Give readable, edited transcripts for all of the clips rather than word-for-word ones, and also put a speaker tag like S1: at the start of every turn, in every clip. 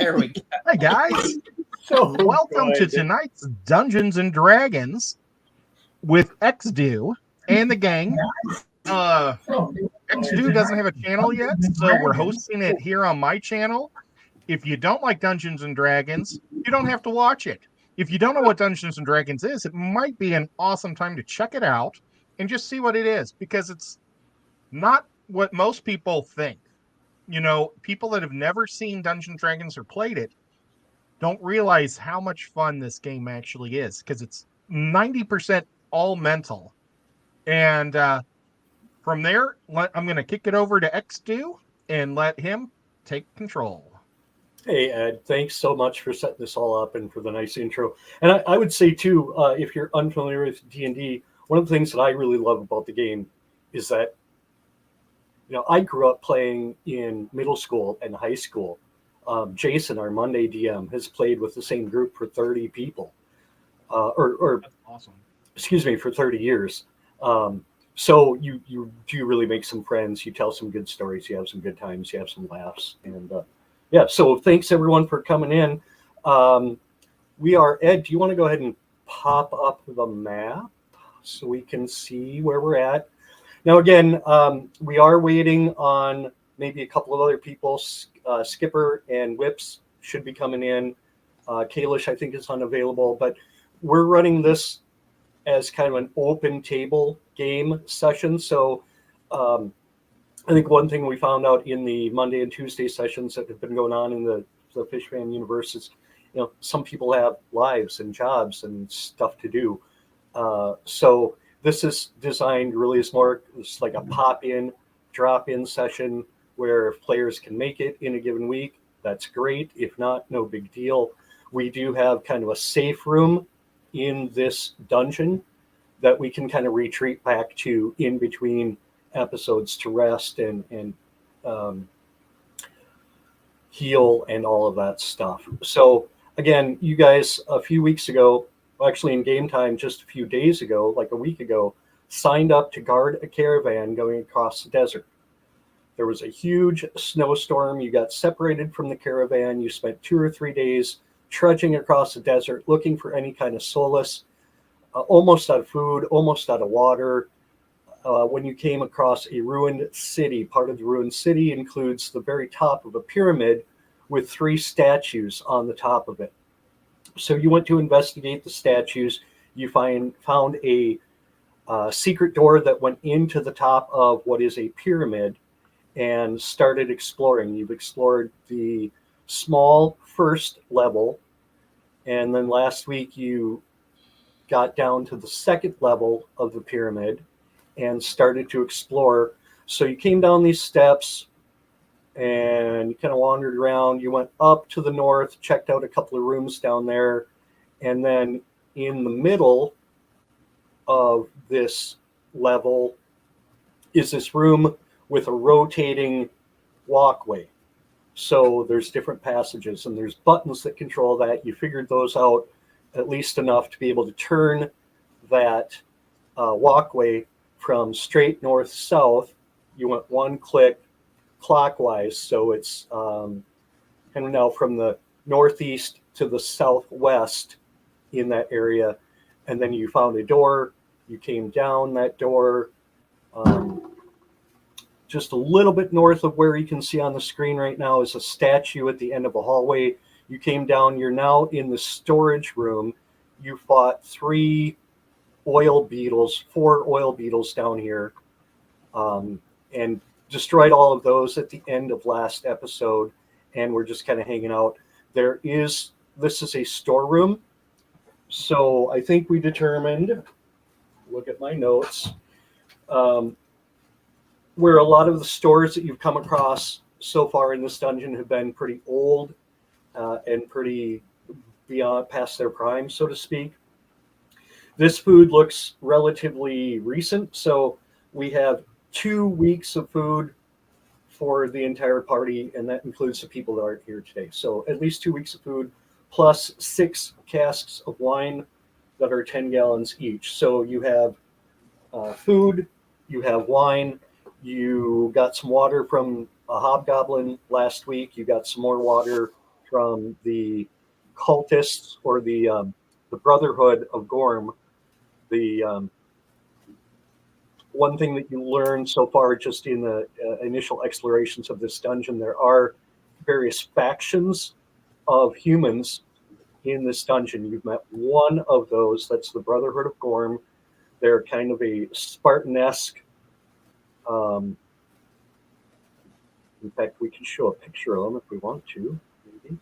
S1: There we go.
S2: Hi, guys.
S3: So
S2: Welcome to
S3: good.
S2: tonight's Dungeons and Dragons with XDo and the gang. XDo doesn't have a channel yet, so we're hosting it here on my channel. If you don't like Dungeons and Dragons, you don't have to watch it. If you don't know what Dungeons and Dragons is, it might be an awesome time to check it out and just see what it is, because it's not what most people think. You know, people that have never seen Dungeons and Dragons or played it don't realize how much fun this game actually is, because it's 90% all mental. And from there, I'm going to kick it over to XDo and let him take control.
S3: Hey, Ed, thanks so much for setting this all up and for the nice intro. And I would say, too, if you're unfamiliar with D&D, one of the things that I really love about the game is that, you know, I grew up playing in middle school and high school. Jason, our Monday DM, has played with the same group for 30 people, or
S2: That's awesome.
S3: Excuse me, for 30 years. So you do really make some friends. You tell some good stories. You have some good times. You have some laughs. And yeah, so thanks everyone for coming in. We are, Ed, do you want to go ahead and pop up the map so we can see where we're at? Now, again, we are waiting on maybe a couple of other people. Skipper and Whips should be coming in. Kalish, I think, is unavailable, but we're running this as kind of an open table game session. So I think one thing we found out in the Monday and Tuesday sessions that have been going on in the Fishman universe is, you know, some people have lives and jobs and stuff to do. So this is designed really as more, it's like a pop-in, drop-in session where if players can make it in a given week, that's great. If not, no big deal. We do have kind of a safe room in this dungeon that we can kind of retreat back to in between episodes to rest and heal and all of that stuff. So again, you guys a few weeks ago, actually in game time just a few days ago, like a week ago, signed up to guard a caravan going across the desert. There was a huge snowstorm. You got separated from the caravan. You spent 2 or 3 days trudging across the desert looking for any kind of solace, almost out of food, almost out of water. When you came across a ruined city, part of the ruined city includes the very top of a pyramid with 3 statues on the top of it. So you went to investigate the statues. You found a secret door that went into the top of what is a pyramid and started exploring. You've explored the small first level, and then last week you got down to the second level of the pyramid and started to explore. So you came down these steps and you kind of wandered around. You went up to the north, checked out a couple of rooms down there, and then in the middle of this level is this room with a rotating walkway. So there's different passages and there's buttons that control that. You figured those out at least enough to be able to turn that walkway from straight north-south. You went 1 click clockwise. So it's kind of now from the northeast to the southwest in that area. And then you found a door. You came down that door. Just a little bit north of where you can see on the screen right now is a statue at the end of a hallway. You came down, you're now in the storage room. You fought 4 oil beetles down here, and destroyed all of those at the end of last episode. And we're just kind of hanging out. This is a storeroom. So I think we determined, look at my notes, where a lot of the stores that you've come across so far in this dungeon have been pretty old and pretty past their prime, so to speak. This food looks relatively recent, so we have 2 weeks of food for the entire party, and that includes the people that aren't here today. So at least 2 weeks of food, plus 6 casks of wine that are 10 gallons each. So you have food, you have wine, you got some water from a hobgoblin last week, you got some more water from the cultists or the Brotherhood of Gorm. The one thing that you learn so far, just in the initial explorations of this dungeon, there are various factions of humans in this dungeon. You've met one of those. That's the Brotherhood of Gorm. They're kind of a Spartan-esque. In fact, we can show a picture of them if we want to. Maybe.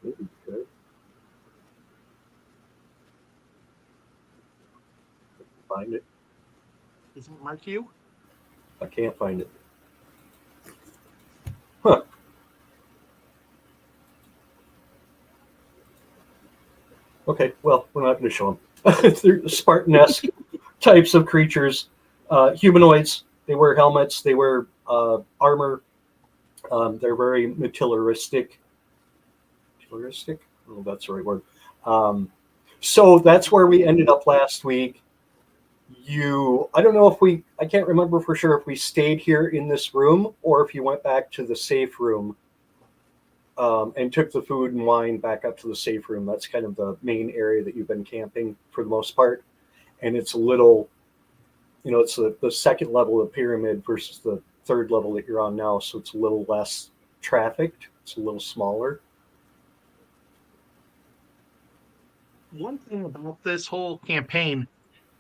S3: Maybe we could. Find it.
S2: Isn't it marked you?
S3: I can't find it. Huh. Okay, well, we're not going to show them. They're Spartan-esque types of creatures, humanoids. They wear helmets. They wear armor. They're very materialistic. Materialistic? Oh, that's the right word. So that's where we ended up last week. I don't know if I can't remember for sure if we stayed here in this room or if you went back to the safe room and took the food and wine back up to the safe room. That's kind of the main area that you've been camping for the most part. And it's a little, it's the second level of the pyramid versus the third level that you're on now. So it's a little less trafficked. It's a little smaller.
S2: One thing about this whole campaign,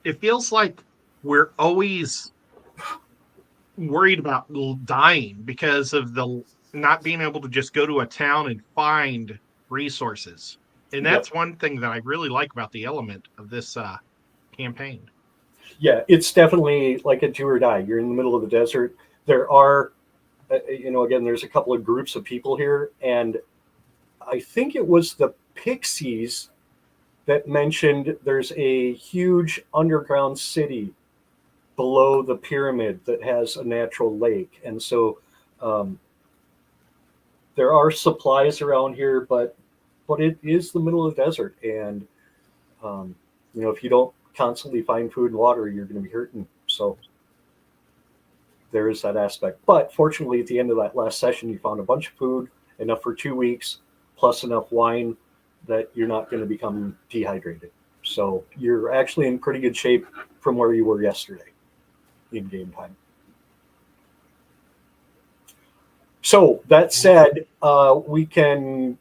S2: it feels like we're always worried about dying because of the not being able to just go to a town and find resources. And that's one thing that I really like about the element of this campaign.
S3: Yeah, it's definitely like a do or die. You're in the middle of the desert. There are, again, there's a couple of groups of people here. And I think it was the Pixies that mentioned there's a huge underground city below the pyramid that has a natural lake. And so there are supplies around here, but it is the middle of the desert. And, if you don't constantly find food and water, you're going to be hurting. So there is that aspect. But fortunately, at the end of that last session, you found a bunch of food, enough for 2 weeks, plus enough wine that you're not going to become dehydrated. So you're actually in pretty good shape from where you were yesterday in game time. So that said, we can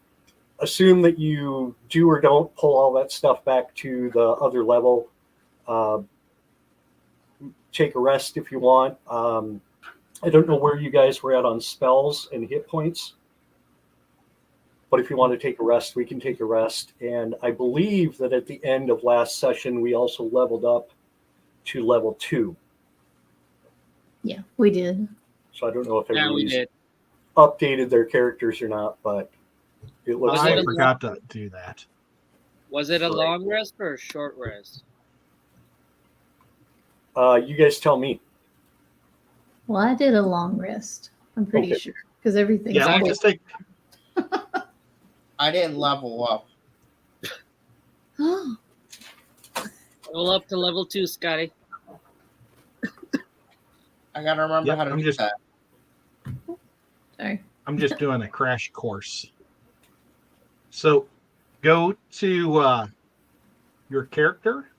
S3: assume that you do or don't pull all that stuff back to the other level. Take a rest if you want. I don't know where you guys were at on spells and hit points. But if you want to take a rest, we can take a rest. And I believe that at the end of last session, we also leveled up to level 2.
S1: Yeah, we did.
S3: So I don't know if everybody's
S4: did.
S3: updated their characters or not, but it looks
S2: I
S3: like
S2: forgot to do that.
S4: Was it a long rest or a short rest?
S3: you guys tell me.
S1: Well, I did a long rest. I'm pretty sure because everything's
S2: Yeah, I'll just take.
S5: I didn't level up.
S4: Level up to level 2, Scotty.
S5: I gotta remember how to do that.
S1: Sorry.
S2: I'm just doing a crash course. So go to your character.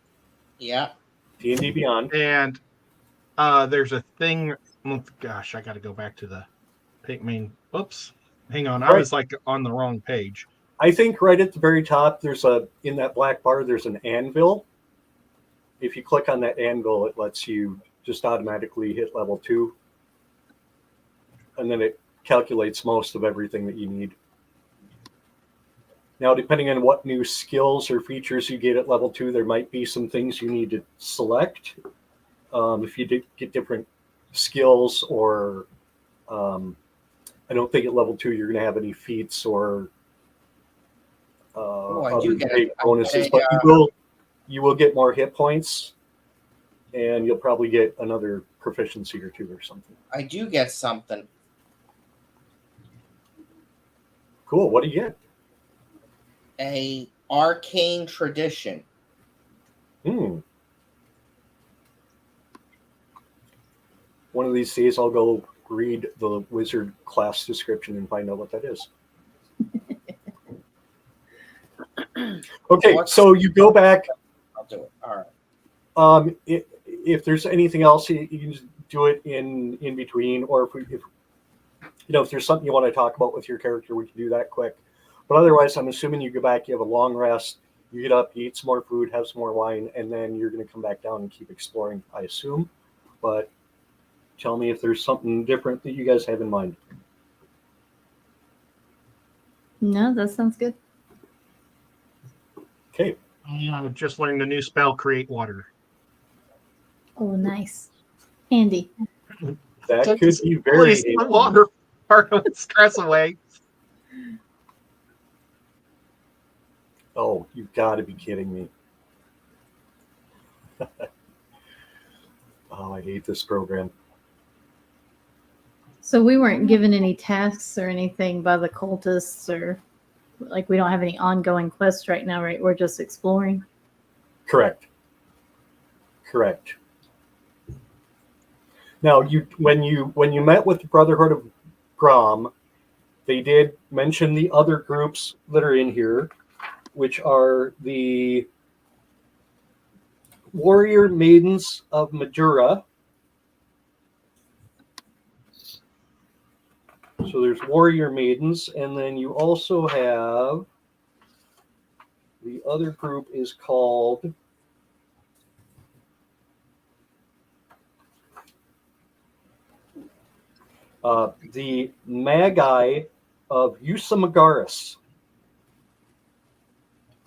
S5: Yeah.
S3: D&D Beyond.
S2: And there's a thing. Oh, gosh, I got to go back to the main. Oops. Hang on. I was like on the wrong page.
S3: I think right at the very top, in that black bar, there's an anvil. If you click on that anvil, it lets you just automatically hit level 2. And then it calculates most of everything that you need. Now, depending on what new skills or features you get at level 2, there might be some things you need to select. If you did get different skills or I don't think at level 2 you're going to have any feats or other great bonuses, but you will get more hit points, and you'll probably get another proficiency or 2 or something.
S5: I do get something.
S3: Cool. What do you get?
S5: A arcane tradition.
S3: One one of these days I'll go read the wizard class description and find out what that is. Okay, so you go back.
S5: I'll do it. All right.
S3: If there's anything else, you can just do it in between, or if there's something you want to talk about with your character, we can do that quick. But otherwise, I'm assuming you go back, you have a long rest, you get up, you eat some more food, have some more wine, and then you're going to come back down and keep exploring, I assume. But tell me if there's something different that you guys have in mind.
S1: No, that sounds good.
S3: Okay.
S2: Just learned a new spell, create water.
S1: Oh, nice. Handy.
S3: That could be very
S2: Please, put water part of the stress away.
S3: Oh, you've got to be kidding me. Oh, I hate this program.
S1: So we weren't given any tasks or anything by the cultists, or like we don't have any ongoing quests right now, right? We're just exploring.
S3: Correct. Now, when you met with the Brotherhood of Grom, they did mention the other groups that are in here, which are the Warrior Maidens of Majura. So there's Warrior Maidens, and then you also have the other group is called the Magi of Usamagaris.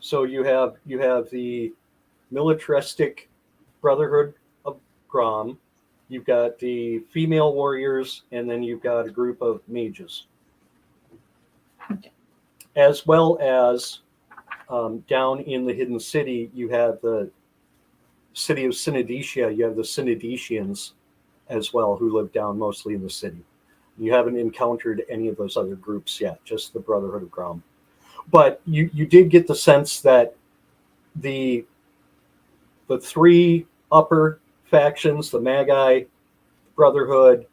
S3: So you have the militaristic Brotherhood of Grom, you've got the female warriors, and then you've got a group of mages.
S1: Okay.
S3: As well as down in the Hidden City, you have the city of Synodecia, you have the Synodecians as well, who live down mostly in the city. You haven't encountered any of those other groups yet, just the Brotherhood of Grom. But you did get the sense that the three upper factions, the Magi, Brotherhood,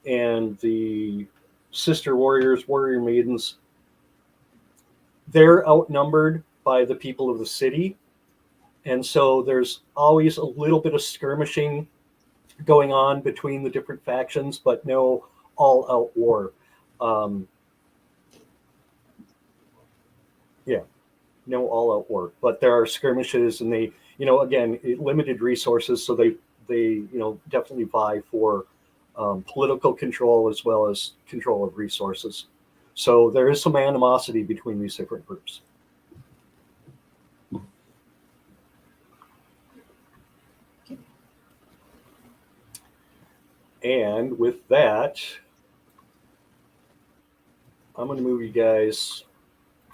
S3: and the Sister Warriors, Warrior Maidens, they're outnumbered by the people of the city. And so there's always a little bit of skirmishing going on between the different factions, but no all-out war. No all-out war, but there are skirmishes, and they, again, limited resources, so they definitely vie for political control as well as control of resources. So there is some animosity between these different groups. And with that, I'm going to move you guys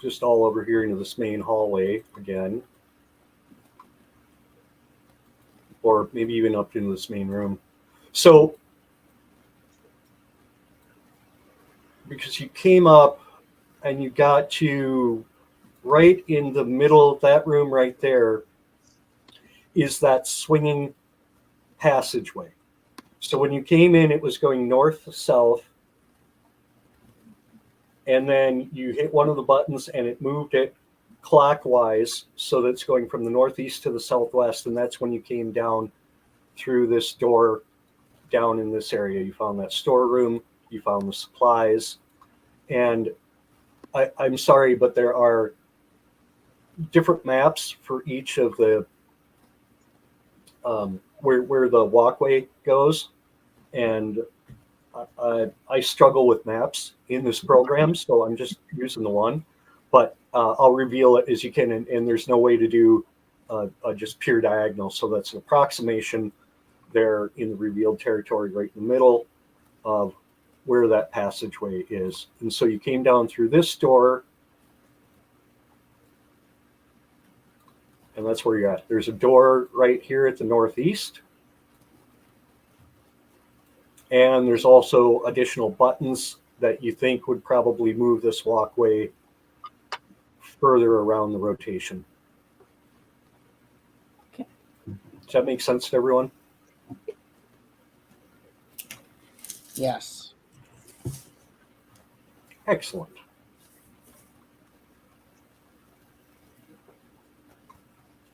S3: just all over here into this main hallway again. Or maybe even up into this main room. So, because you came up and you got to right in the middle of that room right there is that swinging passageway. So when you came in, it was going north to south, and then you hit one of the buttons and it moved it clockwise, so that's going from the northeast to the southwest, and that's when you came down through this door down in this area. You found that storeroom, you found the supplies, and I'm sorry, but there are different maps for each of the where the walkway goes, and I struggle with maps in this program, so I'm just using the one, but I'll reveal it as you can, and there's no way to do just pure diagonal, so that's an approximation there in the revealed territory right in the middle of where that passageway is. And so you came down through this door, and that's where you're at. There's a door right here at the northeast. And there's also additional buttons that you think would probably move this walkway further around the rotation.
S1: Okay.
S3: Does that make sense to everyone?
S5: Yes.
S3: Excellent.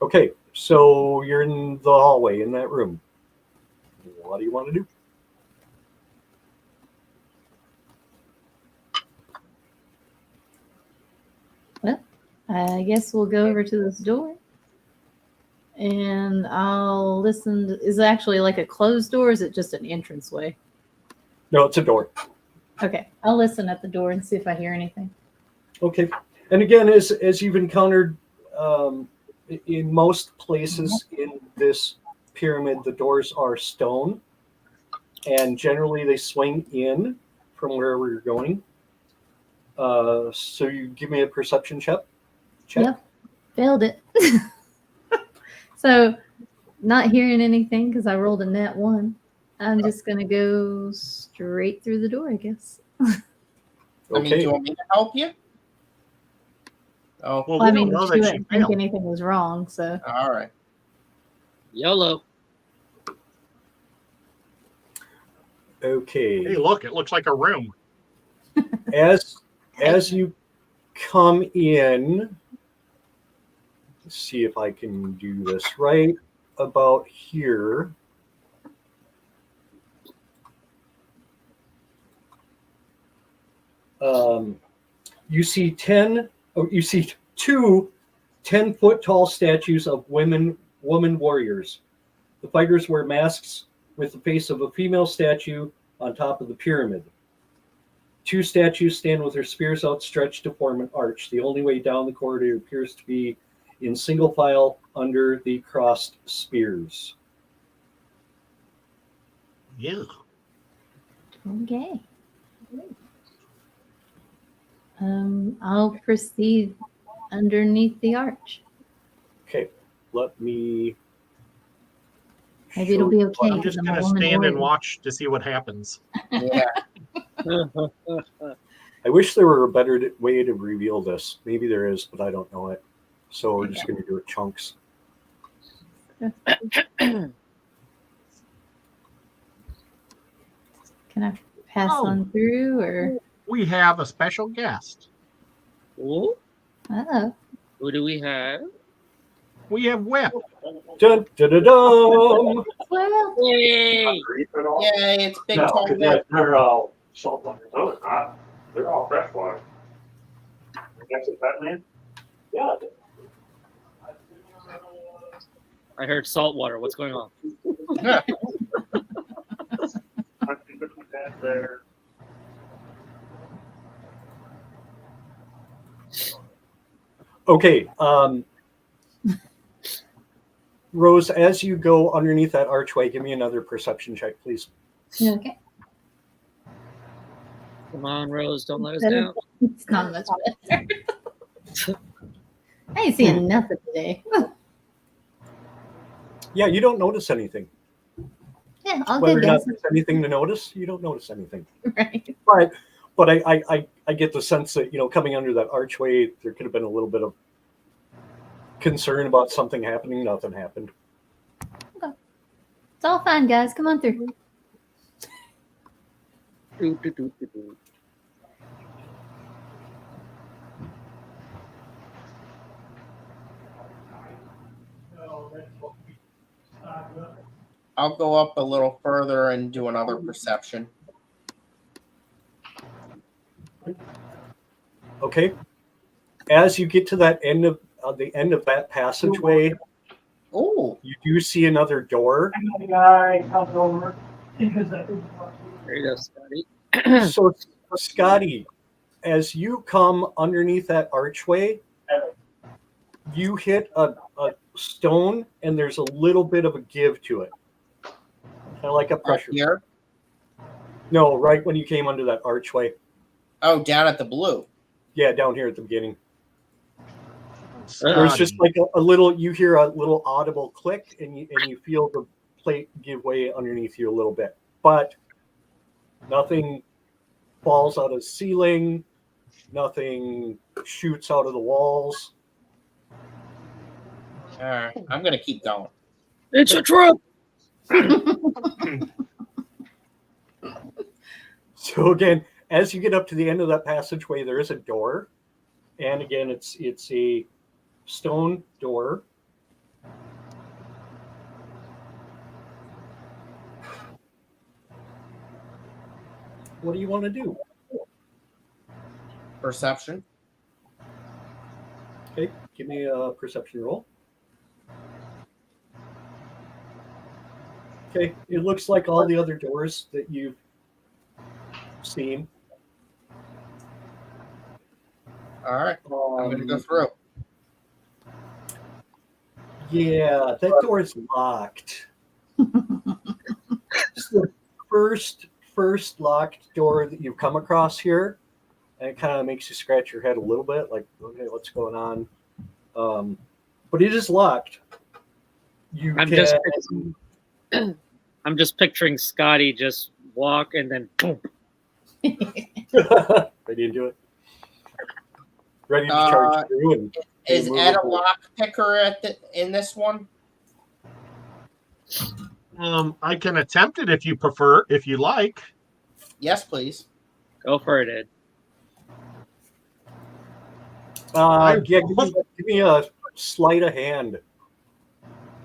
S3: Okay, so you're in the hallway in that room. What do you want to do?
S1: I guess we'll go over to this door. And I'll listen. Is it actually like a closed door, or is it just an entranceway?
S3: No, it's a door.
S1: Okay, I'll listen at the door and see if I hear anything.
S3: Okay, and again, as you've encountered in most places in this pyramid, the doors are stone, and generally they swing in from wherever you're going. So you give me a perception check.
S1: Yep, failed it. So, not hearing anything because I rolled a net 1. I'm just gonna go straight through the door, I guess.
S5: I mean, do
S3: Okay.
S5: you want me to help you? Oh,
S2: Well,
S1: Well, I
S2: we
S1: mean,
S2: don't know
S1: she
S2: that she
S1: wouldn't think
S2: failed.
S1: anything was wrong, so
S5: all right.
S4: YOLO.
S3: Okay.
S2: Hey, look, it looks like a room.
S3: As you come in, let's see if I can do this right about here. You see 2 10-foot tall statues of women warriors. The fighters wear masks with the face of a female statue on top of the pyramid. 2 statues stand with their spears outstretched to form an arch. The only way down the corridor appears to be in single file under the crossed spears.
S2: Yeah.
S1: okay. I'll proceed underneath the arch.
S3: Okay, let me.
S1: Maybe it'll be okay.
S2: I'm just
S1: I'm
S2: going
S1: a
S2: to
S1: woman
S2: stand and
S1: warrior.
S2: watch to see what happens.
S5: Yeah.
S3: I wish there were a better way to reveal this. Maybe there is, but I don't know it. So we're just going to do it chunks.
S1: Can I pass
S2: Oh.
S1: on through, or?
S2: We have a special guest.
S4: Ooh,
S1: Oh,
S4: who do we have?
S2: We have Whip.
S3: Dun, dun, dun, dun.
S1: well,
S4: Yay!
S5: Yay, it's big
S6: No,
S5: tall
S6: because
S5: whip.
S6: they're all salt water. No, they're not. They're all fresh water. That's a fat man? Yeah.
S4: I heard salt water. What's going on?
S6: I think that there.
S3: Okay. Rose, as you go underneath that archway, give me another perception check, please.
S1: okay.
S4: Come on, Rose. Don't let us
S1: Better.
S4: down.
S1: It's not much better. I ain't seeing nothing today.
S3: Yeah, you don't notice anything.
S1: Yeah, all
S3: Whether
S1: good,
S3: or not
S1: guys.
S3: there's anything to notice, you don't notice anything.
S1: Right.
S3: But I get the sense that, coming under that archway, there could have been a little bit of concern about something happening. Nothing happened.
S1: It's all fine, guys. Come on through.
S4: Do, do, do, do, do.
S5: I'll go up a little further and do another perception.
S3: Okay. As you get to that end of the end of that passageway,
S5: Oh,
S3: you do see another door.
S6: Guy comes over.
S4: There you go, Scotty.
S3: So, Scotty, as you come underneath that archway, you hit a stone, and there's a little bit of a give to it, kind of like a
S5: up
S3: pressure.
S5: here.
S3: No, right when you came under that archway.
S5: Oh, down at the blue.
S3: Yeah, down here at the beginning.
S4: Uh-oh.
S3: There's just like a little. You hear a little audible click, and you feel the plate give way underneath you a little bit, but nothing falls out of the ceiling. Nothing shoots out of the walls.
S5: All right, I'm gonna keep going.
S4: It's a trap.
S3: So again, as you get up to the end of that passageway, there is a door, and again, it's a stone door. What do you want to do?
S5: Perception.
S3: Okay, give me a perception roll. Okay, it looks like all the other doors that you've seen.
S5: All right. I'm going to go through.
S3: Yeah, that door is locked. It's the first locked door that you've come across here, and it kind of makes you scratch your head a little bit, like, okay, what's going on? But it is locked.
S4: I'm just picturing Scotty just walk and then boom.
S3: Ready to do it. Ready to charge through and
S5: Is Ed a lock picker in this one?
S2: I can attempt it if you prefer, if you like.
S5: Yes, please.
S4: Go for it, Ed.
S3: give me a sleight of hand.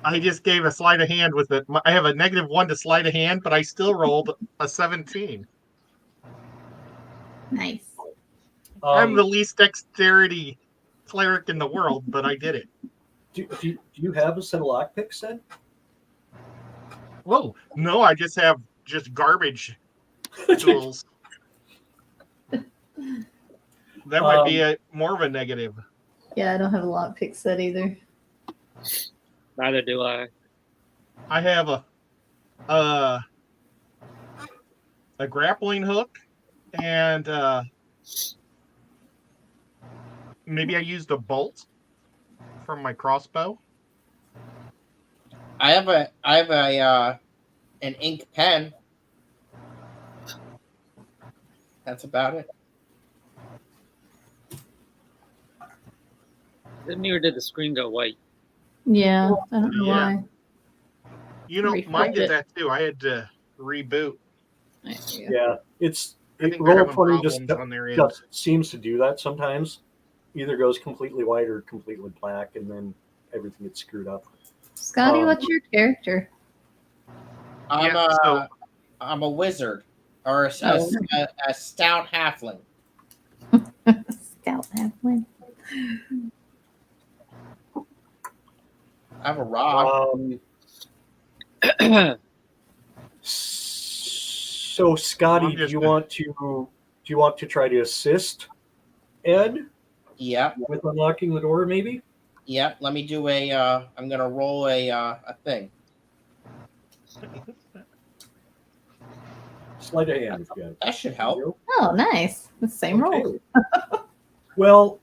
S2: I just gave a sleight of hand with it. I have a -1 to sleight of hand, but I still rolled a 17.
S1: Nice.
S2: I'm the least dexterity cleric in the world, but I did it.
S3: Do you have a set of lockpicks then?
S2: Whoa, no, I just have garbage tools. That might be more of a negative.
S1: Yeah, I don't have a lot pick set either.
S4: Neither do I.
S2: I have a grappling hook, and maybe I used a bolt from my crossbow.
S5: I have an ink pen. That's about it.
S4: Neither did the screen go white.
S1: Yeah, I don't know
S2: Yeah.
S1: why.
S2: You know,
S1: Refresh
S2: mine did
S1: it.
S2: that too. I had to reboot.
S3: Yeah,
S2: I think they're having
S3: Roll20 just
S2: problems on their end.
S3: seems to do that sometimes. Either goes completely white or completely black, and then everything gets screwed up.
S1: Scotty, what's your character?
S5: I'm a wizard or a stout halfling.
S1: Scout halfling.
S5: I have a rod.
S3: So Scotty, do you want to try to assist Ed?
S5: Yeah.
S3: With unlocking the door, maybe?
S5: Yeah. Let me do I'm gonna roll a thing.
S3: Sleight of hand.
S5: That should help.
S1: Oh, nice. The same roll.
S3: Well,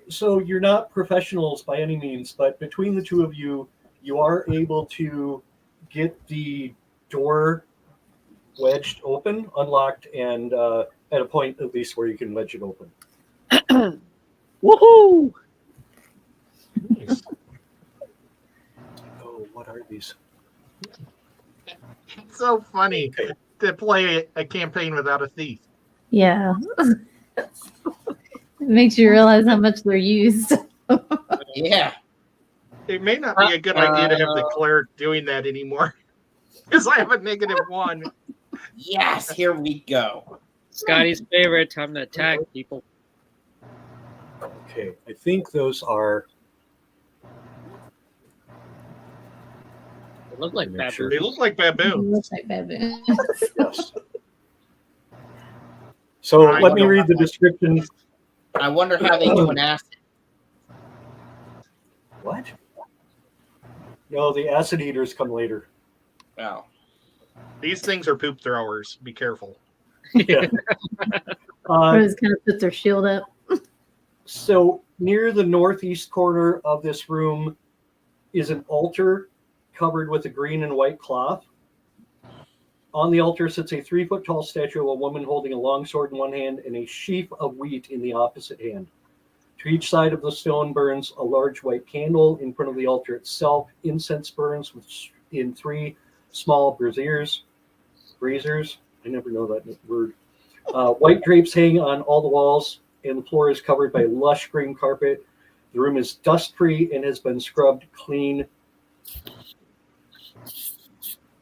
S3: so you're not professionals by any means, but between the two of you, you are able to get the door wedged open, unlocked, and at a point at least where you can wedge it open.
S4: Woohoo!
S2: Nice.
S3: Oh, what are these?
S2: It's so funny to play a campaign without a thief.
S1: Yeah. It makes you realize how much they're used.
S5: Yeah.
S2: It may not be a good idea to have the cleric doing that anymore, because I have a -1.
S5: Yes, here we go.
S4: Scotty's favorite time to attack people.
S3: Okay, I think those are.
S4: They look like
S3: Make sure.
S2: They look like baboons.
S1: Looks like baboons.
S3: Yes. So let me read the description.
S5: I wonder how they do an acid.
S3: What? No, the acid eaters come later.
S5: Oh.
S2: These things are poop throwers. Be careful.
S3: Yeah.
S1: Just kind of put their shield up.
S3: So near the northeast corner of this room is an altar covered with a green and white cloth. On the altar sits a 3-foot-tall statue of a woman holding a long sword in one hand and a sheaf of wheat in the opposite hand. To each side of the stone burns a large white candle. In front of the altar itself, incense burns in 3 small braziers. I never know that word. White drapes hang on all the walls, and the floor is covered by lush green carpet. The room is dust-free and has been scrubbed clean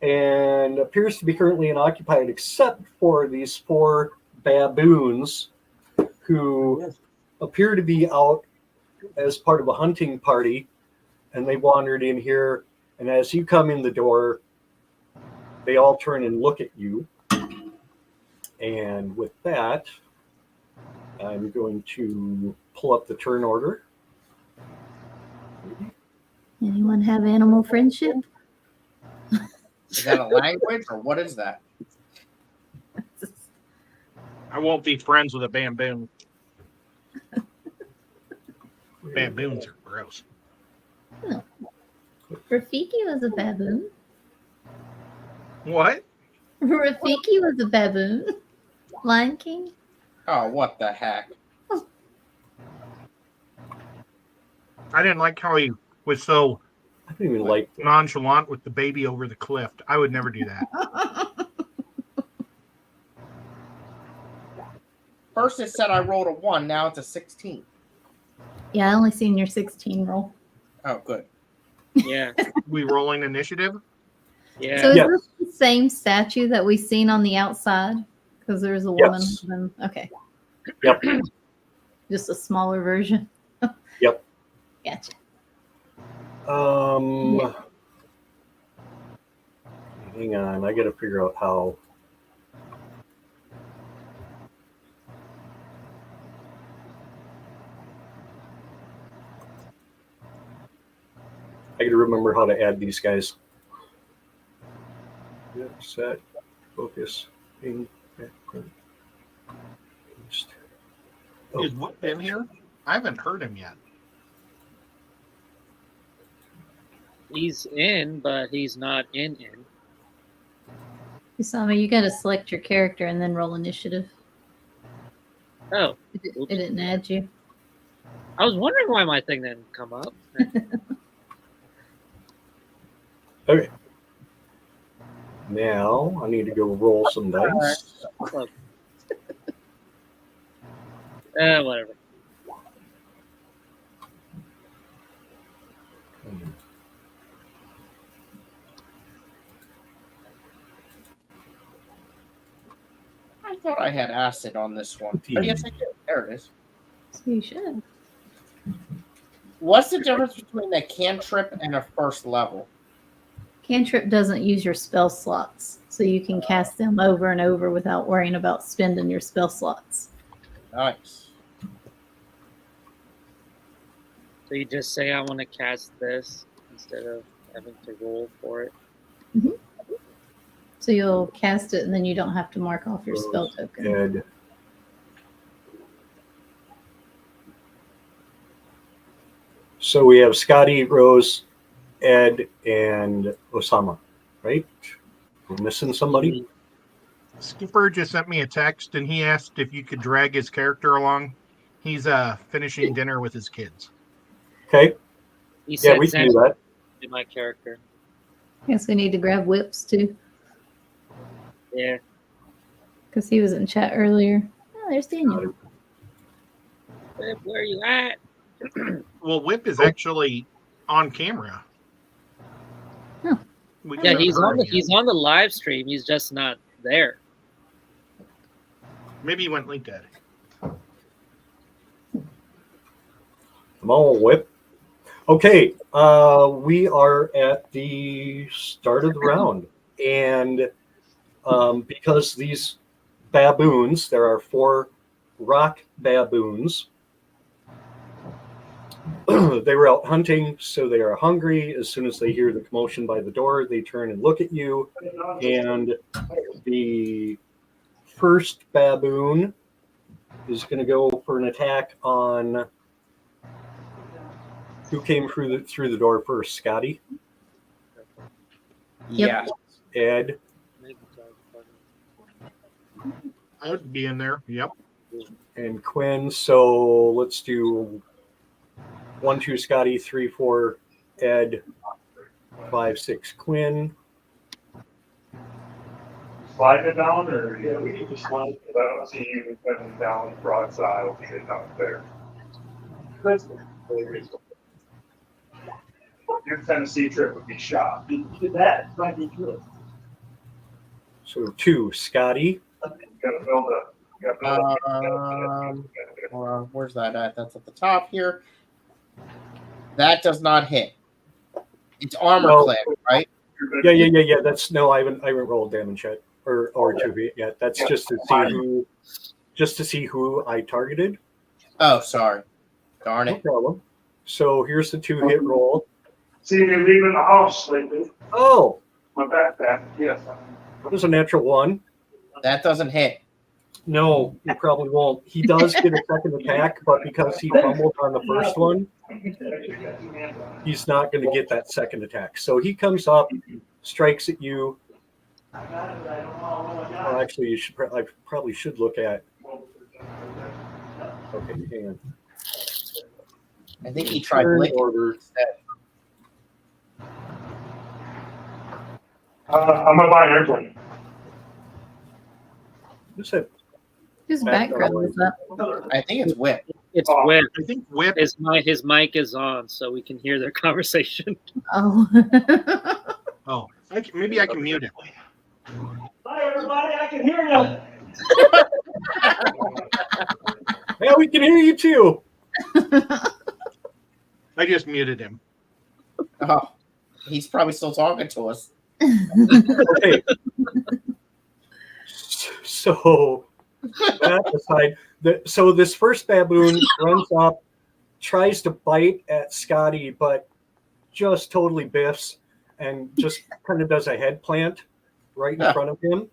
S3: and appears to be currently unoccupied except for these 4 baboons who appear to be out as part of a hunting party, and they wandered in here. And as you come in the door, they all turn and look at you. And with that, I'm going to pull up the turn order.
S1: Anyone have animal friendship?
S5: Is that a language or what is that?
S2: I won't be friends with a baboon. Baboons are gross.
S1: Rafiki was a baboon.
S2: What?
S1: Rafiki was a baboon. Lion King.
S5: Oh, what the heck?
S2: I didn't like how he was so
S3: I don't even like
S2: nonchalant with the baby over the cliff. I would never do that.
S5: First it said I rolled a 1, now it's a 16.
S1: Yeah, I only seen your 16 roll.
S5: Oh, good.
S4: Yeah.
S2: We rolling initiative?
S4: Yeah.
S1: So is
S3: Yes.
S1: this the same statue that we seen on the outside? Because there's a woman.
S3: Yes.
S1: Okay.
S3: Yep.
S1: Just a smaller version.
S3: Yep.
S1: Gotcha.
S3: Hang on, I got to figure out how. I got to remember how to add these guys. Yeah, set, focus, ping, background, paste. Oh.
S2: Is Whip in here? I haven't heard him yet.
S4: He's in, but he's not in.
S1: Usama, you got to select your character and then roll initiative.
S4: Oh,
S1: It didn't add you.
S4: I was wondering why my thing didn't come up.
S3: Okay. Now I need to go roll some dice.
S4: Look. Whatever.
S5: I thought I had acid on this one. But yes, I did. There it is.
S1: So you should.
S5: What's the difference between a cantrip and a first level?
S1: Cantrip doesn't use your spell slots, so you can cast them over and over without worrying about spending your spell slots.
S5: Nice.
S4: So you just say I want to cast this instead of having to roll for it.
S1: So you'll cast it, and then you don't have to mark off your spell token.
S3: Ed. So we have Scotty, Rose, Ed, and Osama, right? We're missing somebody.
S2: Skipper just sent me a text and he asked if you could drag his character along. He's finishing dinner with his kids.
S3: Okay.
S4: He
S3: Yeah,
S4: said
S3: we can do that.
S4: to my character.
S1: Guess we need to grab Whips too,
S4: Yeah.
S1: because he was in chat earlier. Oh, there's Daniel.
S4: Where are you at?
S2: Well, Whip is actually on camera.
S1: Oh.
S2: We
S4: Yeah,
S2: haven't
S4: he's
S2: heard
S4: on the
S2: him yet.
S4: he's on the live stream. He's just not there.
S2: Maybe he went link dead.
S3: Come on, Whip. Okay, we are at the start of the round. And because these baboons, there are 4 rock baboons, they were out hunting, so they are hungry. As soon as they hear the commotion by the door, they turn and look at you. And the first baboon is going to go for an attack on who came through the door first. Scotty,
S1: Yep.
S5: Yeah.
S3: Ed,
S2: I would be in there. Yep.
S3: and Quinn. So let's do 1, 2, Scotty, 3, 4, Ed, 5, 6, Quinn.
S6: Slide it down, or yeah, we can just slide it. I don't see you putting down broadside. I'll get it down there. That's really reasonable. Your Tennessee trip would be shot. That might be good.
S3: So 2, Scotty.
S6: Gotta build a.
S5: Hold on, where's that at? That's at the top here. That does not hit. It's armor
S3: No.
S5: clad, right?
S3: Yeah. That's no, I haven't rolled damage yet, or 2 yet. That's just to see who I targeted.
S5: Oh, sorry. Darn
S3: No
S5: it.
S3: problem. So here's the 2 hit roll.
S6: See me leaving the house lately.
S3: Oh,
S6: My backpack, yes.
S3: that was a natural 1.
S5: That doesn't hit.
S3: No, he probably won't. He does get a second attack, but because he fumbled on the first one, he's not going to get that second attack. So he comes up, strikes at you. Well, actually, you should. I probably should look at. Okay, hang on.
S5: I think he tried
S3: Turn
S5: licking
S3: order.
S5: instead.
S6: I'm gonna buy an airplane.
S3: Who's that?
S1: Whose background was that?
S5: I think it's whip.
S4: It's
S6: Oh,
S4: Whip.
S2: I think Whip.
S4: His mic is on, so we can hear their conversation.
S1: Oh.
S2: Oh, maybe I can mute him.
S6: Hi, everybody. I can hear you.
S3: Yeah, we can hear you too.
S2: I just muted him.
S5: Oh, he's probably still talking to us.
S3: Okay. So that aside, so this first baboon runs up, tries to bite at Scotty, but just totally biffs and just kind of does a head plant right in front of him.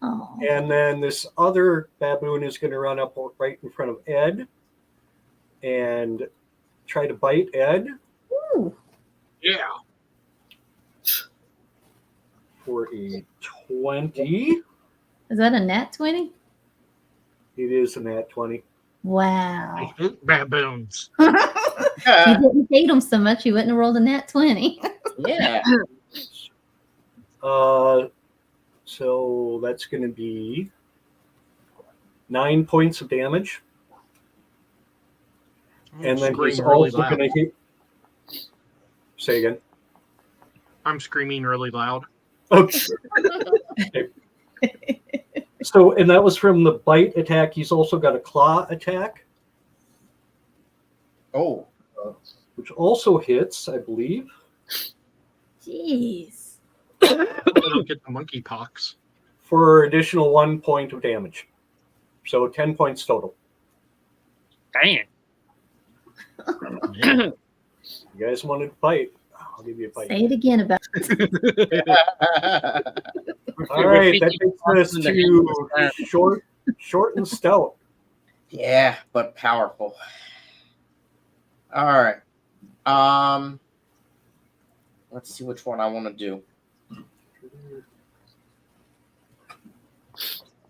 S1: Oh.
S3: And then this other baboon is going to run up right in front of Ed and try to bite Ed.
S1: Ooh.
S2: Yeah.
S3: For a 20.
S1: Is that a nat 20?
S3: It is a nat 20.
S1: Wow.
S2: I hate baboons.
S1: If you didn't hate them so much, you wouldn't have rolled a nat 20.
S5: Yeah.
S3: So that's going to be 9 points of damage. And then he's
S2: Scream really
S3: also
S2: loud.
S3: going to hit. Say again.
S2: I'm screaming really loud.
S3: Okay. So, and that was from the bite attack. He's also got a claw attack,
S5: Oh.
S3: which also hits, I believe.
S1: Jeez.
S2: It'll get the monkey pox.
S3: For additional 1 point of damage. So 10 points total.
S4: Dang.
S2: Yeah.
S3: You guys wanted to fight? I'll give you a fight.
S1: Say it again about
S3: All right, that takes us to short and stout.
S5: Yeah, but powerful. All right. Let's see which one I want to do.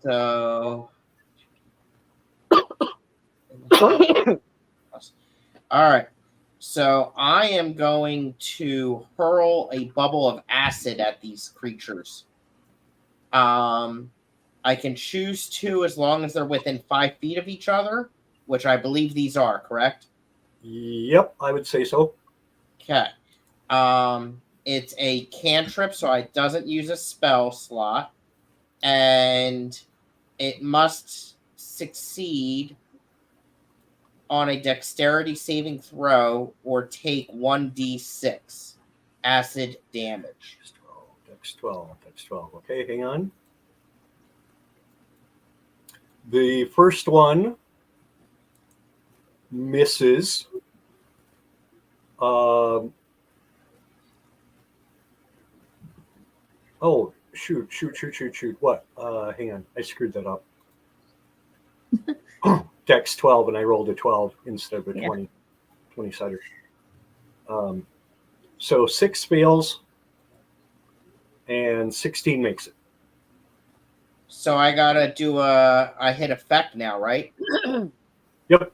S5: So, all right. So I am going to hurl a bubble of acid at these creatures. I can choose 2 as long as they're within 5 feet of each other, which I believe these are, correct?
S3: Yep, I would say so.
S5: Okay. It's a cantrip, so it doesn't use a spell slot. And it must succeed on a dexterity saving throw or take 1d6 acid damage.
S3: Dex 12. Okay, hang on. The first one misses. Oh, shoot. What? Hang on. I screwed that up. Dex 12, and I rolled a 12 instead of a 20-sider. So 6 fails, and 16 makes it.
S5: So I gotta do I hit effect now, right?
S3: Yep.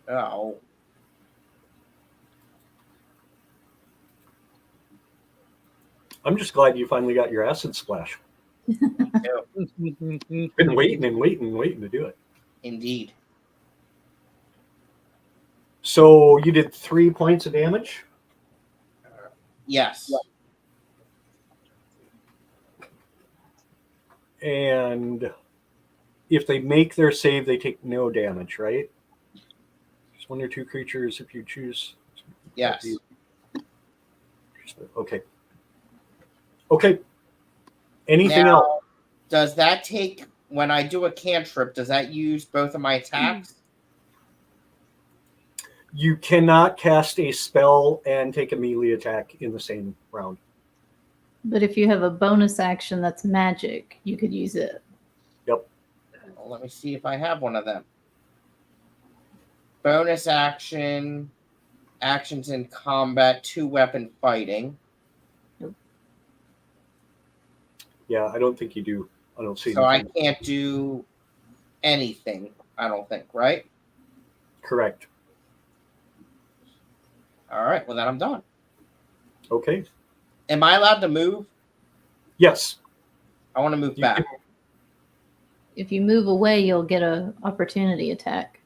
S5: Oh.
S3: I'm just glad you finally got your acid splash. Been waiting and waiting and waiting to do it.
S5: Indeed.
S3: So you did 3 points of damage?
S5: Yes.
S3: And if they make their save, they take no damage, right? Just 1 or 2 creatures if you choose.
S5: Yes.
S3: Okay. Okay. Anything
S5: Now,
S3: else?
S5: does that take, when I do a cantrip, does that use both of my attacks?
S3: You cannot cast a spell and take a melee attack in the same round.
S1: But if you have a bonus action that's magic, you could use it.
S3: Yep.
S5: Well, let me see if I have one of them. Bonus action, actions in combat, 2-weapon fighting.
S3: Yeah, I don't think you do. I don't see
S5: So I
S3: anything.
S5: can't do anything, I don't think, right?
S3: Correct.
S5: All right, well, then I'm done.
S3: Okay.
S5: Am I allowed to move?
S3: Yes.
S5: I want to move
S3: You
S5: back.
S3: can-
S1: If you move away, you'll get a opportunity attack.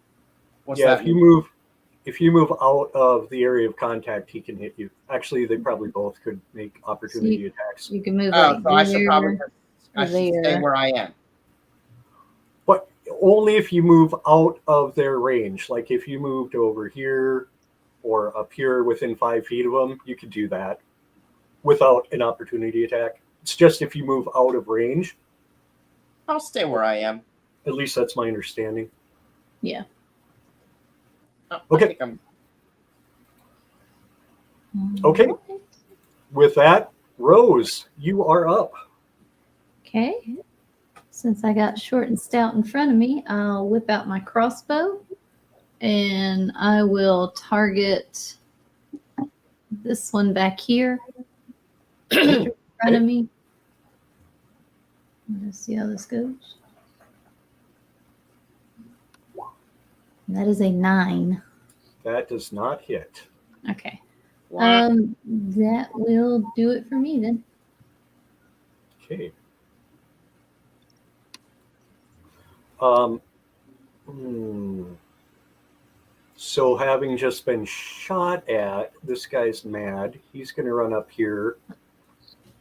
S5: What's
S3: yeah,
S5: that?
S3: if you move out of the area of contact, he can hit you. Actually, they probably both could make opportunity attacks.
S1: You can move
S5: Oh,
S1: like
S5: so I should probably
S1: there,
S5: I should stay
S1: there.
S5: where I am.
S3: But only if you move out of their range. Like if you moved over here or up here within 5 feet of them, you could do that without an opportunity attack. It's just if you move out of range.
S5: I'll stay where I am.
S3: At least that's my understanding.
S1: Yeah.
S5: Oh,
S3: Okay.
S5: I think I'm
S3: Okay. With that, Rose, you are up.
S1: Okay. Since I got short and stout in front of me, I'll whip out my crossbow and I will target this one back here in front of me. Let's see how this goes. And that is a 9.
S3: That does not hit.
S1: Okay.
S4: Wow.
S1: That will do it for me then.
S3: Okay. So having just been shot at, this guy's mad. He's going to run up here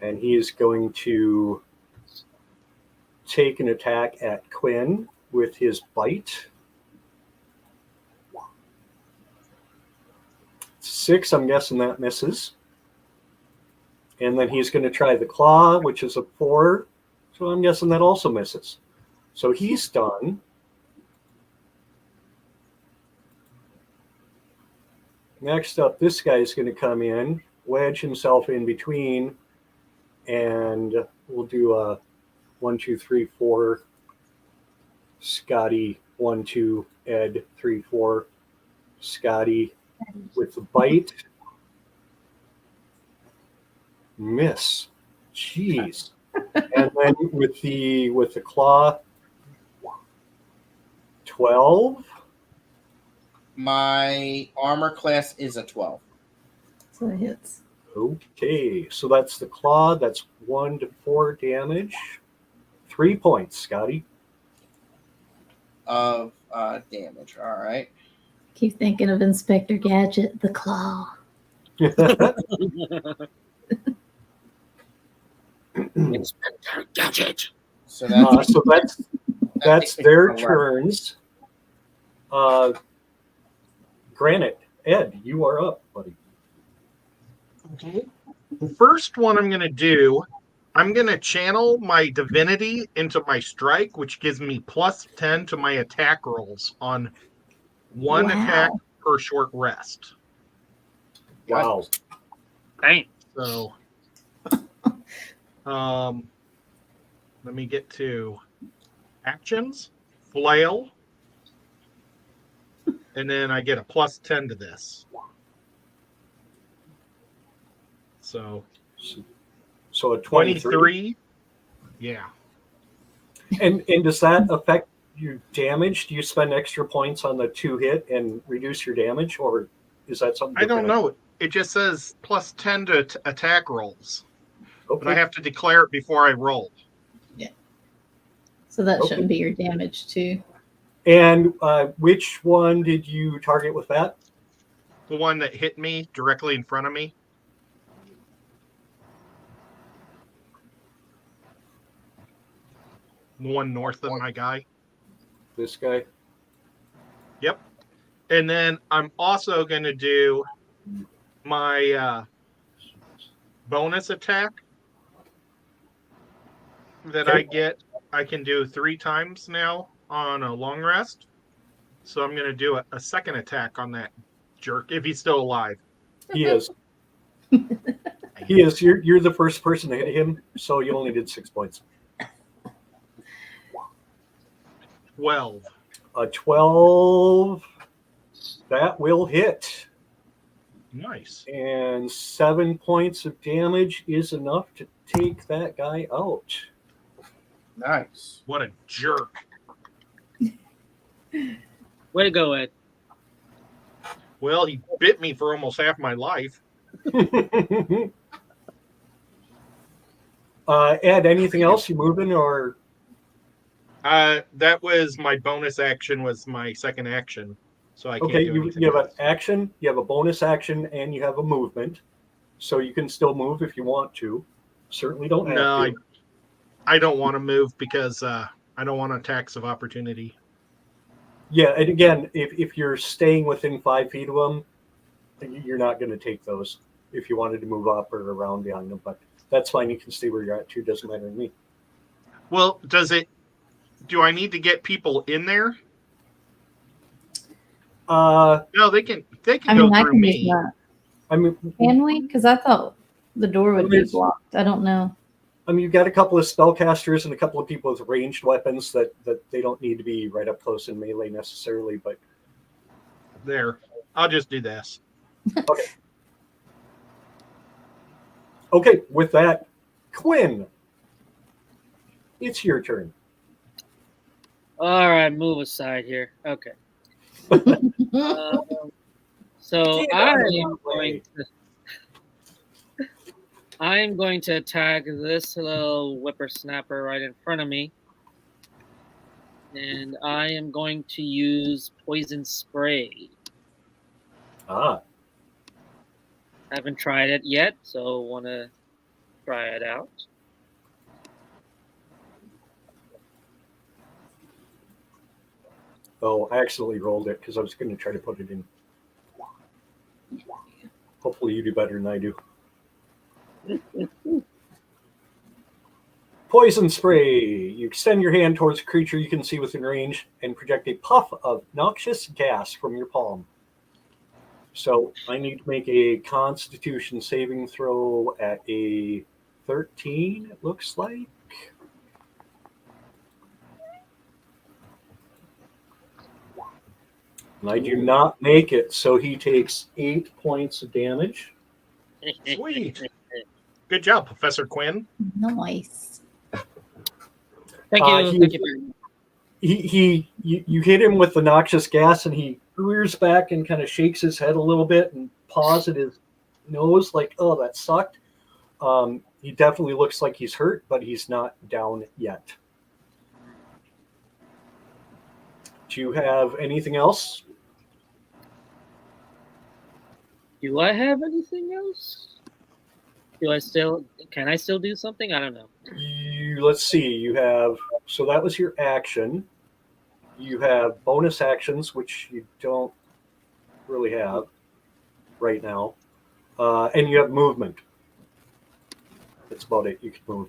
S3: and he is going to take an attack at Quinn with his bite. 6, I'm guessing that misses. And then he's going to try the claw, which is a 4. So I'm guessing that also misses. So he's done. Next up, this guy's going to come in, wedge himself in between, and we'll do a 1, 2, 3, 4. Scotty, 1, 2, Ed, 3, 4. Scotty with the bite. Miss. Jeez. And then with the claw, 12.
S5: my armor class is a 12.
S1: So it hits.
S3: Okay, so that's the claw. That's 1 to 4 damage. 3 points, Scotty.
S5: Of damage. All right.
S1: Keep thinking of Inspector Gadget, the claw.
S4: Inspector Gadget.
S5: So that's
S3: So that's
S5: takes me
S3: their
S5: to 11.
S3: turns. Granite, Ed, you are up, buddy.
S2: Okay. The first one I'm going to do, I'm going to channel my divinity into my strike, which gives me +10 to my attack rolls on one
S1: Wow.
S2: attack per short rest.
S3: Wow.
S4: Dang.
S2: So, let me get to actions, flail, and then I get a +10 to this. So
S3: So a 23.
S2: 23. Yeah.
S3: And does that affect your damage? Do you spend extra points on the 2 hit and reduce your damage, or is that something
S2: I don't
S3: different?
S2: know. It just says +10 to attack rolls. but I have to declare it before I roll.
S1: So that
S3: Okay.
S1: shouldn't be your damage too.
S3: And which one did you target with that?
S2: The one that hit me directly in front of me. The one north of my guy.
S3: This guy?
S2: Yep. And then I'm also going to do my bonus attack that
S3: Okay.
S2: I get. I can do 3 times now on a long rest. So I'm going to do a second attack on that jerk if he's still alive.
S3: He is. He is. You're the first person to hit him, so you only did 6 points.
S2: 12.
S3: A 12. That will hit.
S2: Nice.
S3: And 7 points of damage is enough to take that guy out.
S5: Nice.
S2: What a jerk.
S4: Way to go, Ed.
S2: Well, he bit me for almost half my life.
S3: Ed, anything else? You moving or?
S2: That was my bonus action, was my second action. So I can't
S3: Okay,
S2: do
S3: you
S2: anything
S3: have an
S2: else.
S3: action, you have a bonus action, and you have a movement. So you can still move if you want to. Certainly don't have
S2: No,
S3: to.
S2: I don't want to move because I don't want attacks of opportunity.
S3: Yeah, and again, if you're staying within 5 feet of them, you're not going to take those if you wanted to move up or around behind them. But that's fine. You can stay where you're at too. Doesn't matter to me.
S2: Well, do I need to get people in there? No, they can
S1: I
S2: go
S1: mean, I
S2: through
S1: can use
S2: me.
S1: that.
S3: I mean,
S1: Can we? Because I thought the door would be
S3: Yes.
S1: blocked. I don't know.
S3: you've got a couple of spellcasters and a couple of people with ranged weapons that they don't need to be right up close in melee necessarily. But
S2: There. I'll just do this.
S3: okay, with that, Quinn, it's your turn.
S4: All right, move aside here. Okay. So
S3: Get
S4: I
S3: out of
S4: am
S3: my way.
S4: going to attack this little whippersnapper right in front of me. And I am going to use poison spray.
S3: Ah,
S4: Haven't tried it yet, so want to try it out.
S3: oh, I accidentally rolled it because I was going to try to put it in. Hopefully, you do better than I do. Poison spray. You extend your hand towards a creature you can see within range and project a puff of noxious gas from your palm. So I need to make a Constitution saving throw at a 13, it looks like. And I do not make it, so he takes 8 points of damage.
S2: Sweet. Good job, Professor Quinn.
S1: Nice.
S4: Thank you. Thank you very much.
S3: You hit him with the noxious gas, and he rears back and kind of shakes his head a little bit and paws at his nose, like, "Oh, that sucked." He definitely looks like he's hurt, but he's not down yet. Do you have anything else?
S4: Do I have anything else? Can I still do something? I don't know.
S3: Let's see. You have, so that was your action. You have bonus actions, which you don't really have right now, and you have movement. That's about it. You can move.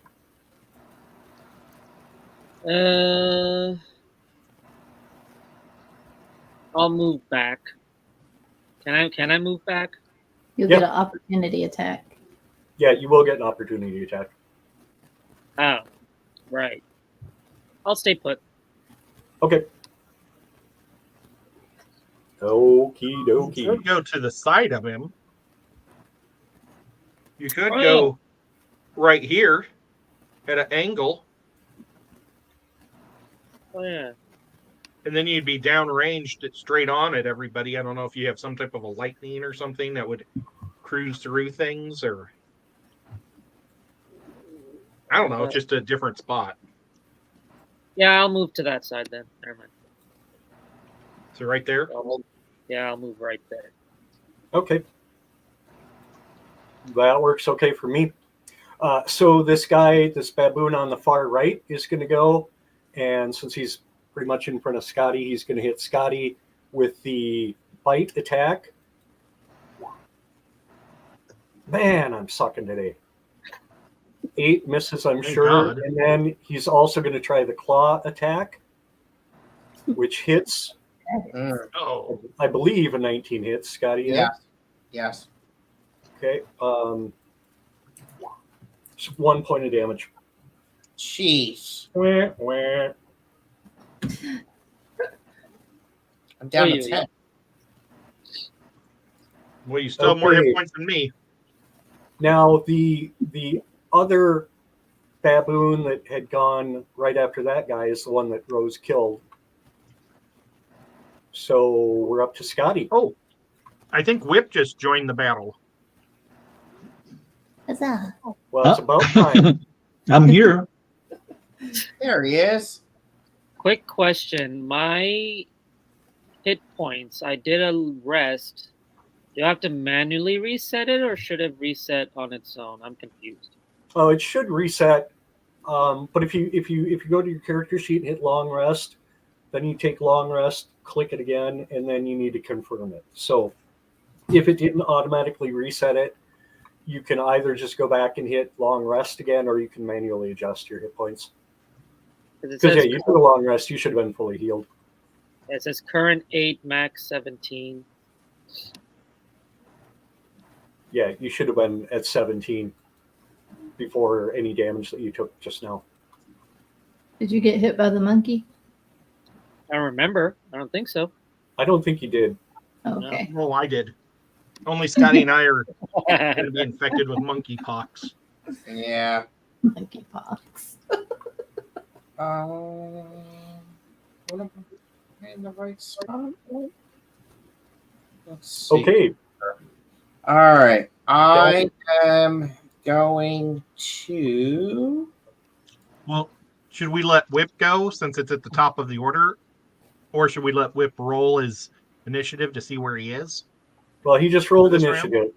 S4: I'll move back. Can I move back?
S1: You'll
S3: Yep.
S1: get an opportunity attack.
S3: Yeah, you will get an opportunity attack.
S4: Oh, right. I'll stay put.
S3: Okay. Okie
S2: You
S3: dokie.
S2: could go to the side of him. You could
S4: Oh.
S2: go right here at an angle,
S4: Oh yeah.
S2: and then you'd be downranged straight on at everybody. I don't know if you have some type of a lightning or something that would cruise through things, or I don't know. It's just a different spot.
S4: Yeah, I'll move to that side then. Never mind.
S2: So right there.
S4: I'll move right there.
S3: Okay. That works okay for me. So this guy, this baboon on the far right is going to go. And since he's pretty much in front of Scotty, he's going to hit Scotty with the bite attack. Man, I'm sucking today. 8 misses, I'm
S2: Thank
S3: sure.
S2: God.
S3: And then he's also going to try the claw attack, which hits,
S2: Oh.
S3: I believe, a 19 hits. Scotty, yeah?
S5: Yes.
S3: Okay. Just 1 point of damage.
S5: Jeez.
S3: Wah, wah.
S5: I'm down
S4: Wait,
S5: to 10.
S2: Well, you still have more
S3: Okay.
S2: hit points than me.
S3: Now, the other baboon that had gone right after that guy is the one that Rose killed. So we're up to Scotty.
S2: Oh, I think Whip just joined the battle.
S1: Huzzah.
S3: Well, it's about time.
S7: I'm here.
S5: There he is.
S4: Quick question. My hit points, I did a rest. Do I have to manually reset it or should it reset on its own? I'm confused.
S3: Oh, it should reset. But if you go to your character sheet and hit long rest, then you take long rest, click it again, and then you need to confirm it. So if it didn't automatically reset it, you can either just go back and hit long rest again, or you can manually adjust your hit points.
S4: Because
S3: Because you took a long rest, you should have been fully healed.
S4: it says current 8, max 17.
S3: Yeah, you should have been at 17 before any damage that you took just now.
S1: Did you get hit by the monkey?
S4: I don't remember. I don't think so.
S3: I don't think you did.
S1: Oh, okay.
S2: Oh, I did. Only Scotty and I are going to be infected with monkeypox.
S5: Yeah.
S1: Monkeypox.
S5: What am I in the right spot? Let's see.
S3: Okay.
S5: All right. I am going to.
S2: Well, should we let Whip go since it's at the top of the order? Or should we let Whip roll his initiative to see where he is?
S3: Well, he just rolled
S2: This
S3: initiative.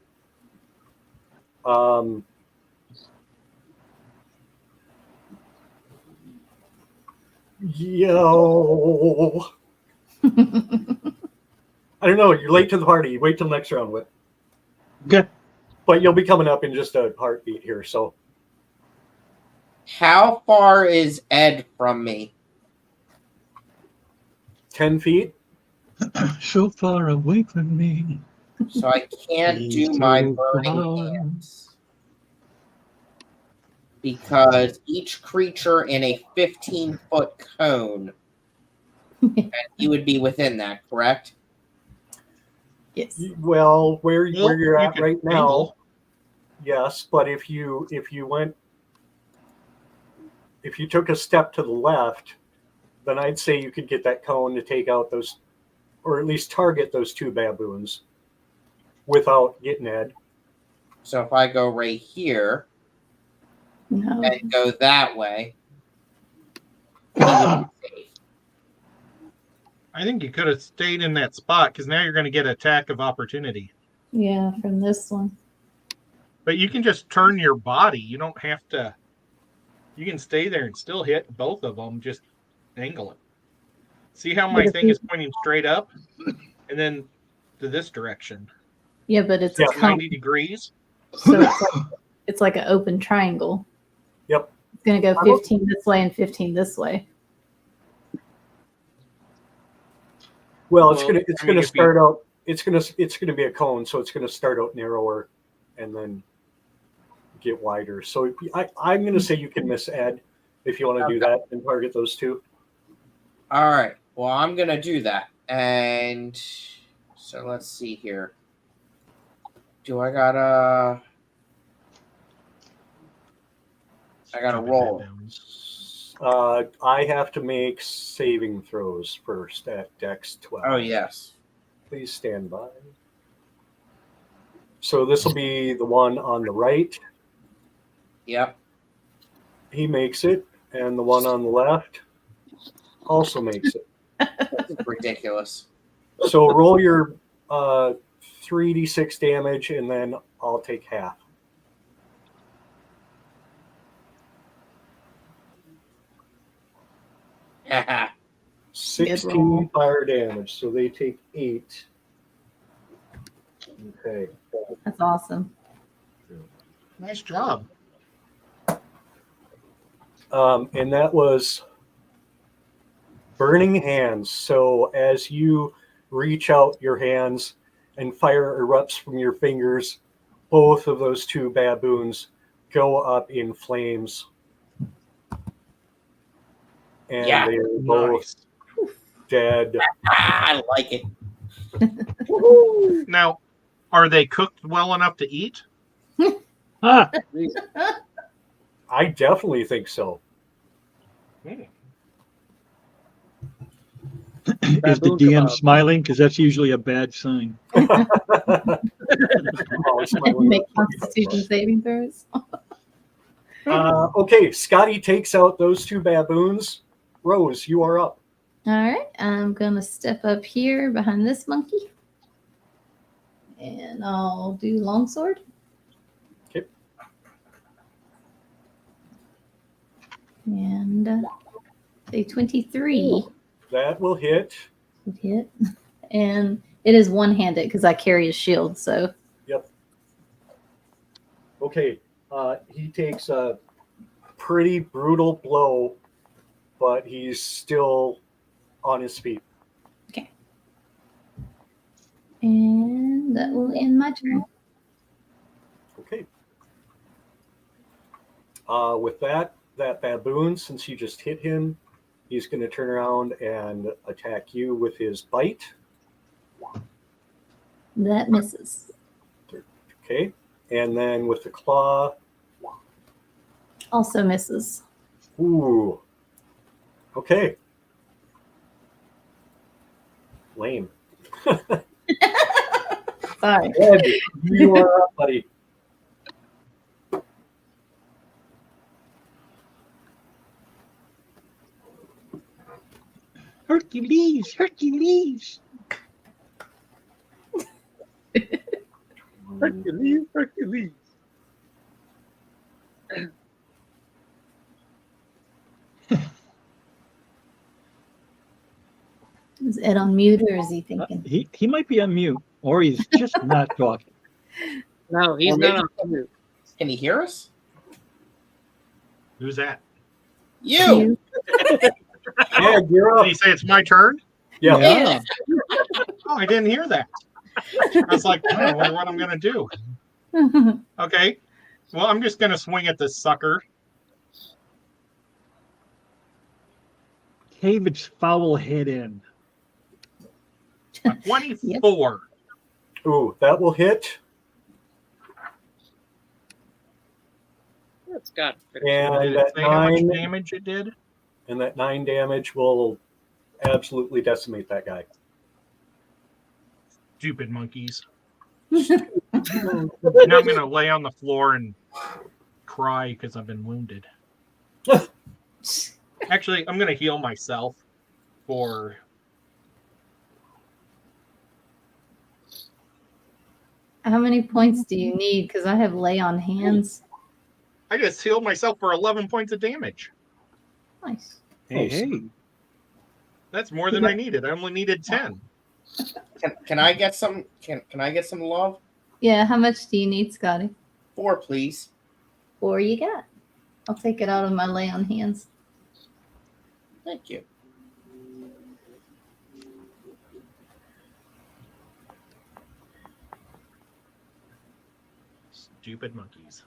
S3: Yo. I don't know. You're late to the party. Wait till next round, Whip.
S7: Okay.
S3: But you'll be coming up in just a heartbeat here. So
S5: How far is Ed from me?
S3: 10 feet.
S7: So far away from me.
S5: So I can't do my burning hands. Because each creature in a 15-foot cone, and you would be within that, correct?
S1: Yes.
S3: Well, where you're at
S2: can
S3: right now,
S2: angle.
S3: yes. But if you took a step to the left, then I'd say you could get that cone to take out those, or at least target those 2 baboons without getting Ed.
S5: So if I go right here
S1: No.
S5: and go that way, he would be safe.
S2: I think you could have stayed in that spot because now you're going to get attack of opportunity.
S1: Yeah, from this one.
S2: But you can just turn your body. You don't have to. You can stay there and still hit both of them. Just angle it. See how my thing is pointing straight up and then to this direction.
S1: Yeah, but it's
S3: Yeah.
S1: a cone,
S2: 90 degrees.
S1: so it's like an open triangle.
S3: Yep.
S1: It's gonna go 15 this way and 15 this way.
S3: Well, it's
S2: Well,
S3: gonna
S2: I mean, if you-
S3: start out. It's gonna be a cone, so it's gonna start out narrower, and then get wider. So I'm gonna say you can miss Ed if you want to do that and target those 2.
S5: All right. Well, I'm going to do that. And so let's see here. Do I got to roll?
S3: I have to make saving throws first at Dex 12.
S5: Oh, yes.
S3: Please stand by. So this will be the one on the right.
S5: Yep.
S3: He makes it, and the one on the left also makes it.
S5: That's ridiculous.
S3: So roll your 3d6 damage, and then I'll take half. 16 fire damage, so they take 8. Okay.
S1: That's awesome.
S2: Nice job.
S3: And that was burning hands. So as you reach out your hands and fire erupts from your fingers, both of those two baboons go up in flames. And
S5: Yeah.
S3: they are both
S2: Nice.
S3: dead.
S5: I like it.
S2: Now, are they cooked well enough to eat?
S7: Ah,
S3: I definitely think so.
S2: Hmm.
S7: is the DM smiling? Because that's usually a bad sign.
S1: Make Constitution saving throws.
S3: Okay, Scotty takes out those two baboons. Rose, you are up.
S1: All right, I'm gonna step up here behind this monkey, and I'll do longsword.
S3: Okay.
S1: And a 23
S3: That will hit.
S1: would hit, and it is one-handed because I carry a shield. So
S3: Yep. Okay. He takes a pretty brutal blow, but he's still on his feet.
S1: and that will end my turn.
S3: Okay. With that baboon, since you just hit him, he's going to turn around and attack you with his bite.
S1: That misses.
S3: Okay. And then with the claw.
S1: Also misses.
S3: Ooh. Okay. Lame.
S1: Sorry.
S3: Ed, you are up, buddy.
S7: Hercules, Hercules.
S4: Hercules, Hercules.
S1: Is Ed on mute or is he thinking?
S7: He might be on mute, or he's just not talking.
S4: No, he's
S5: Or
S4: not
S5: maybe-
S4: on mute.
S5: Can he hear us?
S2: Who's that?
S5: You.
S3: Ed, you're
S2: Did
S3: up.
S2: he say it's my turn?
S3: Yeah.
S7: Yeah.
S2: Oh, I didn't hear that. I was like, oh, I wonder what I'm going to do. Okay. Well, I'm just going to swing at this sucker.
S7: Cave its foul head in.
S2: 24.
S3: Ooh, that will hit.
S4: It's got
S2: Did
S3: And
S2: it
S3: that
S2: say how much
S3: 9
S2: damage it did?
S3: and that 9 damage will absolutely decimate that guy.
S2: Stupid monkeys. Now I'm going to lay on the floor and cry because I've been wounded. Actually, I'm going to heal myself for...
S1: How many points do you need? Because I have lay on hands.
S2: I just healed myself for 11 points of damage.
S1: Nice.
S7: Hey, hey.
S2: That's more than I needed. I only needed 10.
S5: Can I get some? Can I get some love?
S1: Yeah, how much do you need, Scotty?
S5: 4, please.
S1: 4 you got. I'll take it out of my lay on hands.
S5: Thank you.
S2: Stupid monkeys.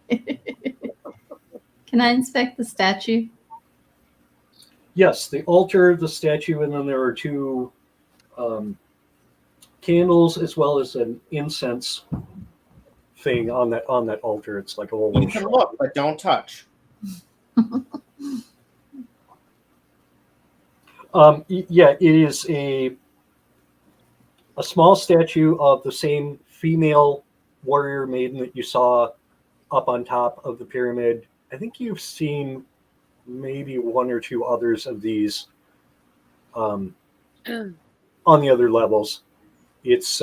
S1: Can I inspect the statue?
S3: Yes, the altar, the statue, and then there are 2 candles as well as an incense thing on that altar. It's like a little.
S5: You can look, but don't touch.
S3: Yeah, it is a small statue of the same female warrior maiden that you saw up on top of the pyramid. I think you've seen maybe one or two others of these on the other levels. Its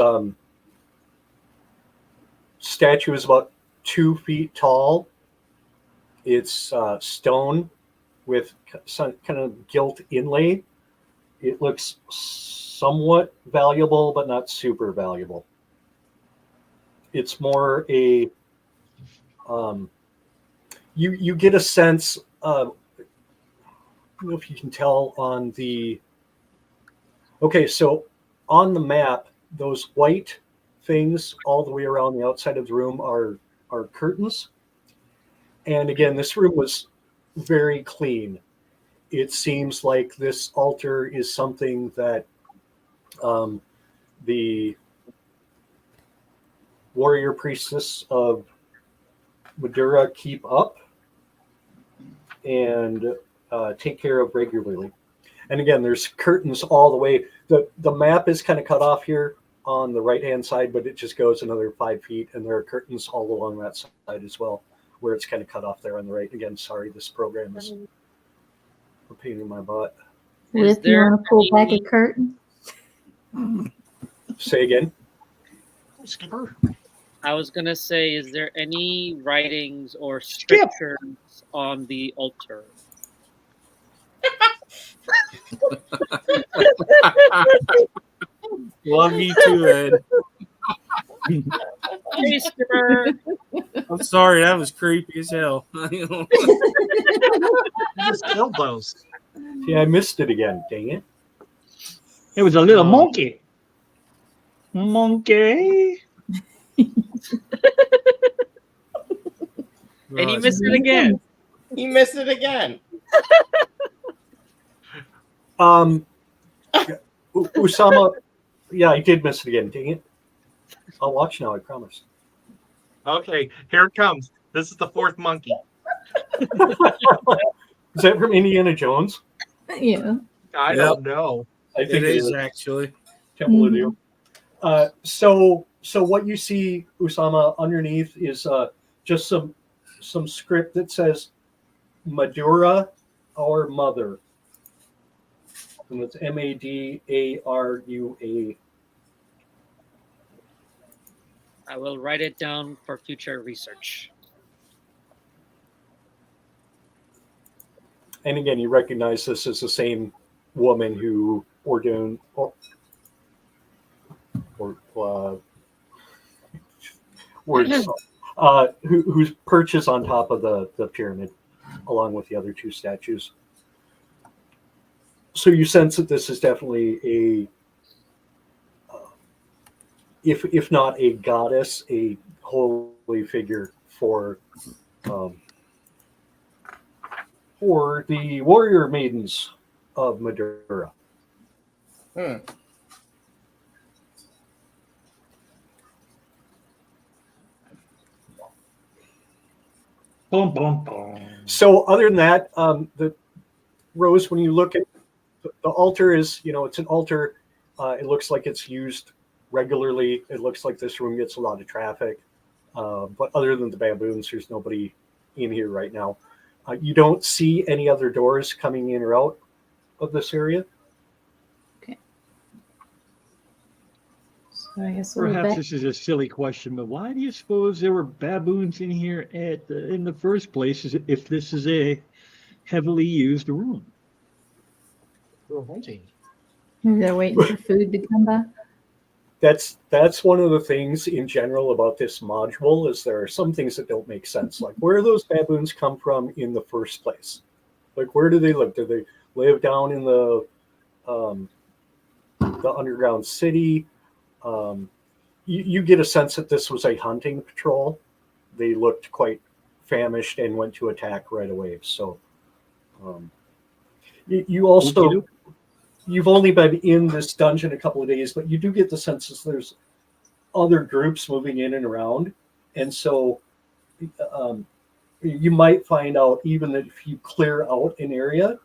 S3: statue is about 2 feet tall. It's stone with some kind of gilt inlay. It looks somewhat valuable, but not super valuable. It's more a you get a sense of, I don't know if you can tell on the, okay, so on the map, those white things all the way around the outside of the room are curtains. And again, this room was very clean. It seems like this altar is something that the warrior priestess of Madura keep up and take care of regularly. And again, there's curtains all the way. The map is kind of cut off here on the right-hand side, but it just goes another 5 feet, and there are curtains all along that side as well, where it's kind of cut off there on the right. Again, sorry, this program is a pain in my butt.
S1: With you want to pull back a curtain?
S3: Say again.
S2: Skipper.
S4: I was gonna say, is there any writings or scriptures on the altar?
S8: Love you too, Ed.
S4: Hey, Skipper.
S8: I'm sorry, that was creepy as hell.
S2: You just killed those.
S3: Yeah, I missed it again. Dang it.
S7: It was a little monkey. Monkey.
S4: And he missed it again.
S5: He missed it again.
S3: Usama, yeah, I did miss it again. Dang it. I'll watch now, I promise.
S2: Okay, here it comes. This is the fourth monkey.
S3: Is that from Indiana Jones?
S1: Yeah.
S2: I don't know.
S3: I
S8: It
S3: think
S8: is actually.
S3: Temple of Doom. So what you see, Usama, underneath is just some script that says Madura, our mother. And it's Madara.
S4: I will write it down for future research.
S3: And again, you recognize this as the same woman who ordained whose perch is on top of the pyramid, along with the other two statues. So you sense that this is definitely a, if not a goddess, a holy figure for the warrior maidens of Madura.
S7: Boom, boom, boom.
S3: So other than that, the Rose, when you look at the altar is, it's an altar. It looks like it's used regularly. It looks like this room gets a lot of traffic. But other than the baboons, there's nobody in here right now. You don't see any other doors coming in or out of this area.
S1: Okay. So I guess we'll
S7: Perhaps
S1: back.
S7: this is a silly question, but why do you suppose there were baboons in here in the first place if this is a heavily used room?
S1: Maybe they're waiting for food to come by.
S3: That's one of the things in general about this module is there are some things that don't make sense. Like, where do those baboons come from in the first place? Like, where do they live? Do they live down in the underground city? You get a sense that this was a hunting patrol. They looked quite famished and went to attack right away. So you also, you've only been in this dungeon a couple of days, but you do get the sense that there's other groups moving in and around. And so you might find out even that if you clear out an area,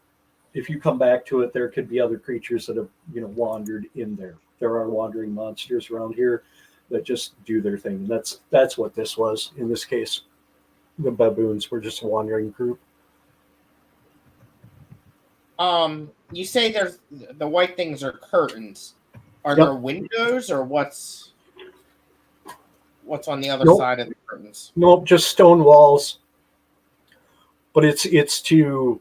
S3: if you come back to it, there could be other creatures that have, wandered in there. There are wandering monsters around here that just do their thing. That's what this was in this case. the baboons were just a wandering group.
S5: You say there's the white things are curtains. Are
S3: Yep.
S5: there windows or what's on the other
S3: Nope.
S5: side of the curtains?
S3: Nope, just stone walls. But it's to,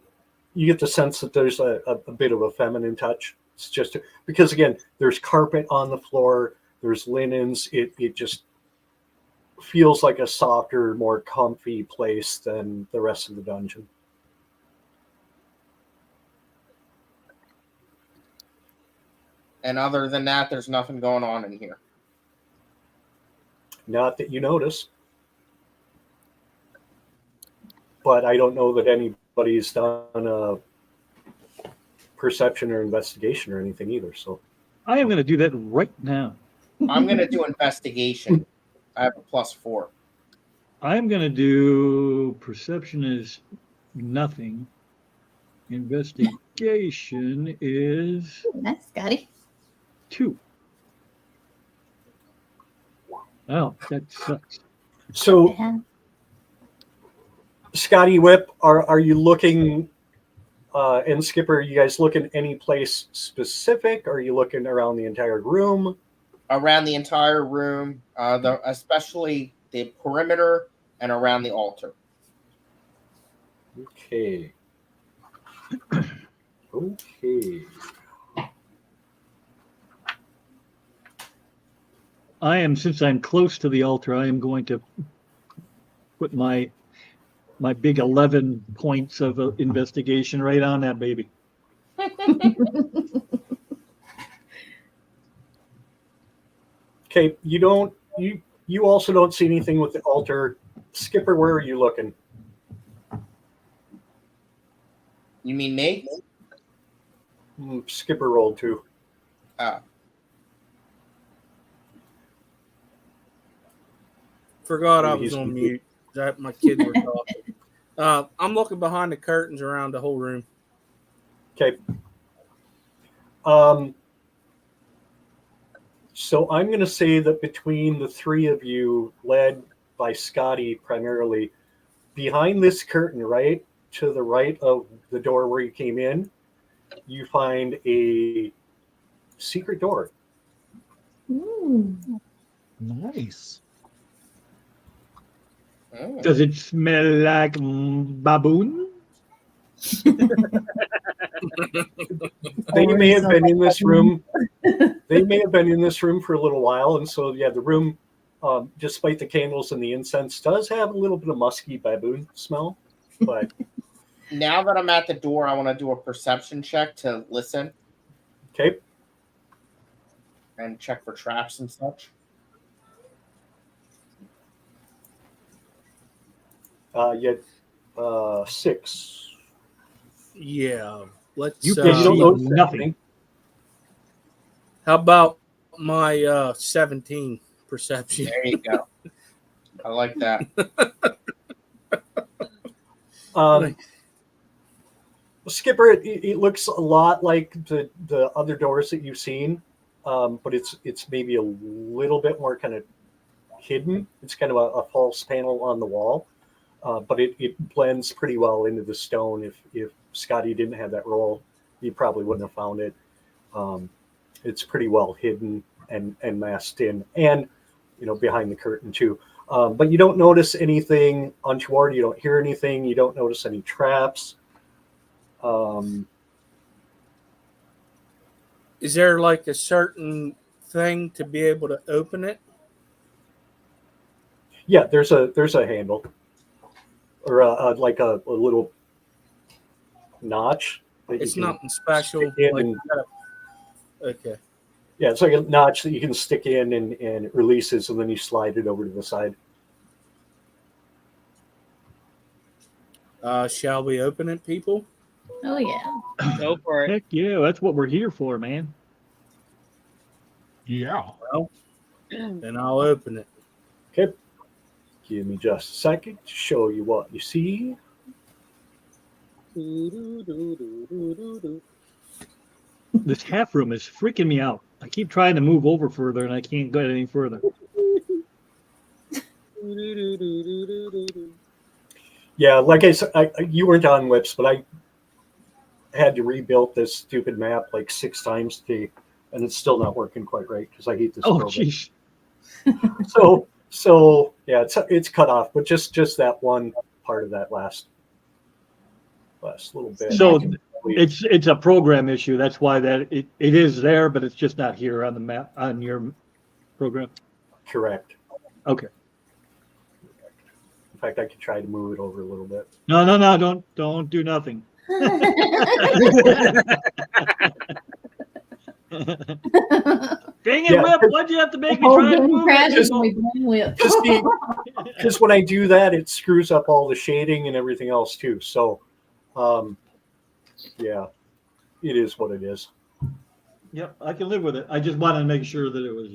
S3: you get the sense that there's a bit of a feminine touch. It's just because again, there's carpet on the floor, there's linens. It just feels like a softer, more comfy place than the rest of the dungeon.
S5: And other than that, there's nothing going on in here.
S3: Not that you notice. But I don't know that anybody's done a perception or investigation or anything either. So
S7: I am going to do that right now.
S5: I'm going to do investigation. I have a +4.
S7: I'm going to do perception is nothing. Investigation is
S1: Nice, Scotty.
S7: 2. Oh, that sucks.
S3: So
S1: Yeah.
S3: Scotty Whip, are you looking, and Skipper, are you guys looking any place specific? Are you looking around the entire room?
S5: Around the entire room, especially the perimeter and around the altar.
S3: Okay. Okay.
S7: Since I'm close to the altar, I am going to put my big 11 points of investigation right on that baby.
S3: Okay, you also don't see anything with the altar. Skipper, where are you looking?
S5: You mean me?
S3: Skipper rolled 2.
S8: Forgot I
S3: Maybe
S8: was
S3: he's
S8: on
S3: confused.
S8: mute. That my kids were talking. I'm looking behind the curtains around the whole room.
S3: Okay. So I'm going to say that between the three of you, led by Scotty primarily, behind this curtain, right to the right of the door where you came in, you find a secret door.
S1: Ooh.
S2: Nice.
S5: Oh.
S7: Does it smell like baboon?
S3: They
S1: Or
S3: may have
S1: something
S3: been in this
S1: like
S3: room. They may have been in this room for a little while, and so yeah, the room, despite the candles and the incense, does have a little bit of musky baboon smell. But
S5: Now that I'm at the door, I want to do a perception check to listen
S3: okay,
S5: and check for traps and such.
S3: yet 6.
S8: Yeah. Let's.
S7: You
S3: Yeah, you don't
S7: see
S3: notice
S7: nothing.
S3: anything.
S8: How about my 17 perception?
S5: There you go. I like that.
S3: Skipper, it looks a lot like the other doors that you've seen, but it's maybe a little bit more kind of hidden. It's kind of a false panel on the wall, but it blends pretty well into the stone. If Scotty didn't have that roll, he probably wouldn't have found it. It's pretty well hidden and masked in, and behind the curtain too. But you don't notice anything untoward. You don't hear anything. You don't notice any traps.
S8: Is there like a certain thing to be able to open it?
S3: Yeah, there's a handle, or like a little notch. That
S8: It's
S3: you can
S8: nothing special.
S3: stick in
S8: Like,
S3: and-
S8: okay.
S3: yeah, it's like a notch that you can stick in and it releases, and then you slide it over to the side.
S8: Shall we open it, people?
S1: Oh yeah.
S4: Go for it.
S7: Heck yeah, that's what we're here for, man.
S2: Yeah.
S8: Well, then I'll open it.
S3: Okay, give me just a second to show you what you see.
S7: This half room is freaking me out. I keep trying to move over further and I can't get any further.
S3: Yeah, like I said, you weren't on Whips, but I had to rebuild this stupid map like 6 times today, and it's still not working quite right because I hate this
S7: Oh,
S3: program.
S7: jeez.
S3: So yeah, it's cut off, but just that one part of that last little bit.
S7: So it's a program issue. That's why it is there, but it's just not here on the map on your program.
S3: Correct.
S7: Okay.
S3: In fact, I could try to move it over a little bit.
S7: No, don't do nothing. Dang it,
S3: Yeah.
S7: Whip! Why'd you have to make me
S1: Oh,
S7: try to
S1: boom
S7: move
S1: crashes
S7: it?
S1: when we blame Whip.
S3: Because when I do that, it screws up all the shading and everything else too. So, yeah, it is what it is.
S7: Yep, I can live with it. I just wanted to make sure that it was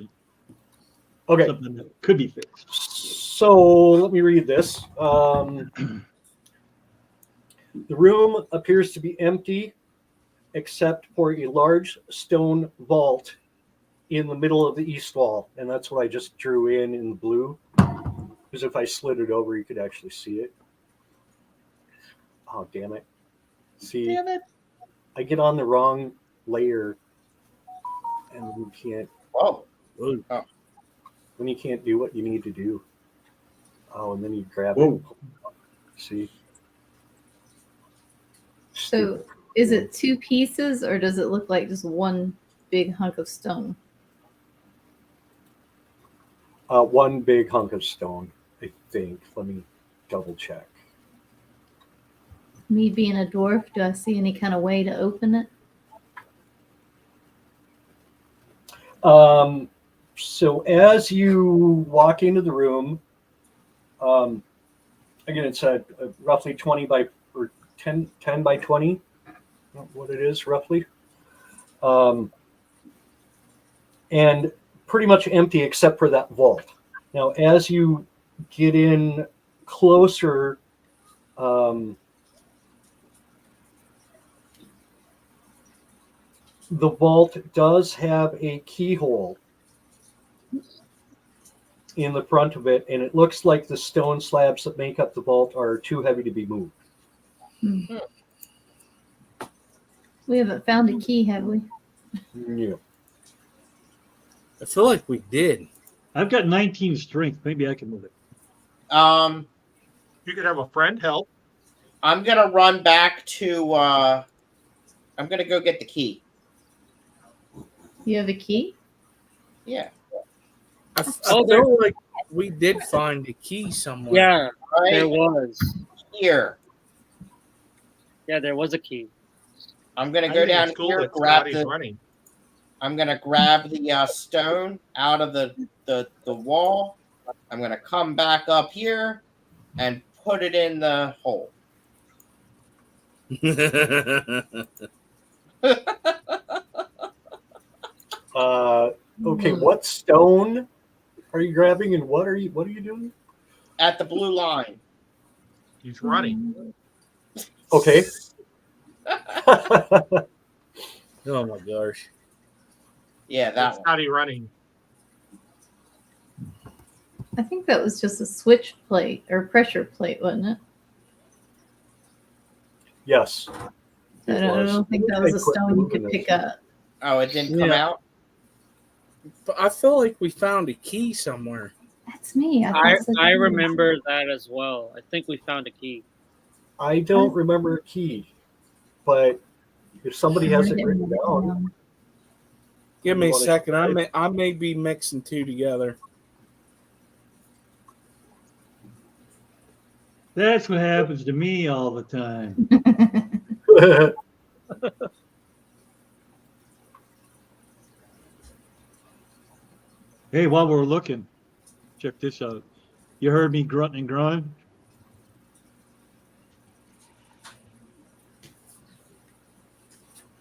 S3: Okay.
S7: something that could be fixed.
S3: So let me read this. The room appears to be empty except for a large stone vault in the middle of the east wall. And that's what I just drew in the blue. Because if I slid it over, you could actually see it. Oh, damn it. See,
S7: Damn it.
S3: I get on the wrong layer and you can't.
S5: Whoa.
S3: When you can't do what you need to do. Oh, and then you grab
S7: Whoa.
S3: it. See?
S1: So is it 2 pieces or does it look like just one big hunk of stone?
S3: One big hunk of stone, I think. Let me double check.
S1: Me being a dwarf, do I see any kind of way to open it?
S3: So as you walk into the room, again, it's a roughly 20 by or 10 by 20, what it is roughly, and pretty much empty except for that vault. Now, as you get in closer, the vault does have a keyhole in the front of it, and it looks like the stone slabs that make up the vault are too heavy to be moved.
S1: We haven't found a key, have we?
S3: Yeah.
S8: I feel like we did.
S7: I've got 19 strength. Maybe I can move it.
S2: You could have a friend help.
S5: I'm gonna run back to. I'm gonna go get the key.
S1: You have a key?
S5: Yeah.
S8: I feel like we did find a key somewhere.
S4: Yeah,
S5: Right
S4: there was.
S5: here.
S4: Yeah, there was a key.
S5: I'm gonna
S2: I
S5: go
S2: think
S5: down
S2: it's cool
S5: here,
S2: that
S5: grab
S2: Scotty's
S5: the.
S2: running.
S5: I'm gonna grab the stone out of the wall. I'm gonna come back up here and put it in the hole.
S3: Okay, what stone are you grabbing, and what are you doing?
S5: At the blue line.
S2: He's running.
S3: Okay.
S8: Oh my gosh.
S5: Yeah, that
S2: That's
S5: one.
S2: Scotty running.
S1: I think that was just a switch plate or pressure plate, wasn't it?
S3: Yes.
S1: I don't think that was a stone you could pick up.
S5: Oh, it didn't come
S8: Yeah.
S5: out?
S8: But I feel like we found a key somewhere.
S1: That's me.
S4: I remember that as well. I think we found a key.
S3: I don't remember a key, but if somebody has it written down,
S8: Give me a
S3: You wanna
S8: second.
S3: try?
S8: I may be mixing two together.
S7: That's what happens to me all the time. Hey, while we're looking, check this out. You heard me grunting and groaning?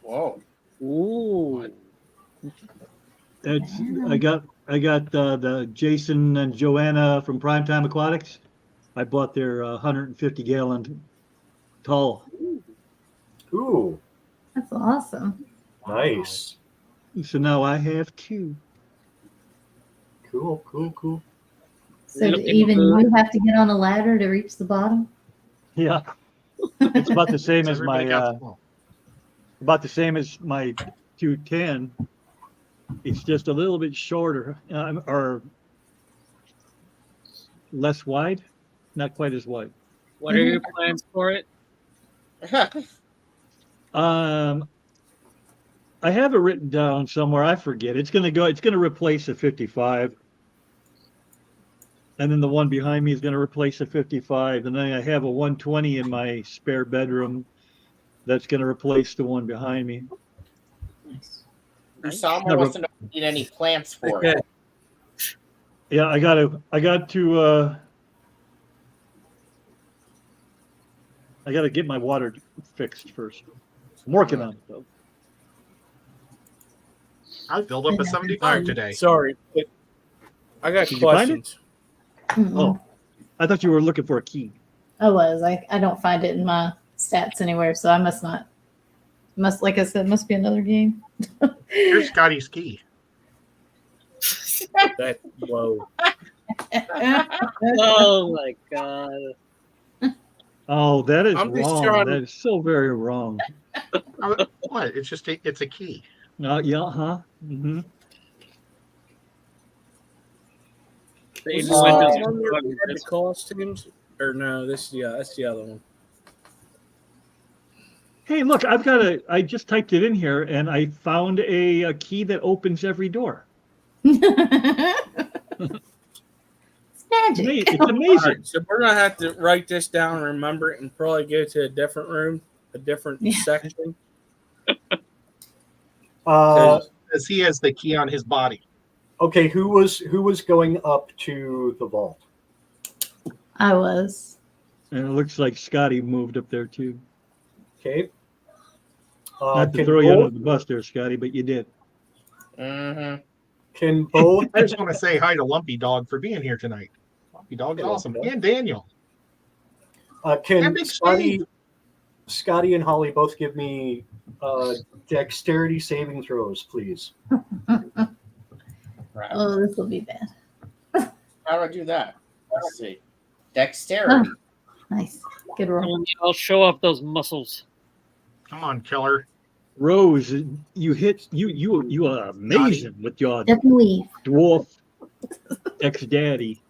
S5: Whoa.
S4: Ooh.
S7: That's I got the Jason and Joanna from Primetime Aquatics. I bought their 150-gallon tall.
S3: ooh,
S1: That's awesome.
S3: nice,
S7: So now I have 2.
S3: cool.
S1: So
S4: Looking
S1: even
S4: good.
S1: you have to get on a ladder to reach the bottom?
S7: Yeah. It's about the same as
S2: Everybody
S7: my
S2: got the ball.
S7: about the same as my 210. It's just a little bit shorter, or less wide, not quite as wide.
S4: What are your plans for it?
S7: I have it written down somewhere. I forget. It's going to replace a 55. And then the one behind me is going to replace a 55. And then I have a 120 in my spare bedroom that's going to replace the one behind me.
S5: Usama wants to know if you need any plants for it.
S7: Yeah, I got to get my water fixed first. I'm working on it though.
S2: I filled up a 75 today.
S8: Sorry, but I got
S7: Did you find it?
S8: questions.
S7: Oh, I thought you were looking for a key.
S1: I was. I don't find it in my stats anywhere, so I must not. Like I said, must be another game.
S2: Here's Scotty's key.
S8: That whoa.
S4: Oh my god.
S7: Oh, that is
S8: I'm just
S7: wrong.
S8: trying-
S7: That is so very wrong.
S2: What? It's just it's a key.
S7: Yeah, huh? Mm-hmm.
S4: The
S8: Was this
S4: innuendos
S8: the
S4: are
S8: one where
S4: fucking
S8: we had the
S4: crisp.
S8: costumes? Or no, that's the other one.
S7: Hey, look, I just typed it in here and I found a key that opens every door.
S1: It's magic.
S7: It's amazing.
S8: All right, so we're gonna have to write this down and remember it, and probably go to a different room, a different
S1: Yeah.
S8: section.
S2: Because he has the key on his body.
S3: Okay, who was going up to the vault?
S1: I was.
S7: And it looks like Scotty moved up there too.
S3: Okay.
S7: Not to
S3: Can
S7: throw you under
S3: both,
S7: the bus there, Scotty, but you did.
S5: Mm-hmm.
S3: can both
S2: I just want to say hi to Lumpy Dog for being here tonight. Lumpy Dog is awesome. And Daniel.
S3: can
S2: And Big Steve.
S3: Scotty and Holly both give me dexterity saving throws, please?
S5: Right.
S1: Oh, this will be bad.
S5: How do I do that? Let's see. Dexterity.
S1: Nice. Good roll.
S4: I'll show off those muscles.
S2: Come on, killer.
S7: Rose, you are amazing with your
S1: Definitely.
S7: dwarf ex-daddy.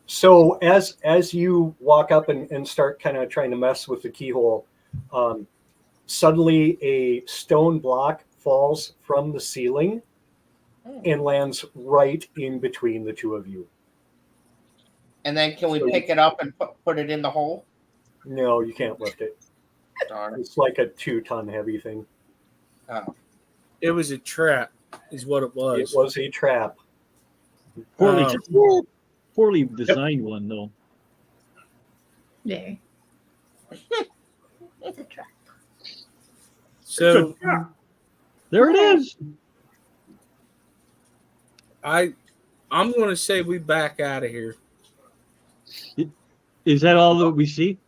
S3: So as you walk up and start kind of trying to mess with the keyhole, suddenly a stone block falls from the ceiling and lands right in between the two of you.
S5: And then can we pick it up and put it in the hole?
S3: No, you can't lift it.
S5: Darn.
S3: It's like a 2-ton heavy thing.
S5: Oh.
S8: It was a trap, is what it was.
S3: It was a trap.
S7: Poorly designed one though.
S1: Very. It's a trap.
S8: So
S7: There it is.
S8: I'm going to say we back out of here.
S7: Is that all that we see?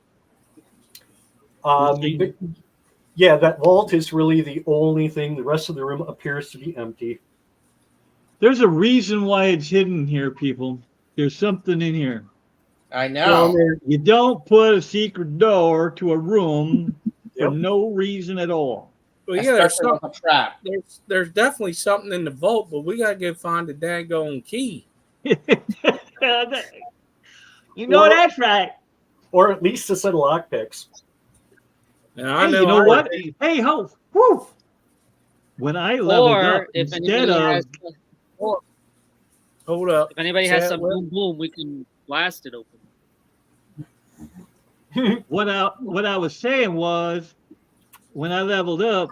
S3: Yeah, that vault is really the only thing. The rest of the room appears to be empty.
S7: There's a reason why it's hidden here, people. There's something in here.
S5: I know.
S7: You don't put a secret door to a room
S3: Yep.
S7: for no reason at all.
S8: Well, yeah, there's
S5: Especially with
S8: something.
S5: a trap.
S8: There's definitely something in the vault, but we gotta go find the daggone key.
S7: You know
S3: Well-
S7: that's right.
S3: Or at least a set of lockpicks.
S8: Now, I
S7: Hey,
S8: know.
S7: you know
S8: I-
S7: what? Hey, ho! Woo! When I leveled up,
S4: Or if
S7: instead
S4: anybody
S7: of
S4: has,
S8: Hold up.
S4: if anybody
S8: Say
S4: has
S8: it
S4: some
S8: well.
S4: boom boom, we can blast it open.
S7: what I was saying was, when I leveled up,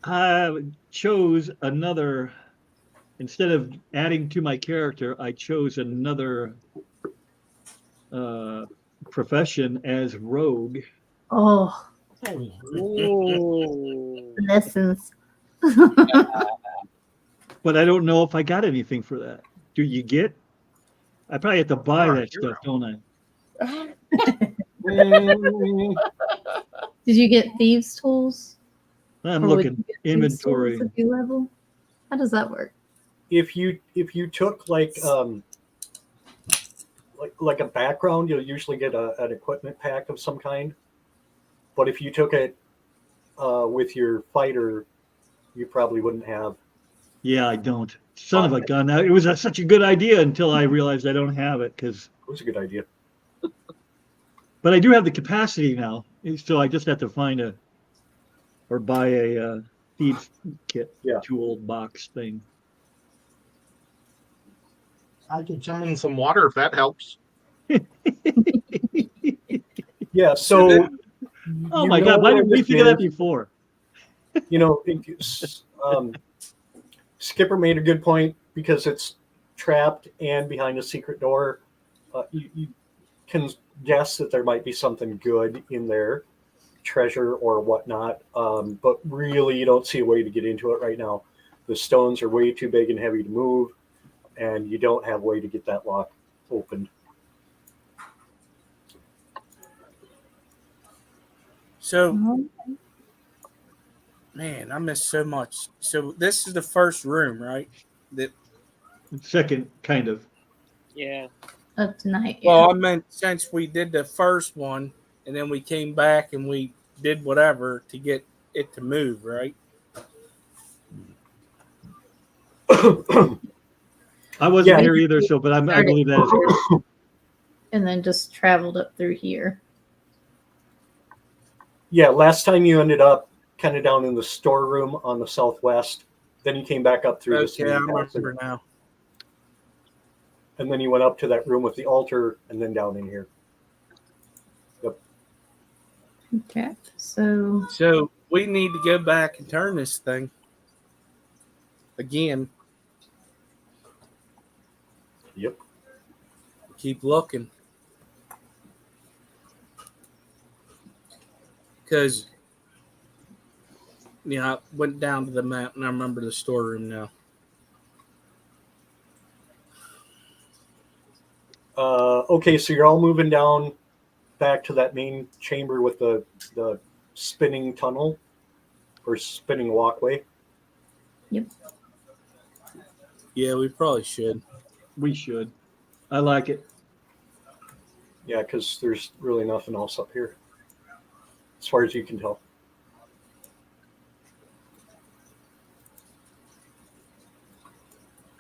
S7: I chose another. Instead of adding to my character, I chose another profession as rogue.
S1: Oh,
S4: Ooh.
S1: lessons.
S7: But I don't know if I got anything for that. Do you get? I probably have to buy
S2: You're a
S7: that
S2: hero.
S7: stuff, don't I?
S1: Did you get thieves' tools?
S7: I'm
S1: Or would
S7: looking
S1: you get thieves'
S7: inventory.
S1: tools if you level? How does that work?
S3: If you took like like a background, you'll usually get an equipment pack of some kind. But if you took it with your fighter, you probably wouldn't have.
S7: Yeah, I don't. Son of a gun. It was such a good idea until I realized I don't have it.
S3: It was a good idea.
S7: But I do have the capacity now, so I just have to or buy a thieves kit tool box thing.
S2: I can summon some water if that helps.
S3: Yeah. So.
S7: Oh my God! Why didn't we think of that before?
S3: Skipper made a good point because it's trapped and behind a secret door. You can guess that there might be something good in there, treasure or whatnot, but really you don't see a way to get into it right now. The stones are way too big and heavy to move, and you don't have a way to get that lock opened.
S8: So, man, I missed so much. So this is the first room, right?
S7: Second, kind of.
S4: Yeah.
S1: Up tonight.
S8: Well, I meant since we did the first one, and then we came back and we did whatever to get it to move, right?
S7: I wasn't here either, but I believe that is correct.
S1: And then just traveled up through here.
S3: Yeah, last time you ended up kind of down in the storeroom on the southwest. Then you came back up through this.
S8: Okay, I remember now.
S3: And then you went up to that room with the altar and then down in here. Yep.
S1: Okay, so
S8: we need to go back and turn this thing again.
S3: Yep.
S8: Keep looking. Because, I went down to the map and I remember the storeroom now.
S3: Okay, so you're all moving down back to that main chamber with the spinning tunnel or spinning walkway.
S1: Yep.
S8: Yeah, we probably should.
S7: We should. I like it.
S3: Yeah, because there's really nothing else up here, as far as you can tell.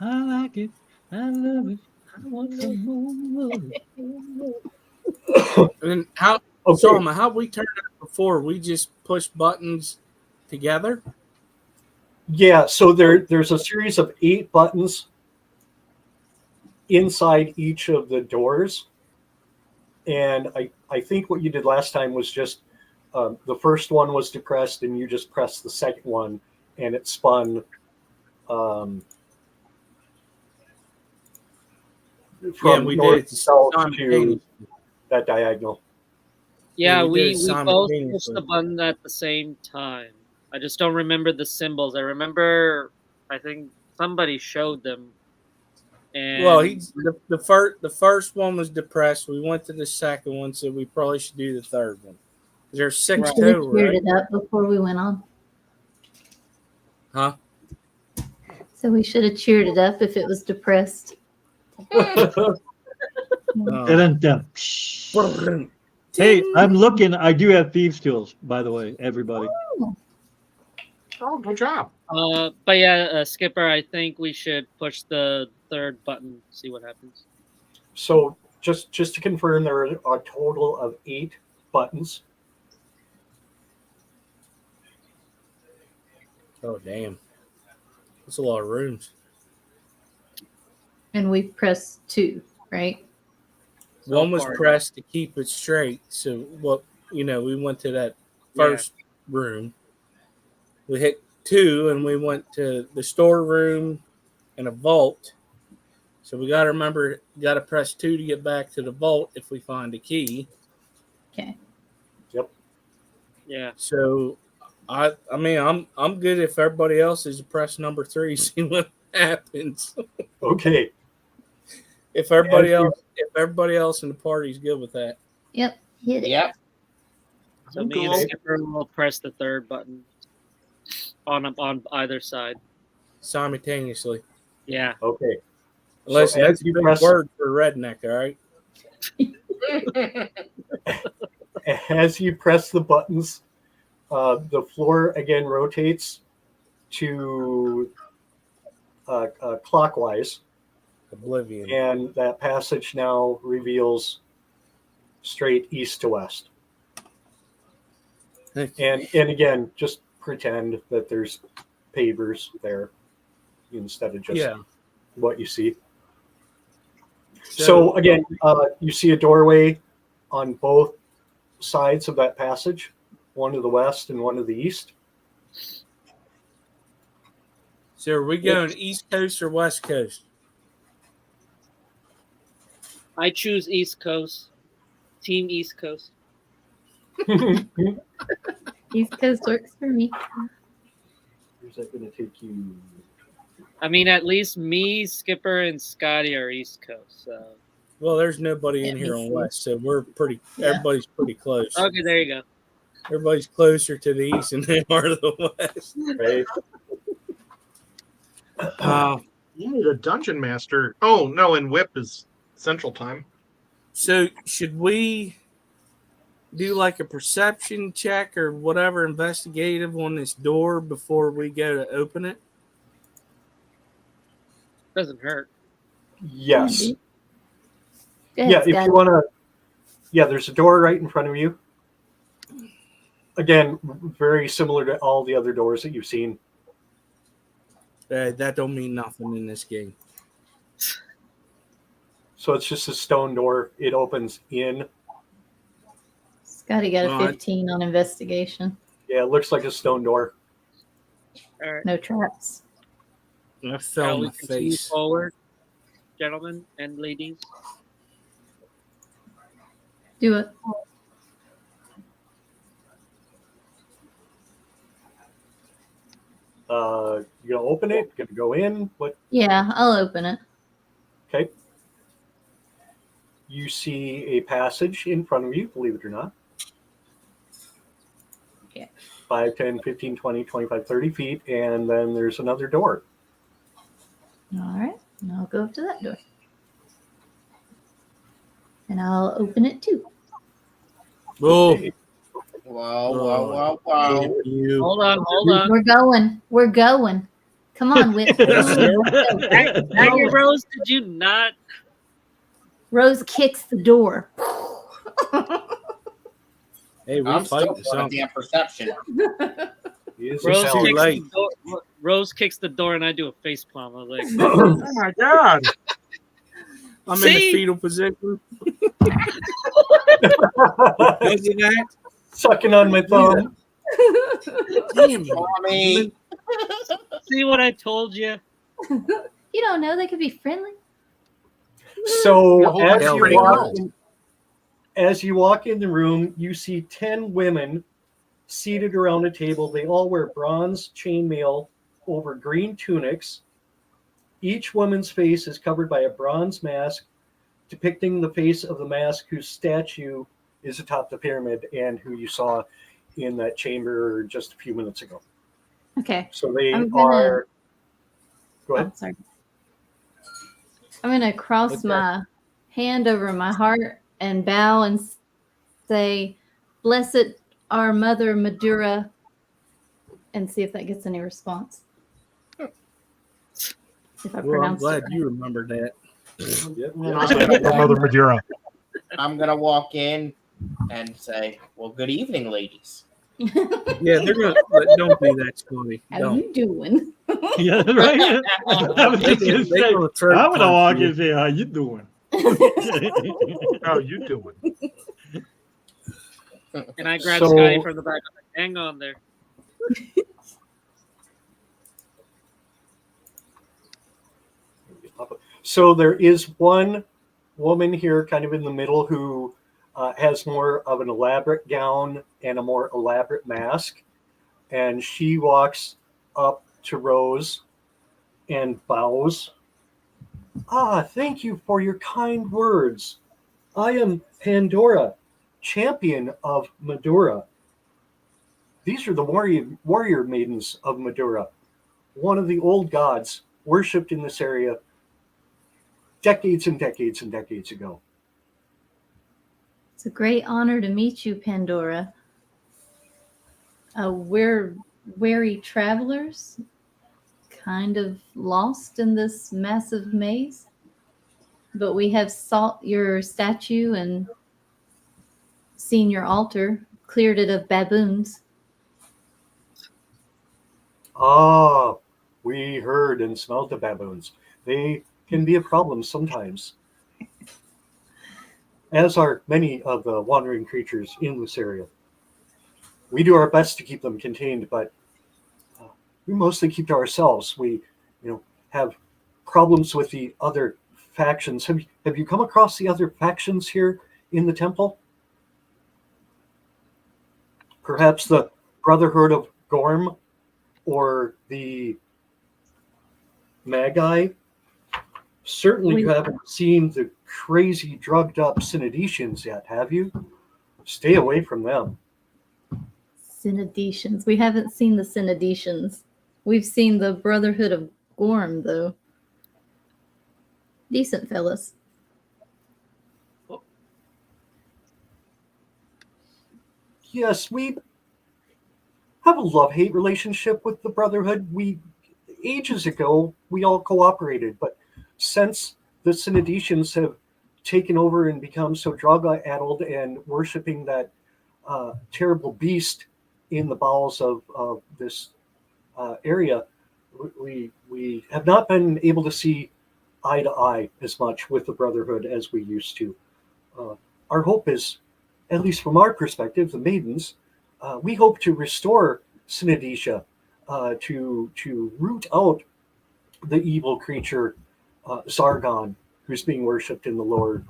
S7: I like it. I love it. I want some more.
S8: And how,
S3: Okay.
S8: Solomon, how we turned it before? We just push buttons together?
S3: Yeah, so there's a series of 8 buttons inside each of the doors. And I think what you did last time was just the first one was depressed and you just pressed the second one and it spun from
S8: we
S3: north
S8: did
S3: to south to
S8: simultaneously.
S3: that diagonal.
S4: Yeah,
S8: we
S4: we
S8: did
S4: both pushed
S8: simultaneously.
S4: the button at the same time. I just don't remember the symbols. I remember, I think somebody showed them. And
S8: Well, the first one was depressed. We went to the second one, so we probably should do the third one. There's 6
S1: should we
S8: total,
S1: cheered
S8: right?
S1: it up before we went on.
S8: Huh?
S1: So we should have cheered it up if it was depressed.
S7: Hey, I'm looking. I do have thieves' tools, by the way, everybody.
S2: Oh, good job.
S4: But yeah, Skipper, I think we should push the third button, see what happens.
S3: So just to confirm, there are a total of 8 buttons.
S8: Oh, damn. That's a lot of rooms.
S1: And we pressed 2, right?
S8: One was pressed to keep it straight. So we went to that first room. We hit 2 and we went to the storeroom and a vault. So we got to remember, got to press 2 to get back to the vault if we find a key.
S1: Okay.
S3: Yep.
S4: Yeah.
S8: So I mean I'm good if everybody else is press number 3, see what happens.
S3: Okay.
S8: If everybody else in the party is good with that.
S1: Yep. Hit it.
S5: Yep.
S4: So me and Skipper will press the third button on either side.
S8: Simultaneously.
S4: Yeah.
S3: Okay.
S8: Listen,
S3: So
S8: that's a big word for redneck, all right?
S3: As you press the buttons, the floor again rotates to clockwise,
S8: Oblivion.
S3: and that passage now reveals straight east to west. And again, just pretend that there's pavers there instead of just what you see. So again, you see a doorway on both sides of that passage, one to the west and one to the east.
S8: So are we going East Coast or West Coast?
S4: I choose East Coast. Team East Coast.
S1: East Coast works for me.
S3: Where's that going to take you?
S4: I mean, at least me, Skipper, and Scotty are East Coast. So.
S8: Well, there's nobody in here on West, so we're pretty.
S1: Yeah.
S8: Everybody's pretty close.
S4: Okay, there you go.
S8: Everybody's closer to the east than they are to the west.
S3: Right.
S2: You need a dungeon master. Oh no, and whip is Central Time.
S8: So should we do like a perception check or whatever investigative on this door before we go to open it?
S4: Doesn't hurt.
S3: Yes.
S1: Go ahead,
S3: Yeah, if
S1: Scott.
S3: you want to. Yeah, there's a door right in front of you. Again, very similar to all the other doors that you've seen.
S8: That don't mean nothing in this game.
S3: So it's just a stone door. It opens in.
S1: Scotty got a
S8: Right.
S1: 15 on investigation.
S3: Yeah, it looks like a stone door.
S4: All right.
S1: No traps.
S8: I
S4: Shall
S8: fell
S4: we
S8: my
S4: continue
S8: face.
S4: forward, gentlemen and ladies?
S1: Do it.
S3: You gonna open it? Gonna go in? What?
S1: Yeah, I'll open it.
S3: Okay. You see a passage in front of you, believe it or not.
S1: Yeah.
S3: 5, 10, 15, 20, 25, 30 feet, and then there's another door.
S1: All right. And I'll go up to that door. And I'll open it too.
S8: Oh,
S3: Okay.
S5: Wow.
S8: you.
S4: Hold on.
S1: We're going. We're going. Come on, Whip.
S4: Dagger Rose, did you not?
S1: Rose kicks the door.
S8: Hey, we're
S5: I'm still
S8: fighting
S5: on a
S8: something.
S5: damn perception.
S3: He is
S4: Rose
S3: held.
S8: too
S4: kicks,
S8: late.
S4: the door, Rose kicks the door, and I do a face palm. I was like,
S2: Oh my god!
S8: I'm in
S4: See?
S8: the fetal position. Because of that?
S3: Sucking on my thumb.
S8: Damn it.
S5: Tommy.
S4: see what I told you?
S1: You don't know. They could be friendly.
S3: So
S2: Yeah, hold on,
S3: as you
S2: pretty
S3: walk
S2: girls.
S3: as you walk in the room, you see 10 women seated around a table. They all wear bronze chainmail over green tunics. Each woman's face is covered by a bronze mask depicting the face of the mask whose statue is atop the pyramid and who you saw in that chamber just a few minutes ago.
S1: Okay.
S3: So they
S1: I'm gonna-
S3: are. Go ahead.
S1: Oh, sorry. I'm going to cross
S8: Okay.
S1: my hand over my heart and bow and say, "Blessed our Mother Madura," and see if that gets any response. If I
S8: Well, I'm
S1: pronounced
S8: glad
S1: it right.
S8: you remembered that.
S3: Yep.
S2: Mother Madeira.
S5: I'm gonna walk in and say, "Well, good evening, ladies."
S8: Yeah, they're gonna don't do that, Scotty.
S1: How
S8: Don't.
S1: you doing?
S7: Yeah, right. I was just gonna say, I'm gonna walk in and say, "How you doing?"
S2: How you doing?
S4: And I grabbed
S3: So-
S4: Scotty from the back. I'm like, hang on there.
S3: So there is one woman here kind of in the middle who has more of an elaborate gown and a more elaborate mask. And she walks up to Rose and bows. "Ah, thank you for your kind words. I am Pandora, champion of Madura. These are the warrior maidens of Madura, one of the old gods worshipped in this area decades and decades and decades ago.
S1: It's a great honor to meet you, Pandora. We're wary travelers, kind of lost in this massive maze, but we have sought your statue and seen your altar, cleared it of baboons.
S3: Ah, we heard and smelled the baboons. They can be a problem sometimes, as are many of the wandering creatures in this area. We do our best to keep them contained, but we mostly keep to ourselves. We, have problems with the other factions. Have you come across the other factions here in the temple? Perhaps the Brotherhood of Gorm or the Magi? Certainly you haven't seen the crazy drugged up Synodicians yet, have you? Stay away from them.
S1: Synodicians. We haven't seen the Synodicians. We've seen the Brotherhood of Gorm, though. Decent fellas.
S3: Yes, we have a love-hate relationship with the Brotherhood. Ages ago, we all cooperated, but since the Synodicians have taken over and become so drug-addled and worshiping that terrible beast in the bowels of this area, we have not been able to see eye to eye as much with the Brotherhood as we used to. Our hope is, at least from our perspective, the maidens, we hope to restore Synodicia, to root out the evil creature Zargon, who's being worshipped in the lower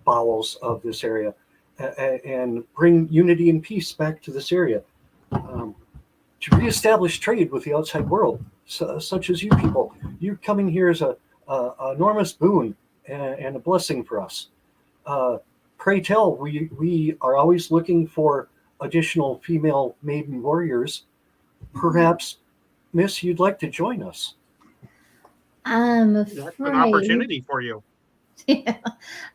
S3: bowels of this area, and bring unity and peace back to this area, to reestablish trade with the outside world, such as you people. You coming here is a enormous boon and a blessing for us. Pray tell, we are always looking for additional female maiden warriors. Perhaps, Miss, you'd like to join us.
S1: I'm
S2: That's an
S1: afraid.
S2: opportunity for you.
S1: Yeah,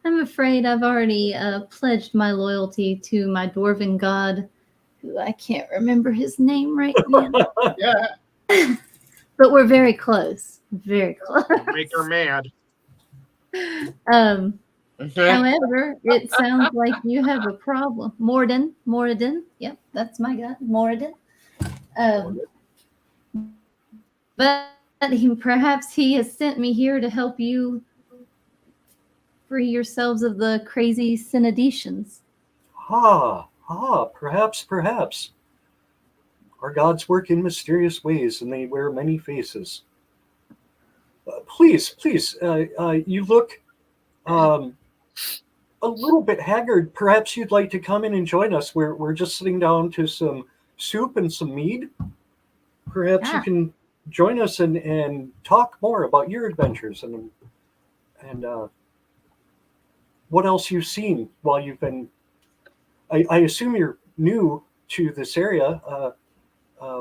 S1: I'm afraid I've already pledged my loyalty to my dwarven god, who I can't remember his name right now.
S5: Yeah.
S1: But we're very close. Very close.
S2: Make her mad.
S1: However, it sounds like you have a problem. Moradin. Yep, that's my god, Moradin. But perhaps he has sent me here to help you free yourselves of the crazy Synodicians.
S3: Perhaps. Our gods work in mysterious ways, and they wear many faces. Please, you look a little bit haggard. Perhaps you'd like to come in and join us. We're just sitting down to some soup and some mead. Perhaps you can join us and talk more about your adventures and what else you've seen while you've been. I assume you're new to this area.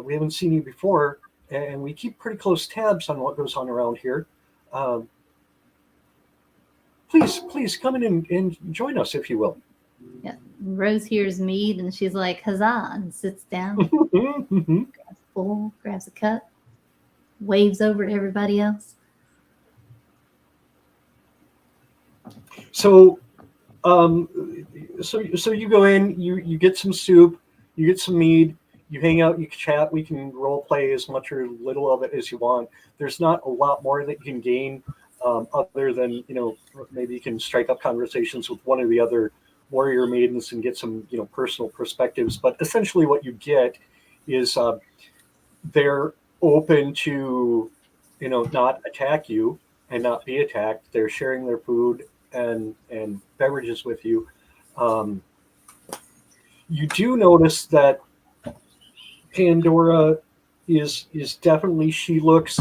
S3: We haven't seen you before, and we keep pretty close tabs on what goes on around here. Please come in and join us, if you will.
S1: Yeah. Rose hears mead, and she's like, huzzah, and sits down, grabs a bowl, grabs a cup, waves over to everybody else.
S3: So you go in, you get some soup, you get some mead, you hang out, you chat. We can role play as much or little of it as you want. There's not a lot more that you can gain, other than maybe you can strike up conversations with one of the other warrior maidens and get some personal perspectives. But essentially, what you get is they're open to not attack you and not be attacked. They're sharing their food and beverages with you. You do notice that Pandora is definitely, she looks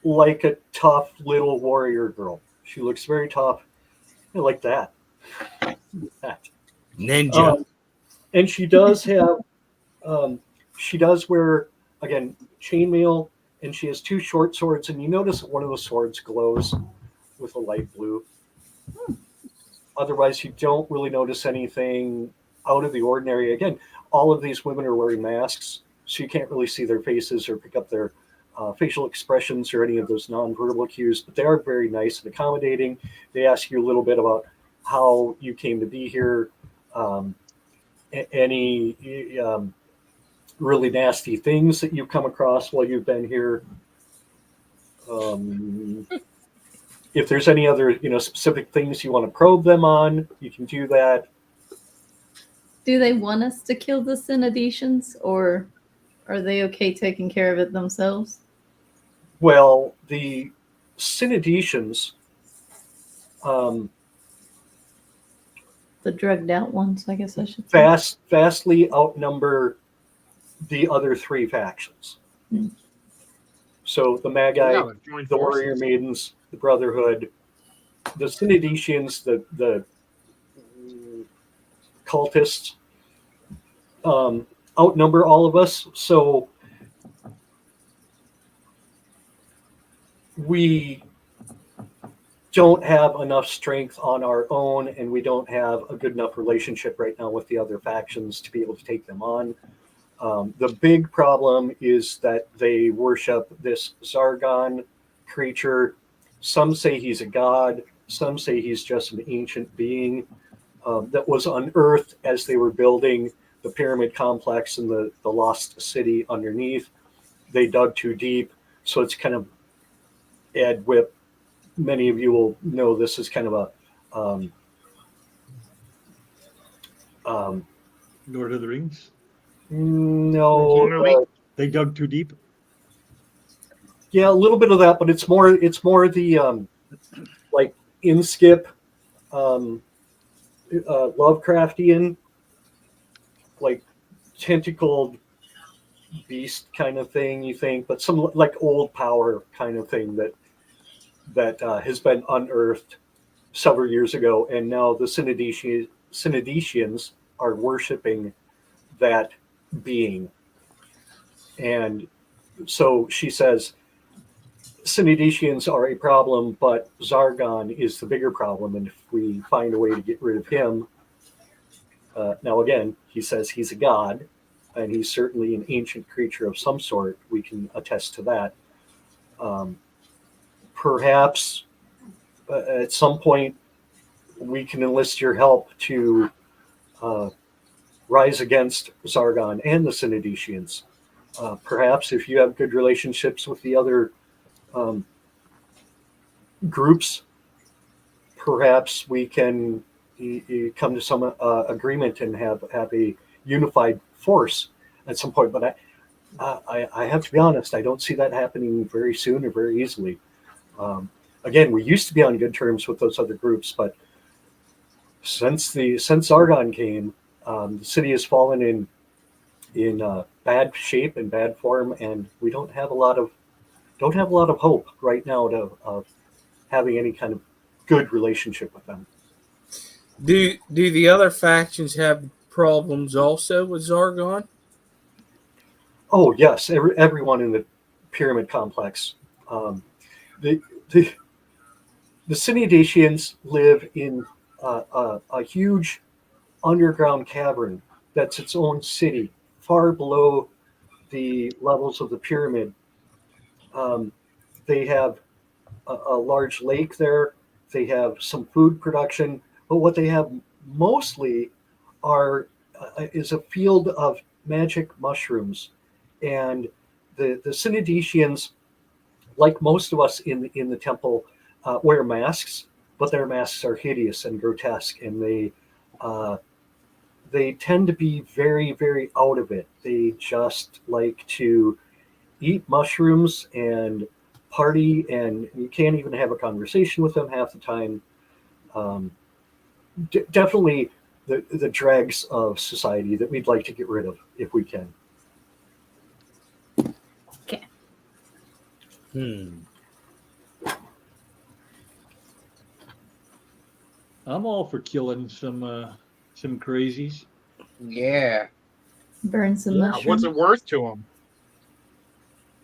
S3: like a tough little warrior girl. She looks very tough. I like that.
S8: Ninja.
S3: And she does have, she does wear, again, chainmail, and she has 2 short swords, and you notice that one of the swords glows with a light blue. Otherwise, you don't really notice anything out of the ordinary. Again, all of these women are wearing masks, so you can't really see their faces or pick up their facial expressions or any of those nonverbal cues. But they are very nice and accommodating. They ask you a little bit about how you came to be here, any really nasty things that you've come across while you've been here. If there's any other, specific things you want to probe them on, you can do that.
S1: Do they want us to kill the Synodicians, or are they okay taking care of it themselves?
S3: Well, the Synodicians,
S1: The drugged out ones, I guess I should say.
S3: vastly outnumber the other three factions. So the Magi,
S2: Yeah, they've joined
S3: the Warrior
S2: forces.
S3: Maidens, the Brotherhood, the Synodicians, the cultists, outnumber all of us. So we don't have enough strength on our own, and we don't have a good enough relationship right now with the other factions to be able to take them on. The big problem is that they worship this Zargon creature. Some say he's a god. Some say he's just an ancient being that was unearthed as they were building the pyramid complex and the lost city underneath. They dug too deep, so it's kind of Ed Whip. Many of you will know this is kind of a
S7: Lord of the Rings.
S3: no.
S7: They dug too deep.
S3: Yeah, a little bit of that, but it's more the like Inskip, Lovecraftian, like tentacled beast kind of thing. You think, but some like old power kind of thing that has been unearthed several years ago, and now the Synodicians are worshiping that being. And so she says, Synodicians are a problem, but Zargon is the bigger problem, and if we find a way to get rid of him, now again, he says he's a god, and he's certainly an ancient creature of some sort. We can attest to that. Perhaps at some point we can enlist your help to rise against Zargon and the Synodicians. Perhaps if you have good relationships with the other groups, perhaps we can come to some agreement and have a unified force at some point. But I have to be honest, I don't see that happening very soon or very easily. Again, we used to be on good terms with those other groups, but since Zargon came, the city has fallen in bad shape and bad form, and we don't have a lot of hope right now of having any kind of good relationship with them.
S8: Do the other factions have problems also with Zargon?
S3: Oh yes, everyone in the pyramid complex. The Synodicians live in a huge underground cavern that's its own city, far below the levels of the pyramid. They have a large lake there. They have some food production, but what they have mostly is a field of magic mushrooms. And the Synodicians, like most of us in the temple, wear masks, but their masks are hideous and grotesque, and they tend to be very, very out of it. They just like to eat mushrooms and party, and you can't even have a conversation with them half the time. Definitely the dregs of society that we'd like to get rid of if we can.
S1: Okay.
S7: I'm all for killing some crazies.
S5: Yeah.
S1: Burn some
S2: Yeah,
S1: mushrooms.
S2: what's it worth to them?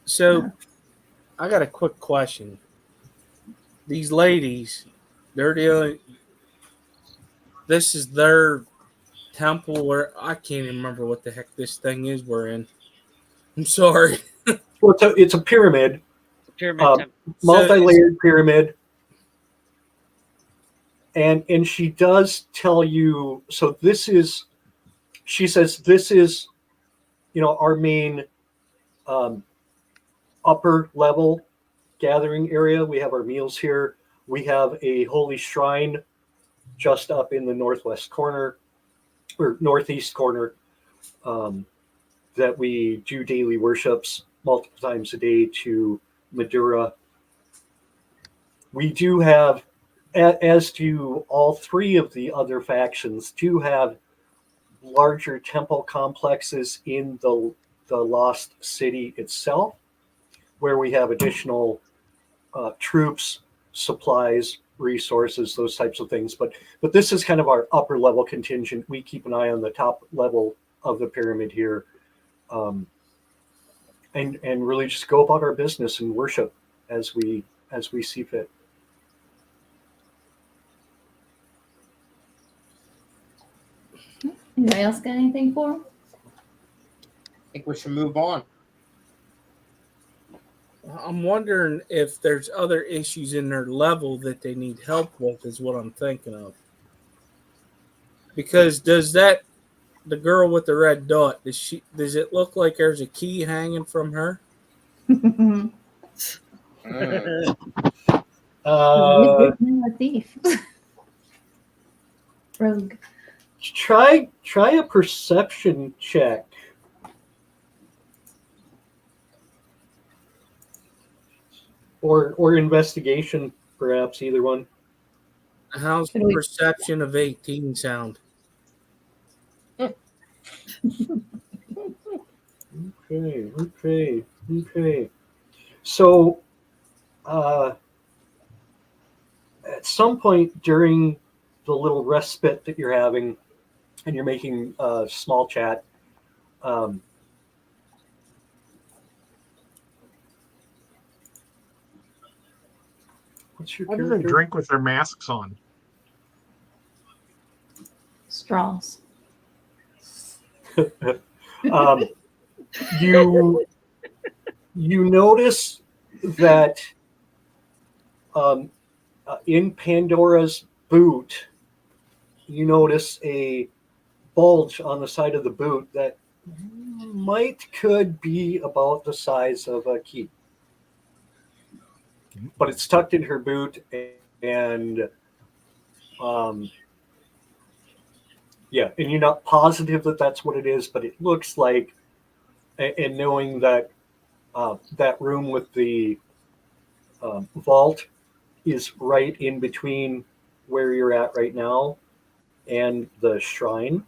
S8: So, I got a quick question. These ladies, they're dealing. this is their temple where I can't even remember what the heck this thing is we're in. I'm sorry.
S3: Well, it's a pyramid,
S4: Pyramid temple.
S3: multi-layered pyramid. And she does tell you, so this is, she says, this is, our main upper level gathering area. We have our meals here. We have a holy shrine just up in the northwest corner or northeast corner that we do daily worships multiple times a day to Madura. We do have, as do all three of the other factions, do have larger temple complexes in the lost city itself, where we have additional troops, supplies, resources, those types of things. But this is kind of our upper level contingent. We keep an eye on the top level of the pyramid here, and really just go about our business and worship as we see fit.
S1: Anybody else got anything for him?
S5: I think we should move on.
S8: I'm wondering if there's other issues in their level that they need help with, is what I'm thinking of. Because the girl with the red dot, does it look like there's a key hanging from her?
S1: A thief. Rogue.
S3: Try a perception check. Or investigation, perhaps, either one.
S8: How's perception of 18 sound?
S3: Okay. So, at some point during the little respite that you're having, and you're making a small chat, what's your
S2: Why do they
S3: character?
S2: drink with their masks on?
S1: Straws.
S3: You notice that in Pandora's boot, you notice a bulge on the side of the boot that could be about the size of a key. But it's tucked in her boot, and and you're not positive that that's what it is, but it looks like, and knowing that that room with the vault is right in between where you're at right now and the shrine,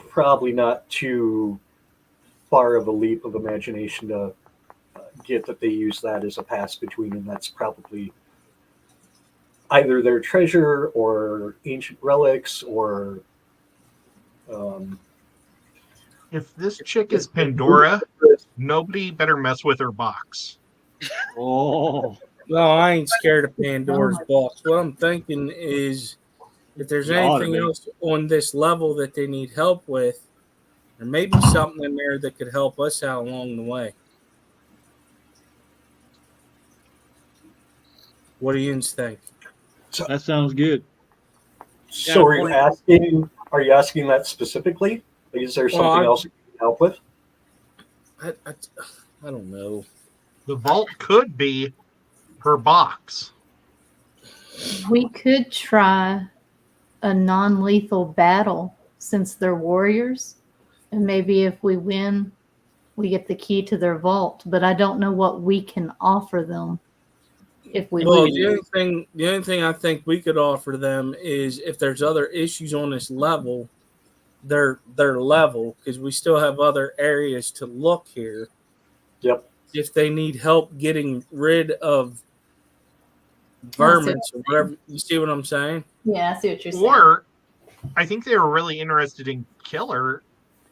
S3: probably not too far of a leap of imagination to get that they use that as a pass between, and that's probably either their treasure or ancient relics or
S2: If this chick is Pandora, nobody better mess with her box.
S7: Oh,
S8: No, I ain't scared of Pandora's box. What I'm thinking is, if there's anything else on this level that they need help with, there may be something in there that could help us out along the way. What do you think?
S7: that sounds good.
S3: So are you asking that specifically? Like, is there something else you can help with?
S8: I don't know.
S2: The vault could be her box.
S1: We could try a non-lethal battle since they're warriors. And maybe if we win, we get the key to their vault. But I don't know what we can offer them if we
S8: Well,
S1: lose.
S8: the only thing I think we could offer them is, if there's other issues on this level, their level, because we still have other areas to look here.
S3: Yep.
S8: If they need help getting rid of vermin or whatever, you see what I'm saying?
S1: Yeah, I see what you're saying.
S2: Or, I think they were really interested in Killer.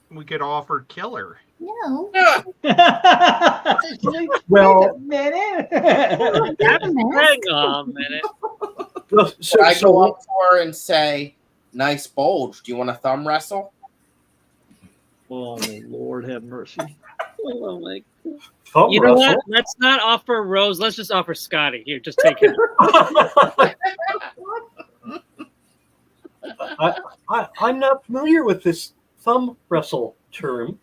S2: We could offer Killer.
S1: No.
S3: Well,
S4: Hang on a minute.
S3: Well,
S5: Should I go up to her and say, "Nice bulge. Do you want a thumb wrestle?"
S7: Oh Lord, have mercy.
S4: Oh my God.
S3: thumb
S4: You know what?
S3: wrestle?
S4: Let's not offer Rose. Let's just offer Scotty. Here, just take him.
S3: I'm not familiar with this thumb wrestle term.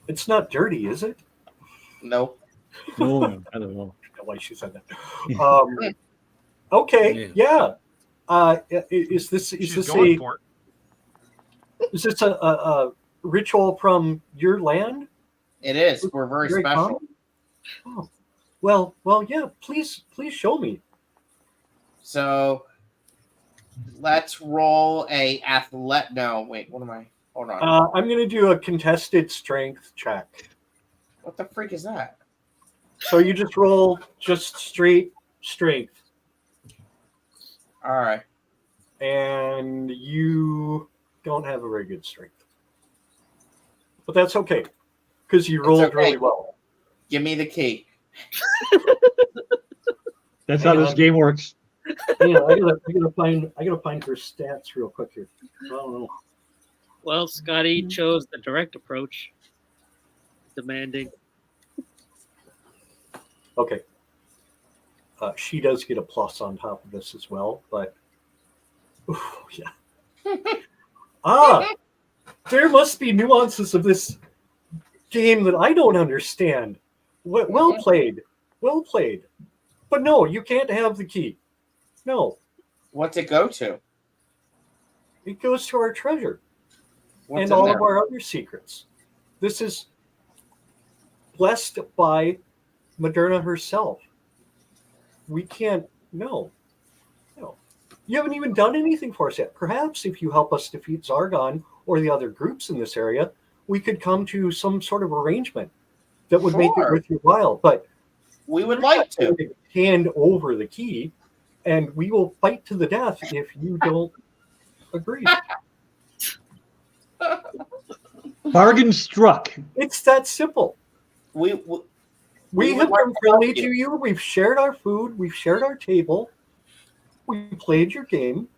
S3: It's not dirty, is it?
S5: Nope.
S7: No, I don't know.
S3: I don't know why she said that. Okay, yeah. Is this
S2: She's going for it.
S3: is this a ritual from your land?
S5: It is. We're very special.
S3: Oh. Well, yeah. Please show me.
S5: So let's roll a athlete. No, wait. What am I? Hold on.
S3: I'm going to do a contested strength check.
S5: What the freak is that?
S3: So you just roll just straight strength,
S5: All right.
S3: and you don't have a very good strength, but that's okay because you
S5: It's
S3: rolled
S5: okay.
S3: really well.
S5: Give me the key.
S7: That's how this game works.
S3: Yeah, I gotta find her stats real quick here. I don't know.
S4: Well, Scotty chose the direct approach, demanding.
S3: Okay. She does get a plus on top of this as well, but yeah. There must be nuances of this game that I don't understand. Well played. Well played. But no, you can't have the key. No.
S5: What's it go to?
S3: It goes to our treasure.
S5: What's
S3: and
S5: in
S3: all
S5: there?
S3: of our other secrets. This is blessed by Moderna herself. We can't. No. You haven't even done anything for us yet. Perhaps if you help us defeat Zargon or the other groups in this area, we could come to some sort of arrangement that would make it
S5: Sure.
S3: worth your while. But
S5: We would like to.
S3: hand over the key, and we will fight to the death if you don't agree.
S7: Bargain struck.
S3: It's that simple.
S5: We
S3: We
S5: would
S3: have
S5: like
S3: been
S5: to
S3: friendly
S5: help
S3: to
S5: you.
S3: you. We've shared our food. We've shared our table. We played your game.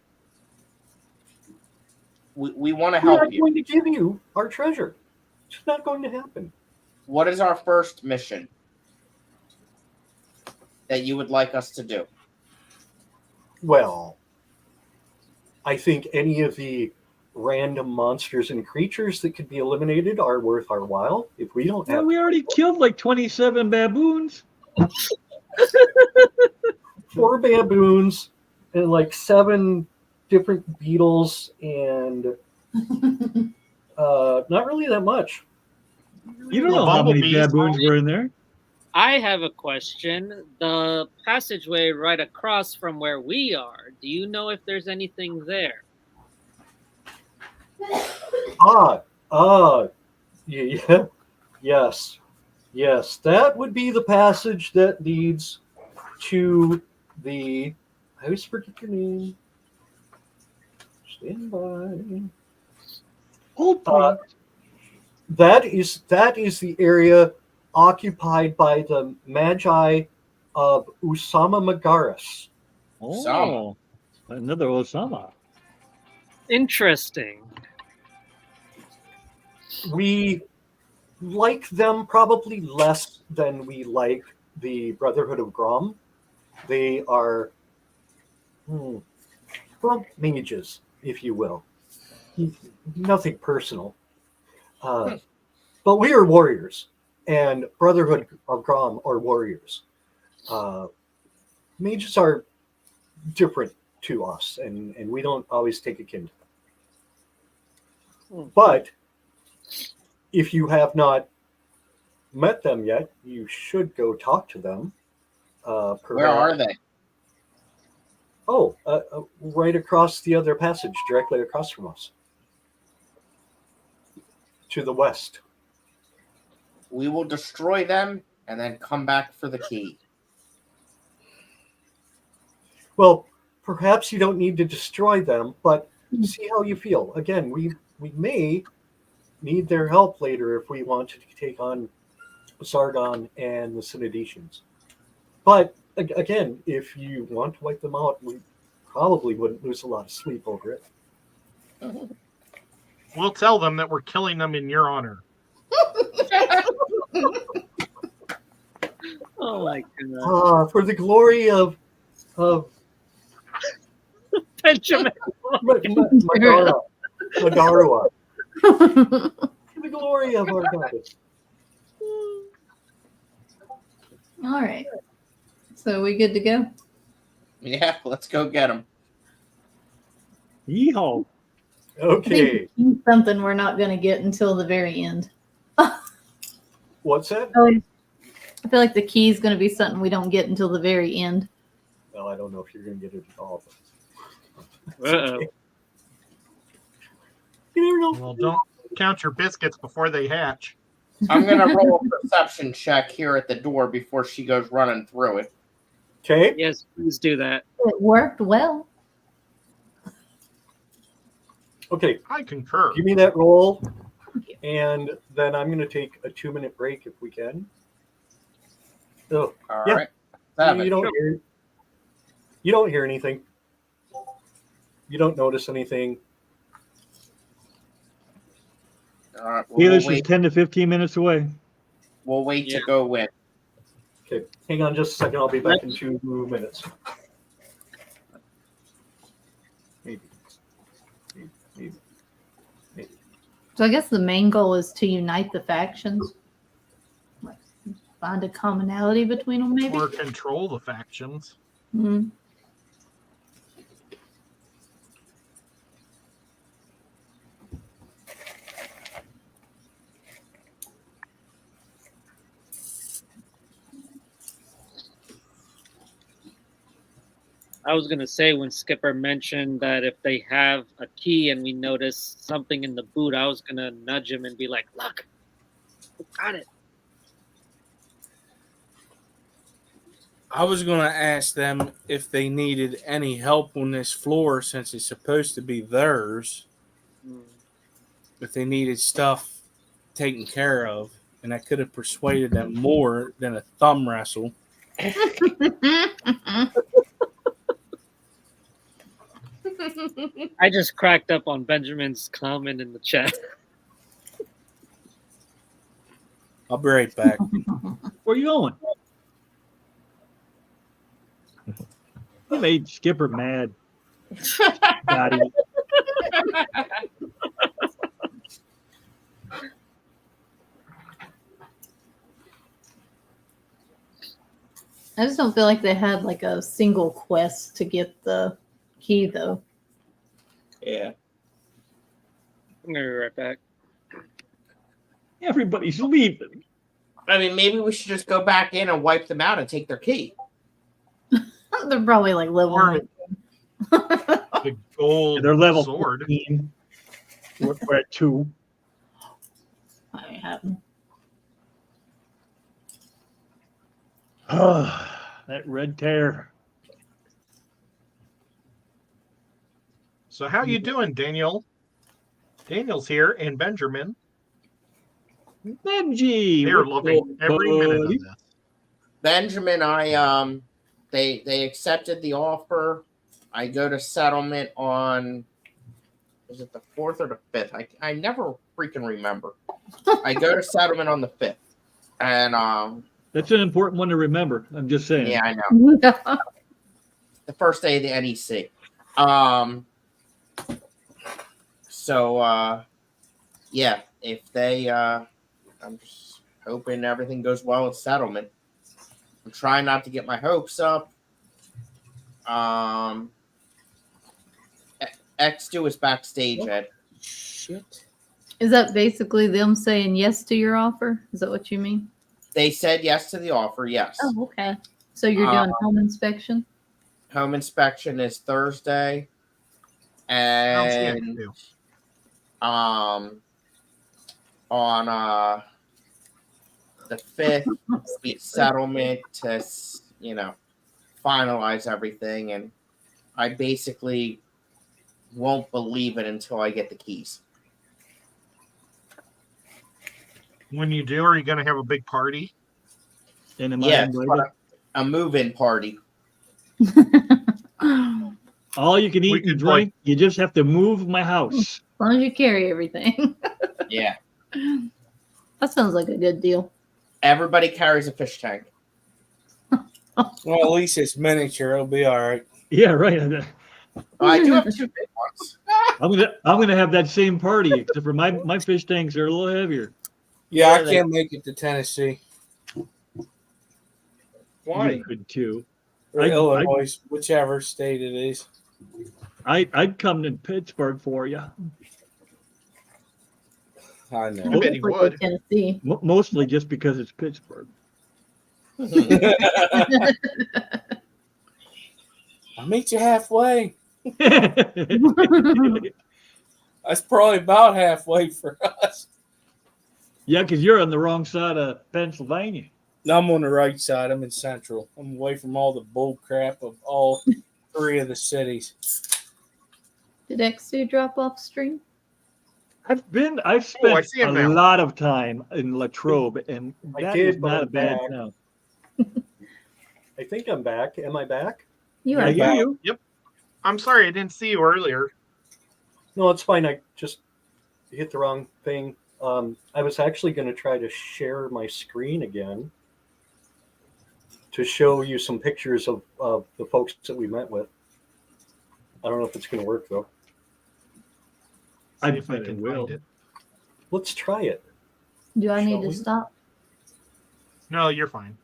S5: we want to
S3: We're
S5: help
S3: not
S5: you.
S3: going to give you our treasure. It's not going to happen.
S5: What is our first mission that you would like us to do?
S3: Well, I think any of the random monsters and creatures that could be eliminated are worth our while. If we don't
S7: Well,
S3: have
S7: we already killed like 27 baboons.
S3: 4 baboons and like 7 different beetles and not really that much.
S7: You don't know how many
S2: Bumblebees.
S7: baboons were in there.
S4: I have a question. The passageway right across from where we are, do you know if there's anything there?
S3: Yeah, yes. That would be the passage that leads to the. I always forget your name. Stand by.
S7: Hold on.
S3: That is the area occupied by the Magi of Usama Magaris.
S7: Oh, another Osama.
S4: Interesting.
S3: We like them probably less than we like the Brotherhood of Grom. They are well, mages, if you will. Nothing personal. But we are warriors, and Brotherhood of Grom are warriors. Mages are different to us, and we don't always take a kin to them. But if you have not met them yet, you should go talk to them.
S5: Where are they?
S3: Oh, right across the other passage, directly across from us. To the west.
S5: We will destroy them and then come back for the key.
S3: Well, perhaps you don't need to destroy them, but see how you feel. Again, we may need their help later if we want to take on Sargon and the Synodicians. But again, if you want to wipe them out, we probably wouldn't lose a lot of sleep over it.
S2: We'll tell them that we're killing them in your honor.
S4: Oh my god.
S3: For the glory of
S4: Benjamin.
S3: Magarua. For the glory of our goddess.
S1: All right. So we good to go?
S5: Yeah, let's go get them.
S7: Yeehaw.
S3: Okay.
S1: Something we're not going to get until the very end.
S3: What's that?
S1: I feel like the key is going to be something we don't get until the very end.
S3: Well, I don't know if you're going to get it at all. But
S4: Uh-oh.
S3: you never know.
S2: Well, don't count your biscuits before they hatch.
S5: I'm going to roll a perception check here at the door before she goes running through it.
S3: Okay.
S4: Yes, please do that.
S1: It worked well.
S3: Okay.
S2: I concur.
S3: Give me that roll, and then I'm going to take a 2-minute break if we can. Oh,
S5: All
S3: yeah.
S5: right. 7.
S3: You don't hear anything. You don't notice anything.
S5: All right.
S7: Felix is 10 to 15 minutes away.
S5: We'll wait to go in.
S3: Okay, hang on just a second. I'll be back in 2 minutes. Maybe.
S1: So I guess the main goal is to unite the factions. Find a commonality between them, maybe?
S2: Or control the factions.
S1: Mm-hmm.
S4: I was gonna say when Skipper mentioned that if they have a key and we notice something in the boot, I was gonna nudge him and be like, "Look, we got it."
S8: I was going to ask them if they needed any help on this floor since it's supposed to be theirs. If they needed stuff taken care of, and I could have persuaded them more than a thumb wrestle.
S4: I just cracked up on Benjamin's comment in the chat.
S8: I'll be right back.
S7: Where you going? You made Skipper mad. Got it.
S1: I just don't feel like they had like a single quest to get the key, though.
S5: Yeah.
S4: I'm gonna be right back.
S7: Everybody's leaving.
S5: I mean, maybe we should just go back in and wipe them out and take their key.
S1: They're probably like level
S2: Or-
S1: 1.
S2: The gold
S7: They're level
S2: sword.
S7: 14. We're at 2.
S1: I haven't.
S7: That red tear.
S2: So how you doing, Daniel? Daniel's here, and Benjamin.
S7: Benji.
S2: They're
S7: what's
S2: loving
S7: up,
S2: every minute of
S7: buddy?
S2: this.
S5: Benjamin, they accepted the offer. I go to settlement on, is it the 4th or the 5th? I never freaking remember. I go to settlement on the 5th. And
S7: That's an important one to remember. I'm just saying.
S5: yeah, I know. The first day of the NEC. So yeah, if they I'm just hoping everything goes well with settlement. I'm trying not to get my hopes up. X2 is backstage, Ed.
S8: Shit.
S1: Is that basically them saying yes to your offer? Is that what you mean?
S5: They said yes to the offer, yes.
S1: Oh, okay. So you're doing home inspection?
S5: Home inspection is Thursday.
S2: How's the
S5: And
S2: X2?
S5: on the 5th, be settlement to, finalize everything. And I basically won't believe it until I get the keys.
S2: When you do, are you going to have a big party?
S7: And am
S5: Yeah,
S7: I invited?
S5: a move-in party.
S7: All you can
S2: We
S7: eat and
S2: could play-
S7: drink. You just have to move my house.
S1: As long as you carry everything.
S5: Yeah.
S1: That sounds like a good deal.
S5: Everybody carries a fish tank.
S8: Well, at least it's miniature. It'll be all right.
S7: Yeah, right.
S5: I do have 2 big ones.
S7: I'm gonna have that same party, except for my fish tanks are a little heavier.
S8: Yeah, I
S5: they-
S8: can't make it to Tennessee
S2: Why?
S7: You could too.
S8: or
S7: I-
S8: Illinois, whichever state it is.
S7: I'd come to Pittsburgh for you.
S8: I know.
S2: I bet he
S1: Hopefully
S2: would.
S1: Tennessee.
S7: Mostly just because it's Pittsburgh.
S8: I'll meet you halfway.
S7: Yeah,
S8: That's probably about halfway for us.
S7: because you're on the wrong side of Pennsylvania.
S8: No, I'm on the right side. I'm in Central. I'm away from all the bull crap of all 3 of the cities.
S1: Did X2 drop off stream?
S7: I've
S2: I
S7: spent
S2: see him
S7: a
S2: now.
S7: lot of time in Latrobe, and
S3: I
S7: that
S3: did,
S7: is
S3: but
S7: not a
S3: I'm
S7: bad
S3: back.
S7: town.
S3: I think I'm back. Am I back?
S1: You
S7: I
S1: are.
S7: hear you.
S2: I'm sorry, I didn't see you earlier.
S3: No, it's fine. I just hit the wrong thing. I was actually going to try to share my screen again to show you some pictures of the folks that we met with. I don't know if it's going to work, though.
S7: I
S2: See if I
S7: bet it
S2: can
S7: will.
S2: find it.
S3: Let's try it.
S1: Do I need
S3: Shall
S1: to
S3: we?
S1: stop?
S2: No, you're fine.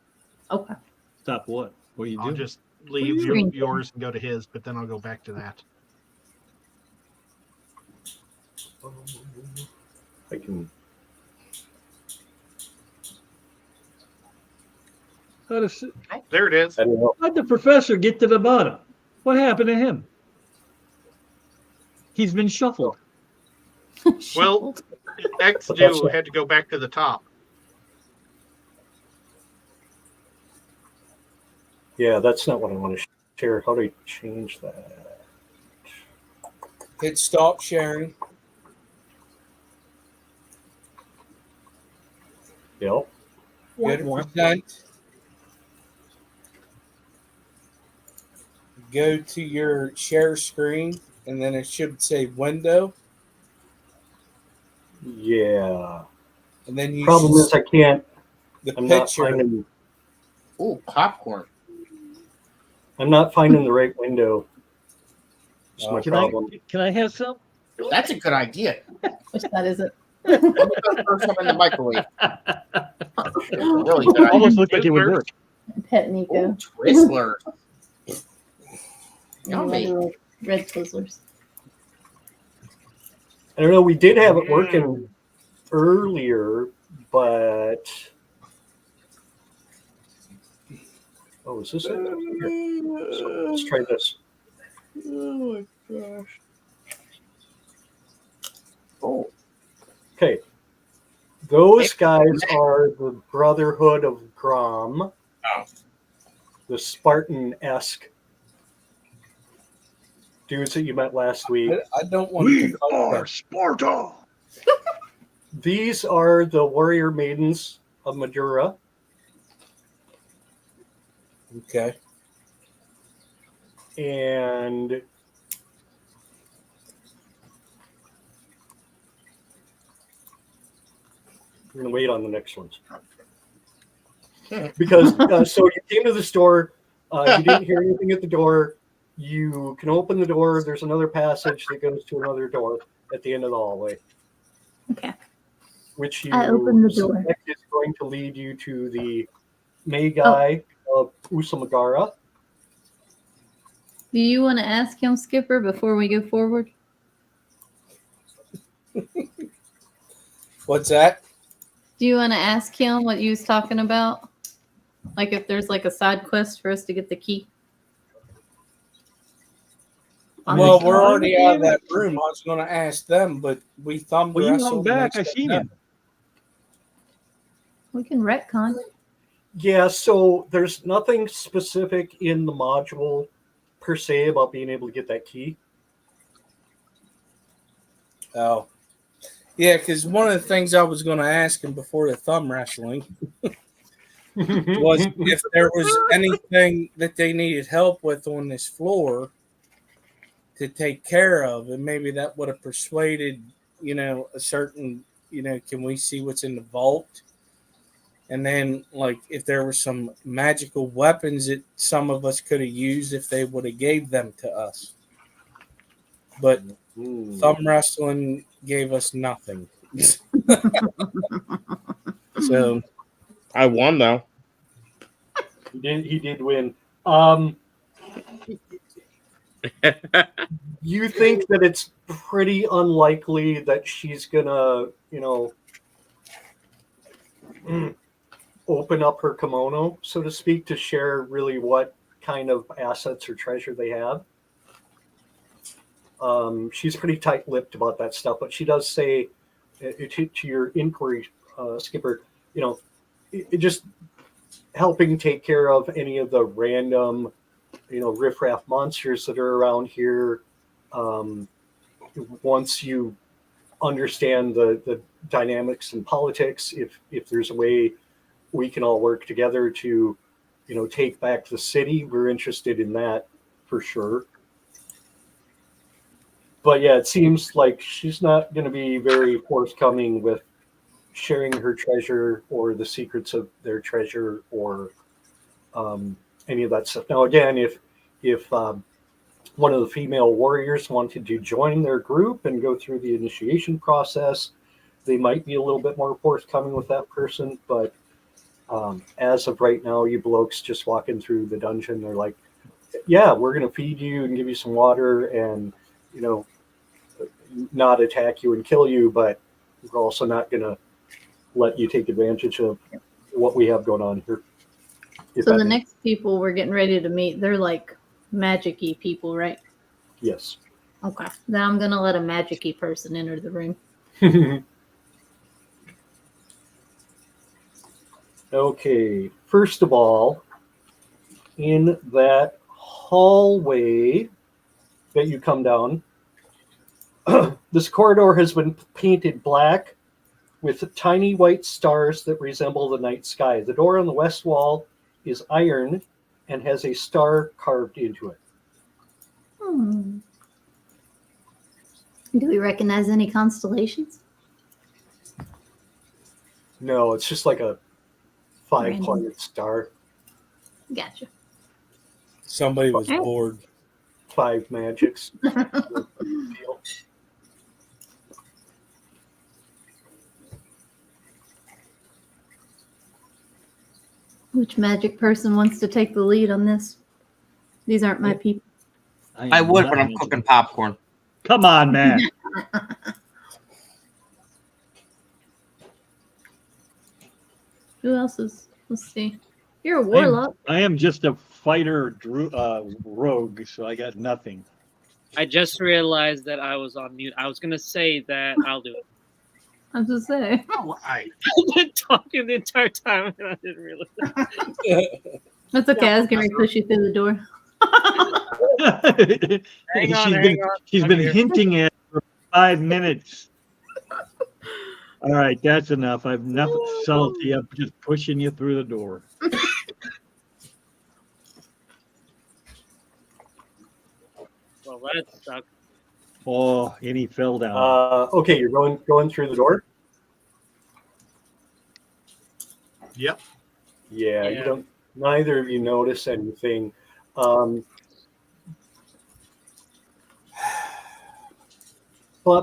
S1: Okay.
S7: Stop what? What are you
S2: I'll
S7: doing?
S2: just leave
S1: Screen
S2: yours and go to his, but then I'll go back to that.
S3: I can.
S7: How'd
S2: Oh, there it is.
S3: I don't know.
S7: the professor get to the bottom? What happened to him? He's been shuffled.
S2: Well,
S1: Shuffled.
S2: X2 had to go back to the top.
S3: Yeah, that's not what I want to share. How do I change that?
S8: Hit stop sharing.
S3: Yep.
S8: Go to present. Go to your share screen, and then it should say window.
S3: Yeah.
S8: And then you
S3: Problem
S8: should
S3: is, I can't.
S8: the
S3: I'm not
S8: picture.
S3: finding.
S5: Ooh, popcorn.
S3: I'm not finding the right window. That's my
S7: Can I
S3: problem.
S7: have some?
S5: That's a good idea.
S1: Which that isn't.
S5: Let me go throw some in the microwave. Really good idea.
S7: Almost looked like it would work.
S1: Pet Nico.
S5: Ooh, Twizzlers.
S1: And
S5: Yummy.
S1: little red Twizzlers.
S3: I don't know. We did have it working earlier, but oh, is this it? Here. So let's try this.
S5: Oh my gosh. Oh,
S3: Okay, those guys are the Brotherhood of Grom,
S5: Oh.
S3: the Spartan-esque dudes that you met last week.
S8: I don't want to fight that.
S7: Sparta.
S3: These are the warrior maidens of Madura.
S8: Okay.
S3: And we're going to wait on the next ones. Because, so you came to the store, you didn't hear anything at the door. You can open the door. There's another passage that goes to another door at the end of the hallway.
S1: Okay.
S3: Which you
S1: I opened the door.
S3: suspect is going to lead you to the Magi of Usamagara.
S1: Do you want to ask him, Skipper, before we go forward?
S8: What's that?
S1: Do you want to ask him what you was talking about? Like if there's like a side quest for us to get the key?
S8: Well,
S1: Honestly.
S8: we're already out of that room. I was going to ask them, but we thumbed
S7: Well, you
S8: wrestled
S7: hung
S8: and
S7: back.
S8: they
S7: I
S8: said
S7: seen
S8: no.
S7: him.
S1: We can retcon.
S3: Yeah, so there's nothing specific in the module per se about being able to get that key.
S8: Oh, yeah, because one of the things I was going to ask him before the thumb wrestling was if there was anything that they needed help with on this floor to take care of, and maybe that would have persuaded, a certain, can we see what's in the vault? And then, like, if there were some magical weapons that some of us could have used, if they would have gave them to us. But thumb wrestling gave us nothing. So
S5: I won though.
S3: He did win. You think that it's pretty unlikely that she's gonna, open up her kimono, so to speak, to share really what kind of assets or treasure they have. She's pretty tight-lipped about that stuff, but she does say to your inquiry, Skipper, it just helping take care of any of the random, riffraff monsters that are around here. Once you understand the dynamics and politics, if there's a way we can all work together to, take back the city, we're interested in that for sure. But yeah, it seems like she's not going to be very forthcoming with sharing her treasure or the secrets of their treasure or any of that stuff. Now, again, if one of the female warriors wanted to join their group and go through the initiation process, they might be a little bit more forthcoming with that person. But as of right now, you blokes just walking through the dungeon, they're like, yeah, we're going to feed you and give you some water and, not attack you and kill you, but we're also not going to let you take advantage of what we have going on here.
S1: So the next people we're getting ready to meet, they're like magic-y people, right?
S3: Yes.
S1: Okay. Then I'm going to let a magic-y person enter the room.
S3: Okay. First of all, in that hallway that you come down, this corridor has been painted black with tiny white stars that resemble the night sky. The door on the west wall is iron and has a star carved into it.
S1: Do we recognize any constellations?
S3: No, it's just like a 5-pointed star.
S1: Gotcha.
S8: somebody was bored.
S3: 5 magics.
S1: Which magic person wants to take the lead on this? These aren't my people.
S5: I would, but I'm cooking popcorn.
S7: Come on, man.
S1: Who else is? Let's see. You're a warlock.
S7: I am just a fighter rogue, so I got nothing.
S4: I just realized that I was on mute. I was gonna say that I'll do it.
S1: I was just saying.
S2: Oh,
S4: I've been talking the entire time and I didn't realize.
S1: That's okay. I was going to push you through the door.
S7: She's been hinting at it for 5 minutes. All right, that's enough. I've enough salty. I'm just pushing you through the door.
S4: Well, that sucks.
S7: Oh, and he fell down.
S3: Okay, you're going through the door?
S2: Yep.
S3: Yeah, you don't. Neither of you notice anything. But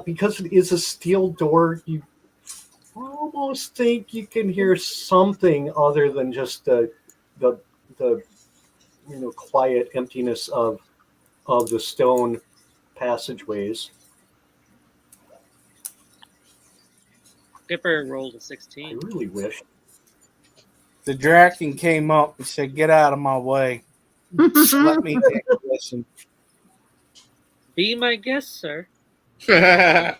S3: because it is a steel door, you almost think you can hear something other than just the quiet emptiness of the stone passageways.
S4: Skipper rolled a 16.
S3: I really wish.
S8: The Draken came up and said, "Get out of my way. Let me take a listen."
S4: Be my guest, sir.
S1: I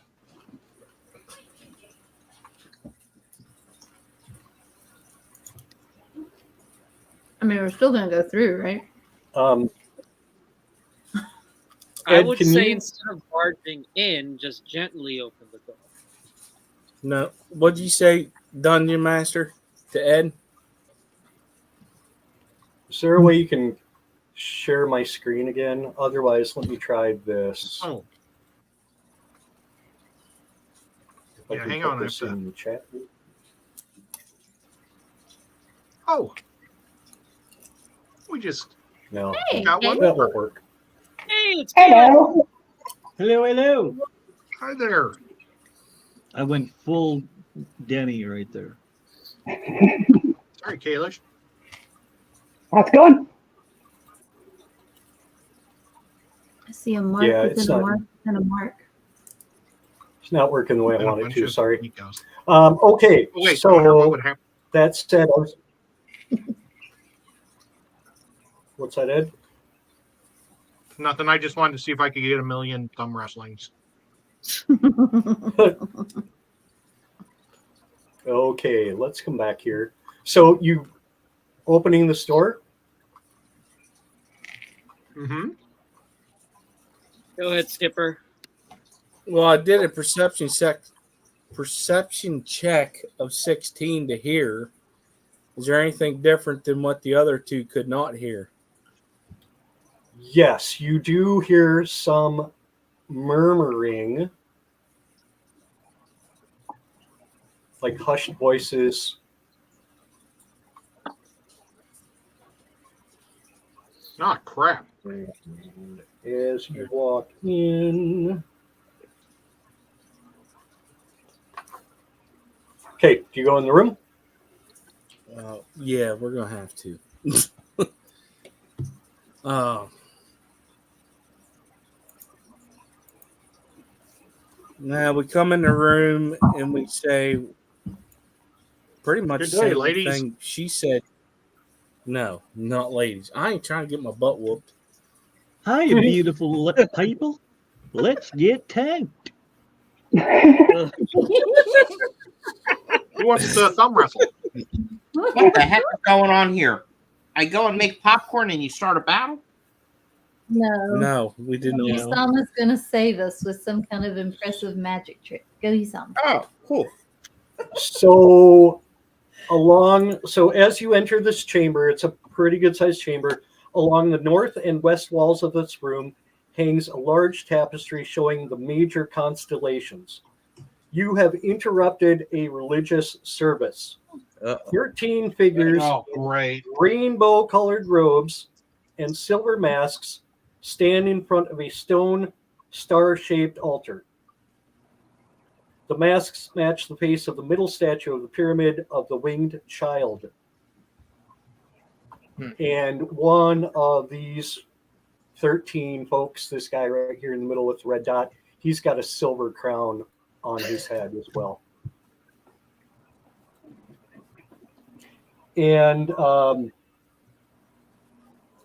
S1: mean, we're still going to go through, right?
S4: I would say instead of barging in, just gently open the door.
S8: No, what'd you say, Dungeon Master, to Ed?
S3: Is there a way you can share my screen again? Otherwise, let me try this.
S2: Oh,
S3: If I
S2: yeah,
S3: can
S2: hang
S3: put
S2: on, I
S3: this
S2: have to-
S3: in the chat.
S2: oh. We just
S3: No,
S1: Hey,
S2: got one.
S3: that won't work.
S4: Hey, it's Caleb.
S9: Hello.
S7: Hello, hello.
S2: Hi there.
S7: I went full Denny right there.
S2: Sorry, Kalish.
S9: How's it going?
S1: I see a mark
S3: Yeah, it's
S1: within a
S3: not-
S1: mark within a mark.
S3: It's not working the way I
S2: And a
S3: wanted
S2: bunch
S3: to.
S2: of
S3: Sorry.
S2: Nikos.
S3: Okay,
S2: Oh, wait, I wonder what
S3: so
S2: would happen.
S3: that said, what's that, Ed?
S2: Nothing. I just wanted to see if I could get 1,000,000 thumb wrestlings.
S3: Okay, let's come back here. So you opening the store?
S2: Mm-hmm.
S4: Go ahead, Skipper.
S8: Well, I did a perception check of 16 to hear. Is there anything different than what the other two could not hear?
S3: Yes, you do hear some murmuring, like hushed voices.
S2: Ah, crap.
S3: And as you walk in. Okay, do you go in the room?
S8: Yeah, we're gonna have to. Now we come in the room and we say pretty much
S2: Good
S8: the
S2: day,
S8: same
S2: ladies.
S8: thing she said. No, not ladies. I ain't trying to get my butt whooped.
S7: Hi, beautiful people. Let's get tanked.
S2: Who wants to thumb wrestle?
S5: What the heck is going on here? I go and make popcorn and you start a battle?
S1: No.
S8: No, we didn't know.
S1: Usama's gonna save us with some kind of impressive magic trick. Go, Usama.
S5: Oh, cool.
S3: So as you enter this chamber, it's a pretty good sized chamber. Along the north and west walls of this room hangs a large tapestry showing the major constellations. You have interrupted a religious service. 13 figures
S2: Oh, great.
S3: in rainbow colored robes and silver masks stand in front of a stone star-shaped altar. The masks match the face of the middle statue of the pyramid of the winged child. And one of these 13 folks, this guy right here in the middle with the red dot, he's got a silver crown on his head as well. And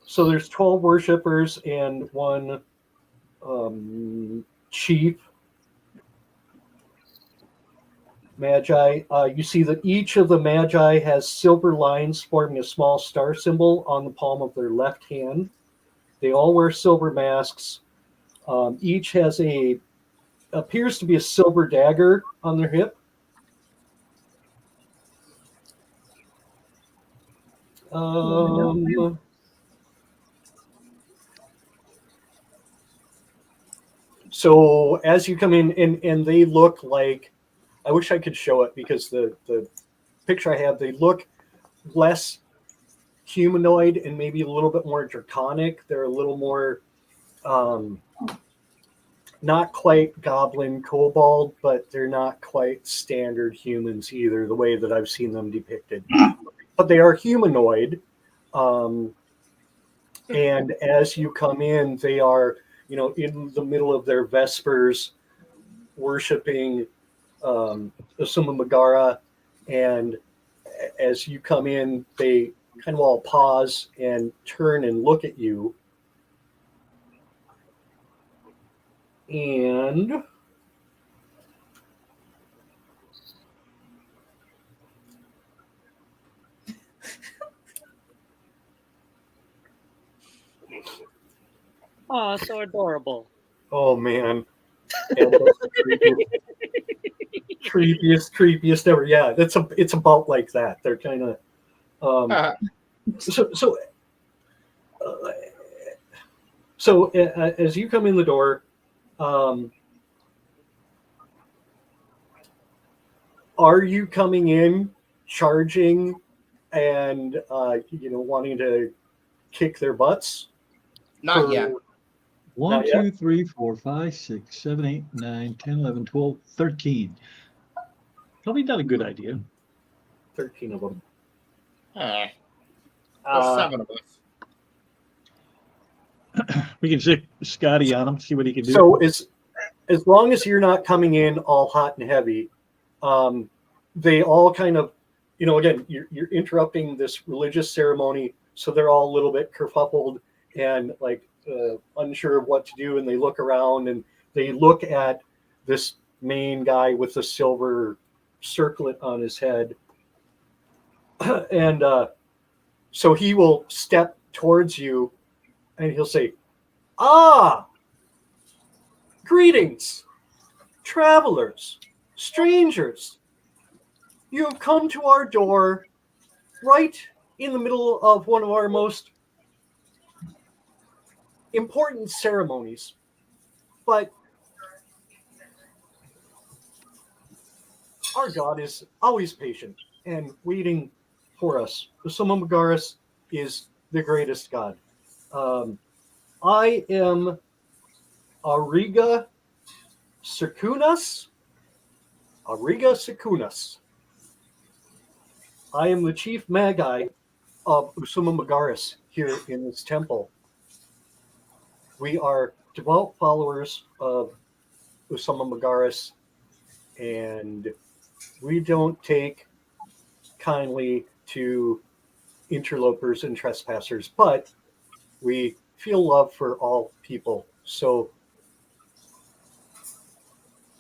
S3: so there's 12 worshipers and one chief magi. You see that each of the magi has silver lines forming a small star symbol on the palm of their left hand. They all wear silver masks. Each has appears to be a silver dagger on their hip. So as you come in, and they look like, I wish I could show it because the picture I have, they look less humanoid and maybe a little bit more draconic. They're a little more, not quite goblin kobold, but they're not quite standard humans either, the way that I've seen them depicted. But they are humanoid. And as you come in, they are, in the middle of their vespers, worshiping Asuma Megara. And as you come in, they kind of all pause and turn and look at you. And
S4: Oh, so adorable.
S3: oh man, and that's the creepiest ever. Yeah, it's about like that. They're kind of so So as you come in the door, are you coming in charging and wanting to kick their butts?
S5: Not yet.
S7: 1,
S3: Not yet?
S7: 2, 3, 4, 5, 6, 7, 8, 9, 10, 11, 12, 13. Probably not a good idea.
S3: 13 of them.
S5: There's
S3: Uh,
S5: 7 of us.
S7: We can stick Scotty on him, see what he can do.
S3: So as long as you're not coming in all hot and heavy, they all kind of, again, you're interrupting this religious ceremony, so they're all a little bit kerfuffled and like unsure of what to do, and they look around and they look at this main guy with the silver circlet on his head, and so he will step towards you and he'll say, "Ah, greetings, travelers, strangers. You have come to our door right in the middle of one of our most important ceremonies. But our God is always patient and waiting for us. Usama Magaris is the greatest God. I am Ariga Sakunas. I am the chief magi of Usama Magaris here in this temple. We are devout followers of Usama Magaris, and we don't take kindly to interlopers and trespassers, but we feel love for all people. So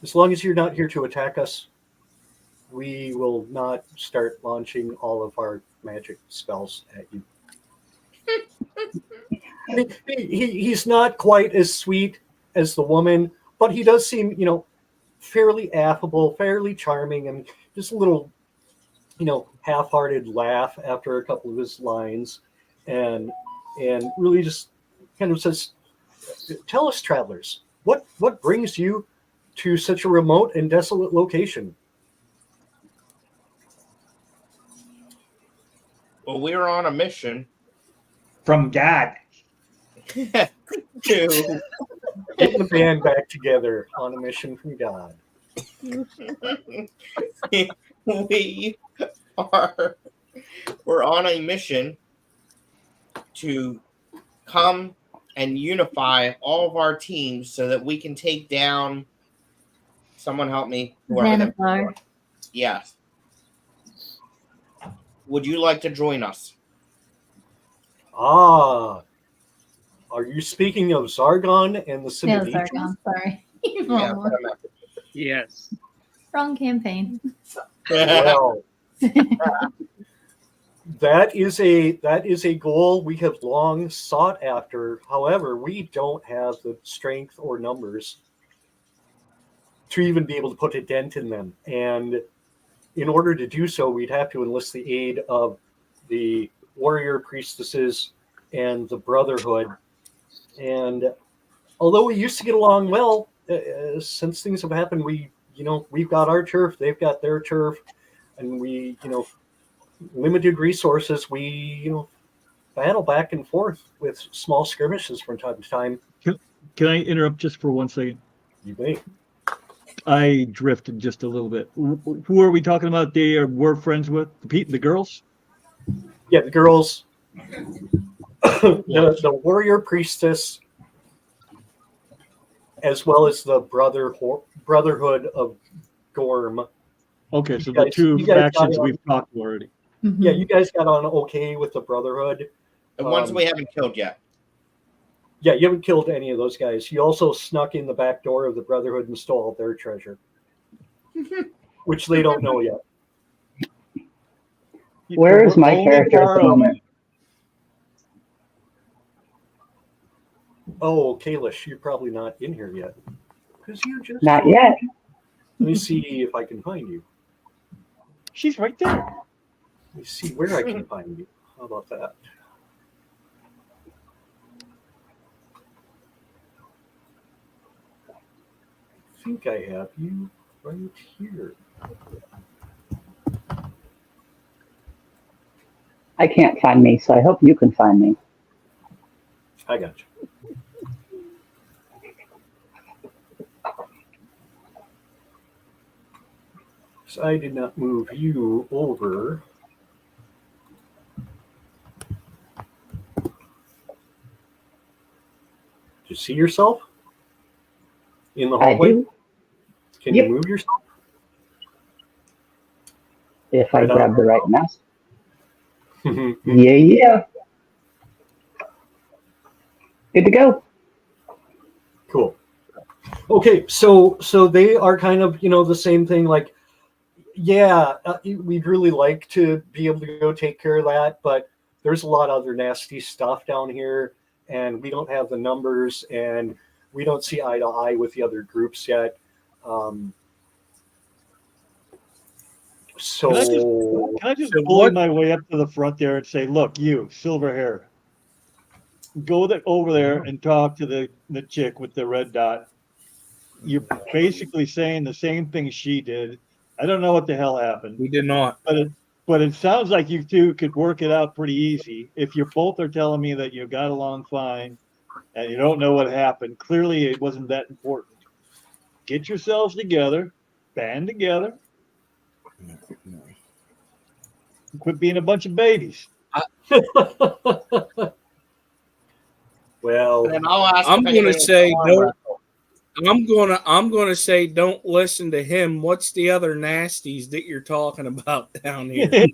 S3: as long as you're not here to attack us, we will not start launching all of our magic spells at you. He's not quite as sweet as the woman, but he does seem, fairly affable, fairly charming, and just a little, half-hearted laugh after a couple of his lines, and really just kind of says, "Tell us, travelers, what brings you to such a remote and desolate location?"
S5: Well, we were on a mission
S9: From God.
S5: to
S3: Getting the band back together on a mission from God.
S5: we're on a mission to come and unify all of our teams so that we can take down. Someone help me. Whoever that
S1: Xanathar.
S5: Yes. Would you like to join us?
S3: Ah, are you speaking of Zargon and the
S1: No,
S3: Similitude?
S1: Zargon, sorry.
S5: Yeah,
S1: Wrong one.
S4: Yes.
S1: Wrong campaign.
S3: Well, that is a goal we have long sought after. However, we don't have the strength or numbers to even be able to put a dent in them. And in order to do so, we'd have to enlist the aid of the warrior priestesses and the Brotherhood. And although we used to get along well, since things have happened, we've got our turf, they've got their turf, and we, limited resources, we, battle back and forth with small skirmishes from time to time.
S7: Can I interrupt just for 1 second?
S3: You may.
S7: I drifted just a little bit. Who are we talking about? We're friends with the girls.
S3: Yeah, the girls, the warrior priestess, as well as the Brotherhood of Gorm.
S7: Okay, so
S3: You guys-
S7: the two
S3: you guys got
S7: factions
S3: it on-
S7: we've talked to already.
S1: Mhm.
S3: Yeah, you guys got on okay with the Brotherhood.
S5: The ones we haven't killed yet.
S3: Yeah, you haven't killed any of those guys. You also snuck in the back door of the Brotherhood and stole their treasure, which they don't know yet.
S9: Where is my
S7: Only
S9: character at the
S7: borrow-
S9: moment?
S3: Oh, Kalish, you're probably not in here yet. Because you just
S9: Not yet.
S3: Let me see if I can find you.
S7: She's right there.
S3: Let me see where I can find you. How about that? think I have you right here.
S10: I can't find me, so I hope you can find me.
S3: I got you. So I did not move you over. Did you see yourself in the
S10: I
S3: hallway?
S10: do.
S3: Can
S10: Yep.
S3: you move yourself?
S10: If I
S3: Right on.
S10: grab the right mouse. Yeah. Good to go.
S3: Cool. Okay, so they are kind of, the same thing. Like, yeah, we'd really like to be able to go take care of that, but there's a lot of other nasty stuff down here, and we don't have the numbers, and we don't see eye to eye with the other groups yet. So
S7: Can I just
S8: So
S7: bully
S8: what-
S7: my way up to the front there and say, look, you, silver hair, go over there and talk to the chick with the red dot. You're basically saying the same thing she did. I don't know what the hell happened,
S8: We did not.
S7: but it sounds like you two could work it out pretty easy. If you both are telling me that you got along fine and you don't know what happened, clearly it wasn't that important. Get yourselves together, band together, quit being a bunch of babies.
S3: well,
S5: Then I'll ask.
S8: I'm
S5: if
S8: gonna
S5: anybody's
S8: say
S5: on
S8: don't.
S5: wrestle.
S8: I'm gonna say don't listen to him. What's the other nasties that you're talking about down here?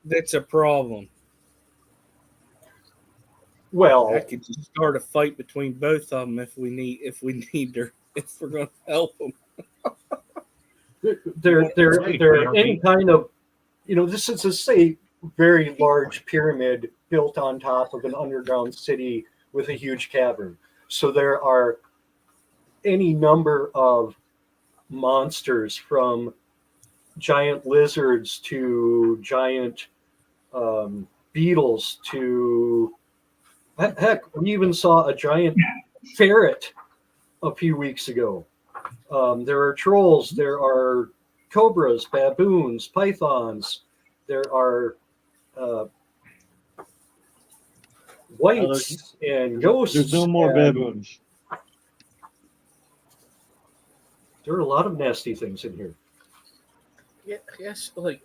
S8: That's a problem.
S3: well,
S8: I could just start a fight between both of them if we need to, if we're gonna help them.
S3: they're any kind of, this is a very large pyramid built on top of an underground city with a huge cavern. So there are any number of monsters, from giant lizards to giant beetles to heck, we even saw a giant ferret a few weeks ago. There are trolls, there are cobras, baboons, pythons, there are whites and ghosts.
S7: There's no more
S3: and
S7: baboons.
S3: there are a lot of nasty things in here.
S8: Yeah, yes, like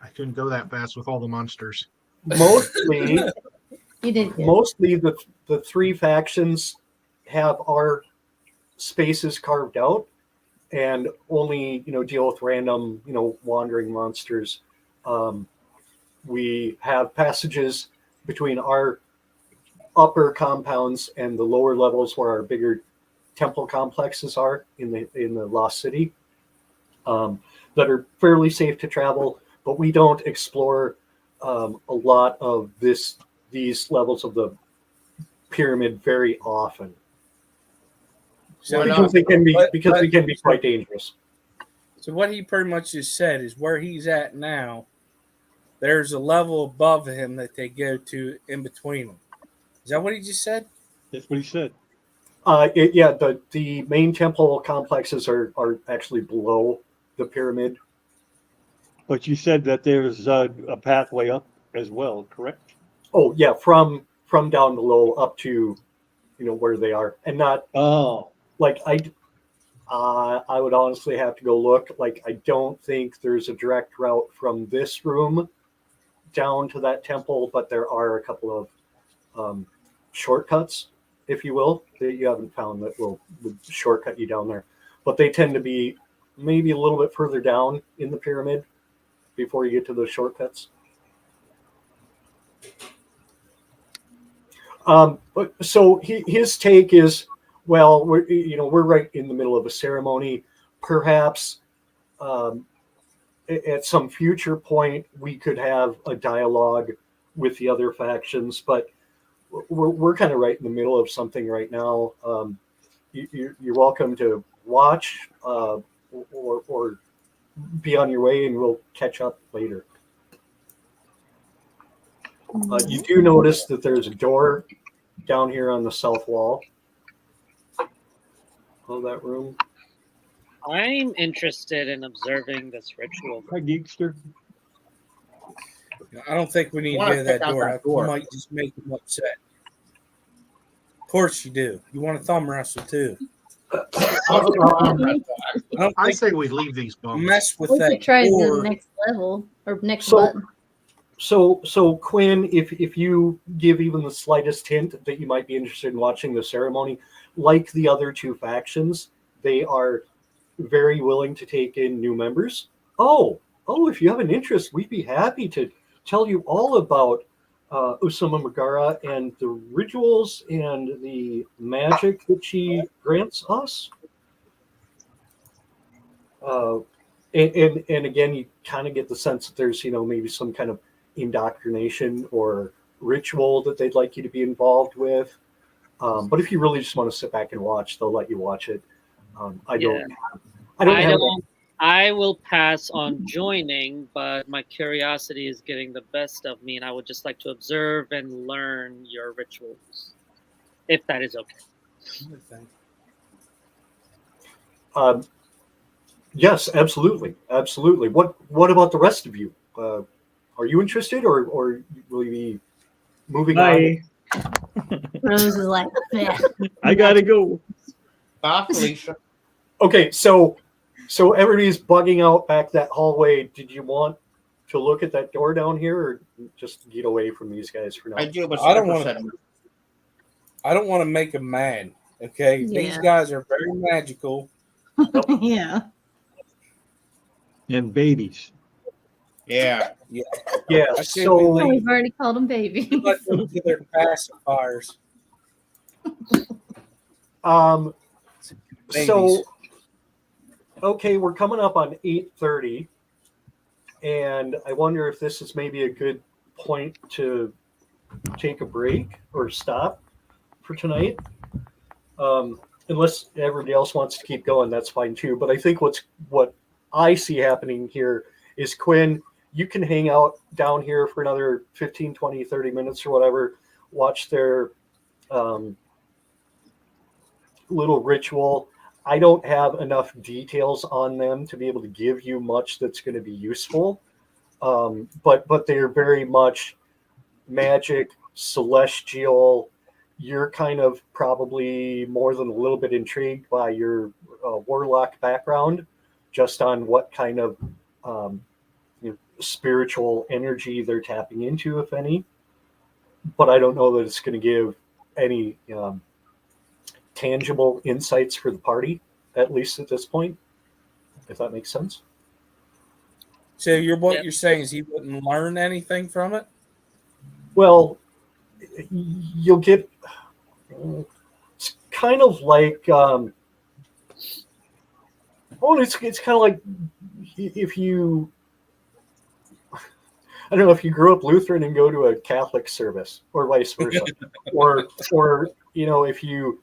S2: I couldn't go that fast with all the monsters.
S3: Mostly,
S1: You did good.
S3: mostly the three factions have our spaces carved out, and only deal with random wandering monsters. We have passages between our upper compounds and the lower levels where our bigger temple complexes are in the Lost City, that are fairly safe to travel, but we don't explore a lot of these levels of the pyramid very often.
S8: so.
S3: Because they can be
S8: but-
S3: they can be quite dangerous.
S8: So what he pretty much just said is where he's at now. There's a level above him that they go to in between them. Is that what he just said?
S7: That's what he said.
S3: The main temple complexes are actually below the pyramid.
S7: But you said that there's a pathway up as well, correct?
S3: Oh yeah, from down below up to where they are, and not
S7: Oh,
S3: like I would honestly have to go look. Like, I don't think there's a direct route from this room down to that temple, but there are a couple of shortcuts, if you will, that you haven't found that would shortcut you down there. But they tend to be maybe a little bit further down in the pyramid before you get to those shortcuts. So his take is, well, we're right in the middle of a ceremony. Perhaps at some future point we could have a dialogue with the other factions, but we're kind of right in the middle of something right now. You're welcome to watch or be on your way, and we'll catch up later. You do notice that there's a door down here on the south wall. of that room?
S4: I'm interested in observing this ritual.
S7: Hi, Geekster.
S8: I don't think we need to
S5: Wanna
S8: go to that
S5: pick out
S8: door.
S5: that
S8: You
S5: door.
S8: might just make them upset. Of course you do. You want to thumb wrestle too. I don't
S2: I
S8: think
S2: say we leave these bums.
S8: mess with
S1: We
S8: that
S1: could try the
S8: door.
S1: next level or next
S3: So-
S1: button.
S3: So Quinn, if you give even the slightest hint that you might be interested in watching the ceremony, like the other two factions, they are very willing to take in new members. Oh, if you have an interest, we'd be happy to tell you all about Usama Megara and the rituals and the magic that she grants us. And again, you kind of get the sense that there's, maybe some kind of indoctrination or ritual that they'd like you to be involved with. But if you really just want to sit back and watch, they'll let you watch it. I don't have
S4: I will pass on joining, but my curiosity is getting the best of me, and I would just like to observe and learn your rituals, if that is okay.
S3: Yes, absolutely. What about the rest of you? Are you interested, or will you be moving on?
S1: Rose is like, yeah.
S7: I gotta go.
S5: Bye, Felicia.
S3: Okay, so everybody's bugging out back that hallway. Did you want to look at that door down here, or just get away from these guys for now?
S5: I do, but
S8: I don't
S5: Skipper
S8: want
S5: said
S8: I don't want to make them mad. Okay, these
S1: Yeah.
S8: guys are very magical.
S1: Yeah.
S7: And babies.
S5: yeah.
S3: Yeah.
S8: I say
S3: So
S8: we
S1: Oh,
S8: leave.
S1: we've already called them babies.
S8: Let them to their pacifiers.
S3: So okay, we're coming up on 8:30, and I wonder if this is maybe a good point to take a break or stop for tonight. Unless everybody else wants to keep going, that's fine too. But I think what I see happening here is, Quinn, you can hang out down here for another 15, 20, 30 minutes or whatever, watch their little ritual. I don't have enough details on them to be able to give you much that's going to be useful. But they're very much magic, celestial. You're kind of probably more than a little bit intrigued by your warlock background, just on what kind of spiritual energy they're tapping into, if any. But I don't know that it's going to give any tangible insights for the party, at least at this point, if that makes sense.
S8: So what you're saying is he wouldn't learn anything from it?
S3: Well, you'll get. It's kind of like. It's kind of like if you. I don't know if you grew up Lutheran and go to a Catholic service, or vice versa, or if you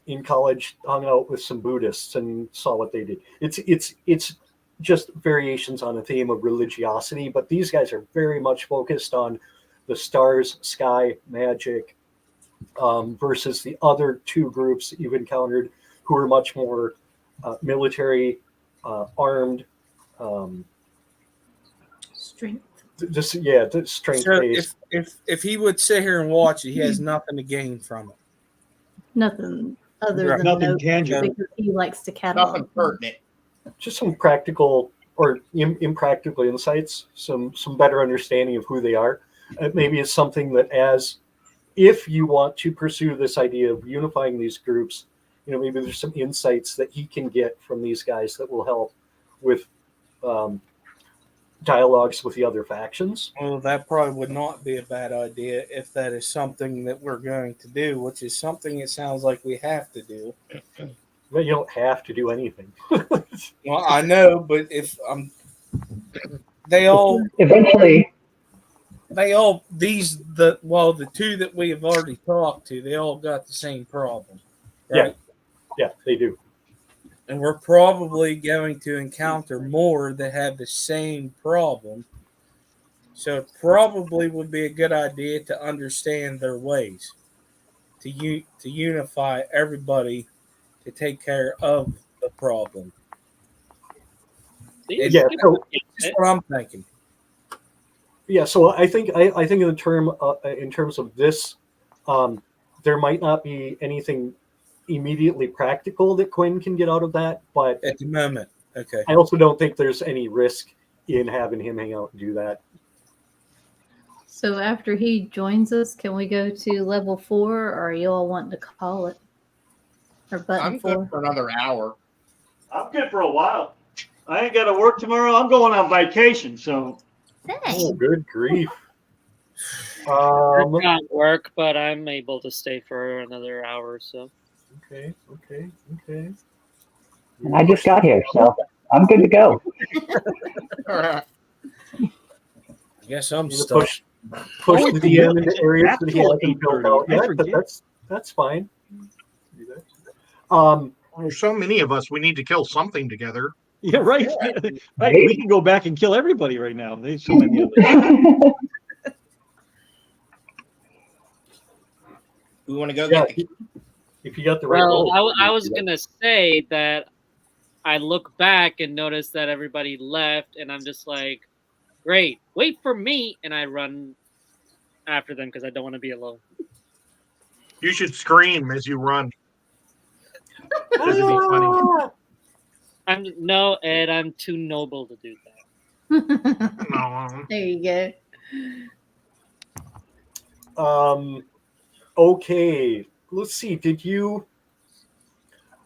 S3: in college hung out with some Buddhists and saw what they did. It's just variations on a theme of religiosity, but these guys are very much focused on the stars, sky, magic, versus the other two groups that you've encountered, who are much more military, armed.
S1: Strength.
S3: The strength
S8: So
S3: based.
S8: if he would sit here and watch it, he has nothing to gain from it.
S1: Nothing other
S8: Right.
S1: than
S7: Nothing
S1: notes,
S7: tangible.
S1: because he likes to
S5: Nothing
S1: catalog.
S5: pertinent.
S3: Just some practical or impractical insights, some better understanding of who they are. Maybe it's something that, if you want to pursue this idea of unifying these groups, maybe there's some insights that he can get from these guys that will help with dialogues with the other factions.
S8: Well, that probably would not be a bad idea if that is something that we're going to do, which is something it sounds like we have to do.
S3: But you don't have to do anything.
S8: Well, I know, but if they all
S10: Eventually,
S8: the two that we have already talked to, they all got the same problem, right?
S3: Yeah, they do.
S8: And we're probably going to encounter more that have the same problem. So it probably would be a good idea to understand their ways, to unify everybody to take care of the problem.
S4: See,
S3: Yeah,
S4: Skipper
S3: so-
S4: gets
S8: That's
S4: it.
S8: what I'm thinking.
S3: Yeah, so I think in terms of this, there might not be anything immediately practical that Quinn can get out of that, but
S8: At the moment. Okay.
S3: I also don't think there's any risk in having him hang out and do that.
S1: So after he joins us, can we go to level 4, or are you all wanting to call it? Or button
S5: I'm
S1: 4?
S5: good for another hour.
S9: I'm good for a while. I ain't got to work tomorrow. I'm going on vacation, so
S3: Oh,
S1: Thanks.
S3: good grief.
S4: It's not work, but I'm able to stay for another hour or so.
S3: Okay.
S10: And I just got here, so I'm good to go.
S8: I guess I'm
S3: You
S8: stuck.
S3: push
S7: Oh,
S3: the
S7: it's
S3: DM into areas that he
S7: actual
S3: hasn't built
S7: 8:30.
S3: out
S7: I
S3: yet, but
S7: forget.
S3: that's fine. Do that.
S2: There's so many of us. We need to kill something together.
S7: Yeah, right. Right. We can go back and kill everybody right now. There's so many of us.
S5: We want to go
S3: Yeah,
S5: get the
S3: if you got the right
S4: Well,
S3: roll.
S4: I was gonna say that I look back and notice that everybody left, and I'm just like, "Great, wait for me!" And I run after them because I don't want to be alone.
S2: You should scream as you run. That'd be funny.
S4: No, Ed, I'm too noble to do that.
S2: No.
S1: There you go.
S3: Okay, let's see.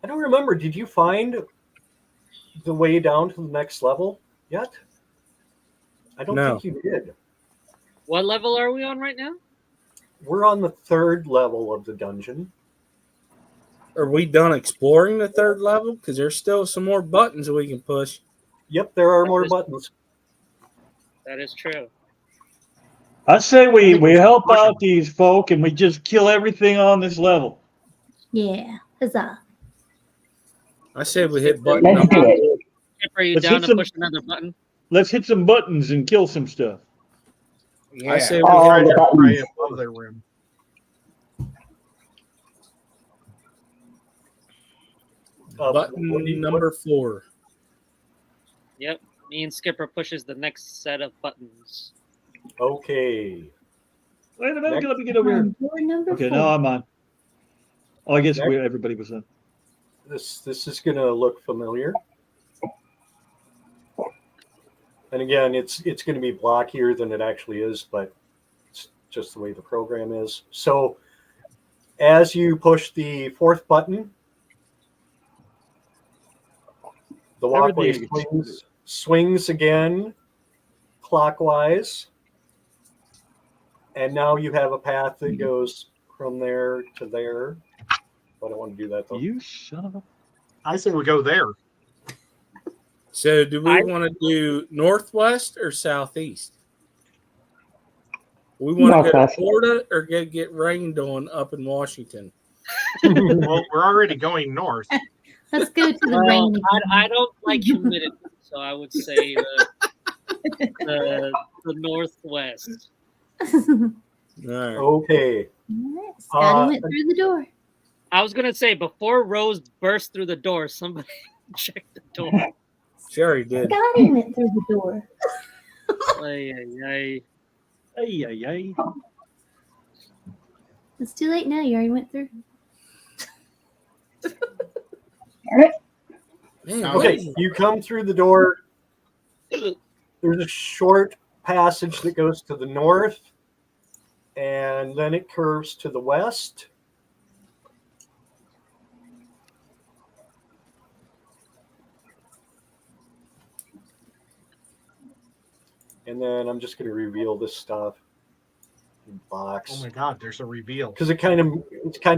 S3: I don't remember. Did you find the way down to the next level yet? I don't
S8: No.
S3: think you did.
S4: What level are we on right now?
S3: We're on the 3rd level of the dungeon.
S8: Are we done exploring the 3rd level? Because there's still some more buttons we can push.
S3: Yep, there are more buttons.
S4: That is true.
S9: I say we help out these folk and we just kill everything on this level.
S1: Yeah. Huzzah.
S8: I say we hit button
S10: Let's
S8: number.
S10: do it.
S4: Skip, are you
S9: Let's
S4: down
S9: hit
S4: to
S9: some-
S4: push another button?
S9: Let's hit some buttons and kill some stuff.
S2: Yeah.
S8: I say
S10: All
S8: we
S2: Try
S10: the
S2: to
S10: buttons.
S2: pray above their room.
S8: button number 4.
S4: Yep. Me and Skipper pushes the next set of buttons.
S3: Okay.
S9: Wait a minute,
S3: Next.
S9: let me get over here.
S1: On door number
S9: Okay,
S1: 4.
S9: now I'm on. Oh, I guess
S3: Next.
S9: everybody was on.
S3: This is gonna look familiar. And again, it's gonna be blockier than it actually is, but it's just the way the program is. So as you push the 4th button, the walkway
S9: Everything.
S3: swings again clockwise. And now you have a path that goes from there to there. I don't want to do that though.
S9: You son of a...
S2: I say we go there.
S8: So do we want to do northwest or southeast? We want to go to
S10: Northwest.
S8: Florida or get rained on up in Washington?
S2: Well, we're already going north.
S1: Let's go to the
S4: Well,
S1: rainy.
S4: I don't like humidity, so I would say the northwest.
S8: All right.
S3: Okay.
S1: Scotty went through the door.
S4: I was gonna say before Rose burst through the door, somebody check the door.
S8: Sure he did.
S1: Scotty went through the door.
S4: Ay, ay, ay.
S9: Ay, ay, ay.
S1: It's too late now. You already went through.
S10: All right.
S8: Man,
S3: Okay, you come through the door. There's a short passage that goes to the north, and then it curves to the west. And then I'm just going to reveal this stuff in box.
S2: Oh my God, there's a reveal.
S3: Because it's kind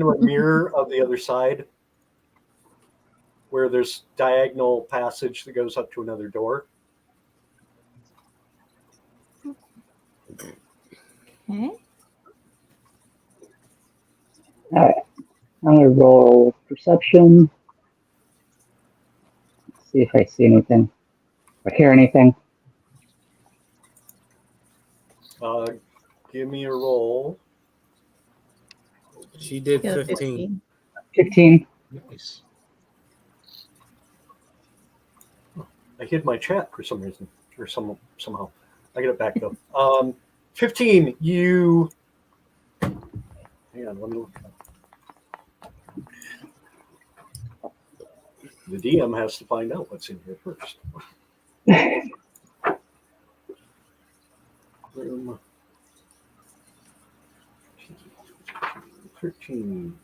S3: of a mirror of the other side, where there's diagonal passage that goes up to another door.
S1: Okay.
S10: All right. I'm gonna roll perception. See if I see anything or hear anything.
S3: Give me a roll.
S8: she did
S1: Go
S8: 15.
S10: 15.
S2: Nice.
S3: I hid my chat for some reason, or somehow. I get it back up. 15. You. Hang on. Let me look. The DM has to find out what's in here first. Room 13.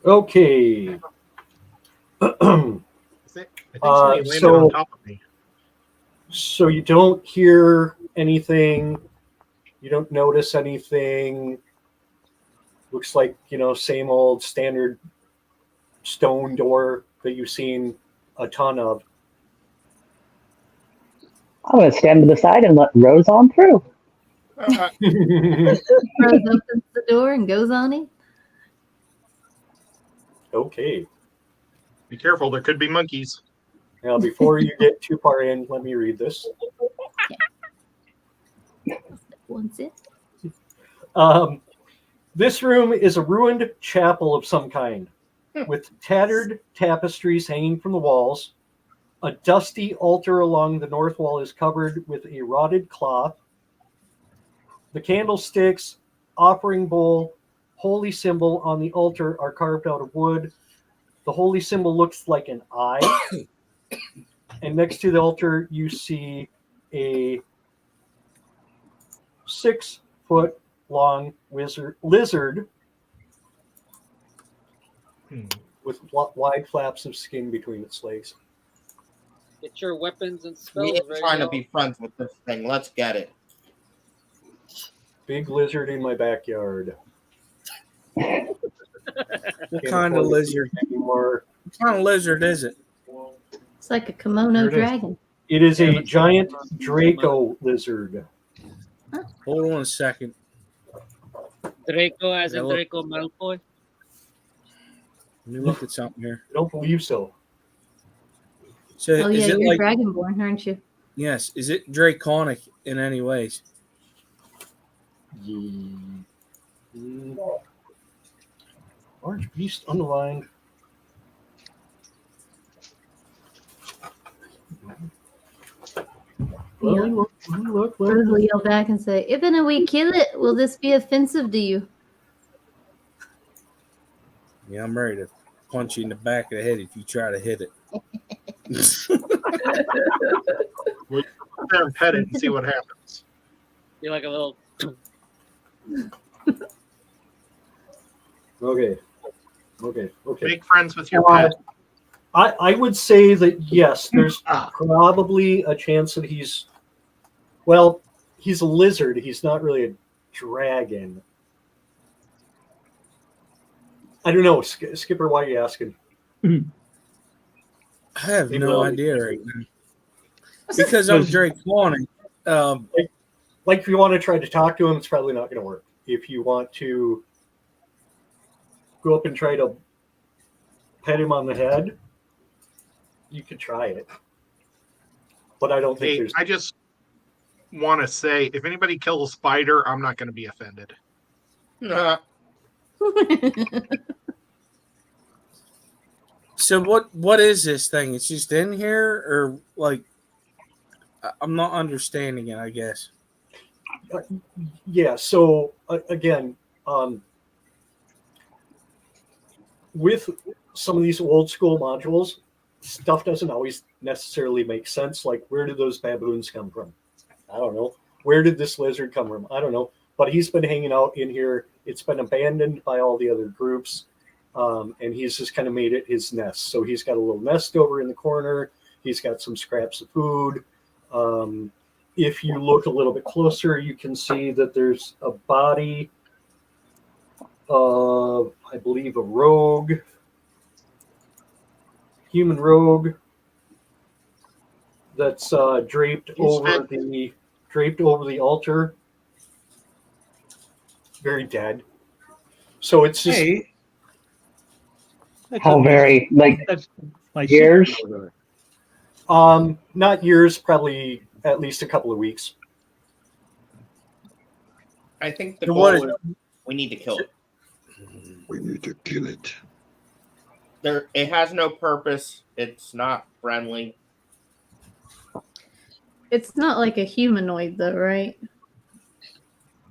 S3: Okay.
S2: I think somebody landed on top of me.
S3: So you don't hear anything. You don't notice anything. Looks like, same old standard stone door that you've seen a ton of.
S10: I'm going to stand to the side and let Rose on through.
S1: Rose opens the door and goes on in.
S3: Okay.
S2: Be careful, there could be monkeys.
S3: Now, before you get too far in, let me read this.
S1: Once it.
S3: This room is a ruined chapel of some kind, with tattered tapestries hanging from the walls. A dusty altar along the north wall is covered with a rotted cloth. The candlesticks, offering bowl, holy symbol on the altar are carved out of wood. The holy symbol looks like an eye. And next to the altar, you see a 6-foot-long lizard with wide flaps of skin between its legs.
S4: Get your weapons and spells
S5: We ain't
S4: ready.
S5: trying to be friends with this thing. Let's get it.
S3: Big lizard in my backyard.
S8: What kind of lizard?
S3: Anymore.
S8: What kind of lizard is it?
S1: It's like a kimono dragon.
S3: It is a giant Draco lizard.
S8: Hold on a second.
S4: Draco as in
S8: Yeah, look.
S4: Draco Malfoy.
S8: Let me look at something here.
S3: I don't believe so.
S8: So
S1: Oh
S8: is
S1: yeah,
S8: it
S1: you're
S8: like
S1: dragonborn, aren't you?
S8: yes? Is it draconic in any ways?
S3: Large beast underlined.
S1: Rose will yell back and say, "Even if we kill it, will this be offensive to you?"
S8: Yeah, I'm ready to punch you in the back of the head if you try to hit it.
S2: We'll sit there and pet it and see what happens.
S4: You're like a little.
S3: Okay.
S2: Make friends with your pet.
S3: I would say that yes, there's probably a chance that he's a lizard. He's not really a dragon. I don't know, Skipper. Why are you asking?
S8: I have no idea right now. Because I'm draconic.
S3: Like if you want to try to talk to him, it's probably not going to work. If you want to go up and try to pet him on the head, you could try it. But I don't think there's.
S2: I just want to say, if anybody kills a spider, I'm not going to be offended.
S8: So what is this thing? It's just in here, or like I'm not understanding it, I guess.
S3: Yeah. So again, with some of these old school modules, stuff doesn't always necessarily make sense. Like, where did those baboons come from? I don't know. Where did this lizard come from? I don't know. But he's been hanging out in here. It's been abandoned by all the other groups. And he's just kind of made it his nest. So he's got a little nest over in the corner. He's got some scraps of food. If you look a little bit closer, you can see that there's a body of, I believe, a rogue, human rogue, that's draped over the altar. Very dead. So it's just.
S9: Hey.
S10: How very, like,
S9: That's my
S10: years?
S9: sister.
S3: Not years, probably at least a couple of weeks.
S5: I think the
S8: So
S5: goal
S8: what
S5: is we need to kill it.
S11: We need to kill it.
S5: It has no purpose. It's not friendly.
S1: It's not like a humanoid, though, right?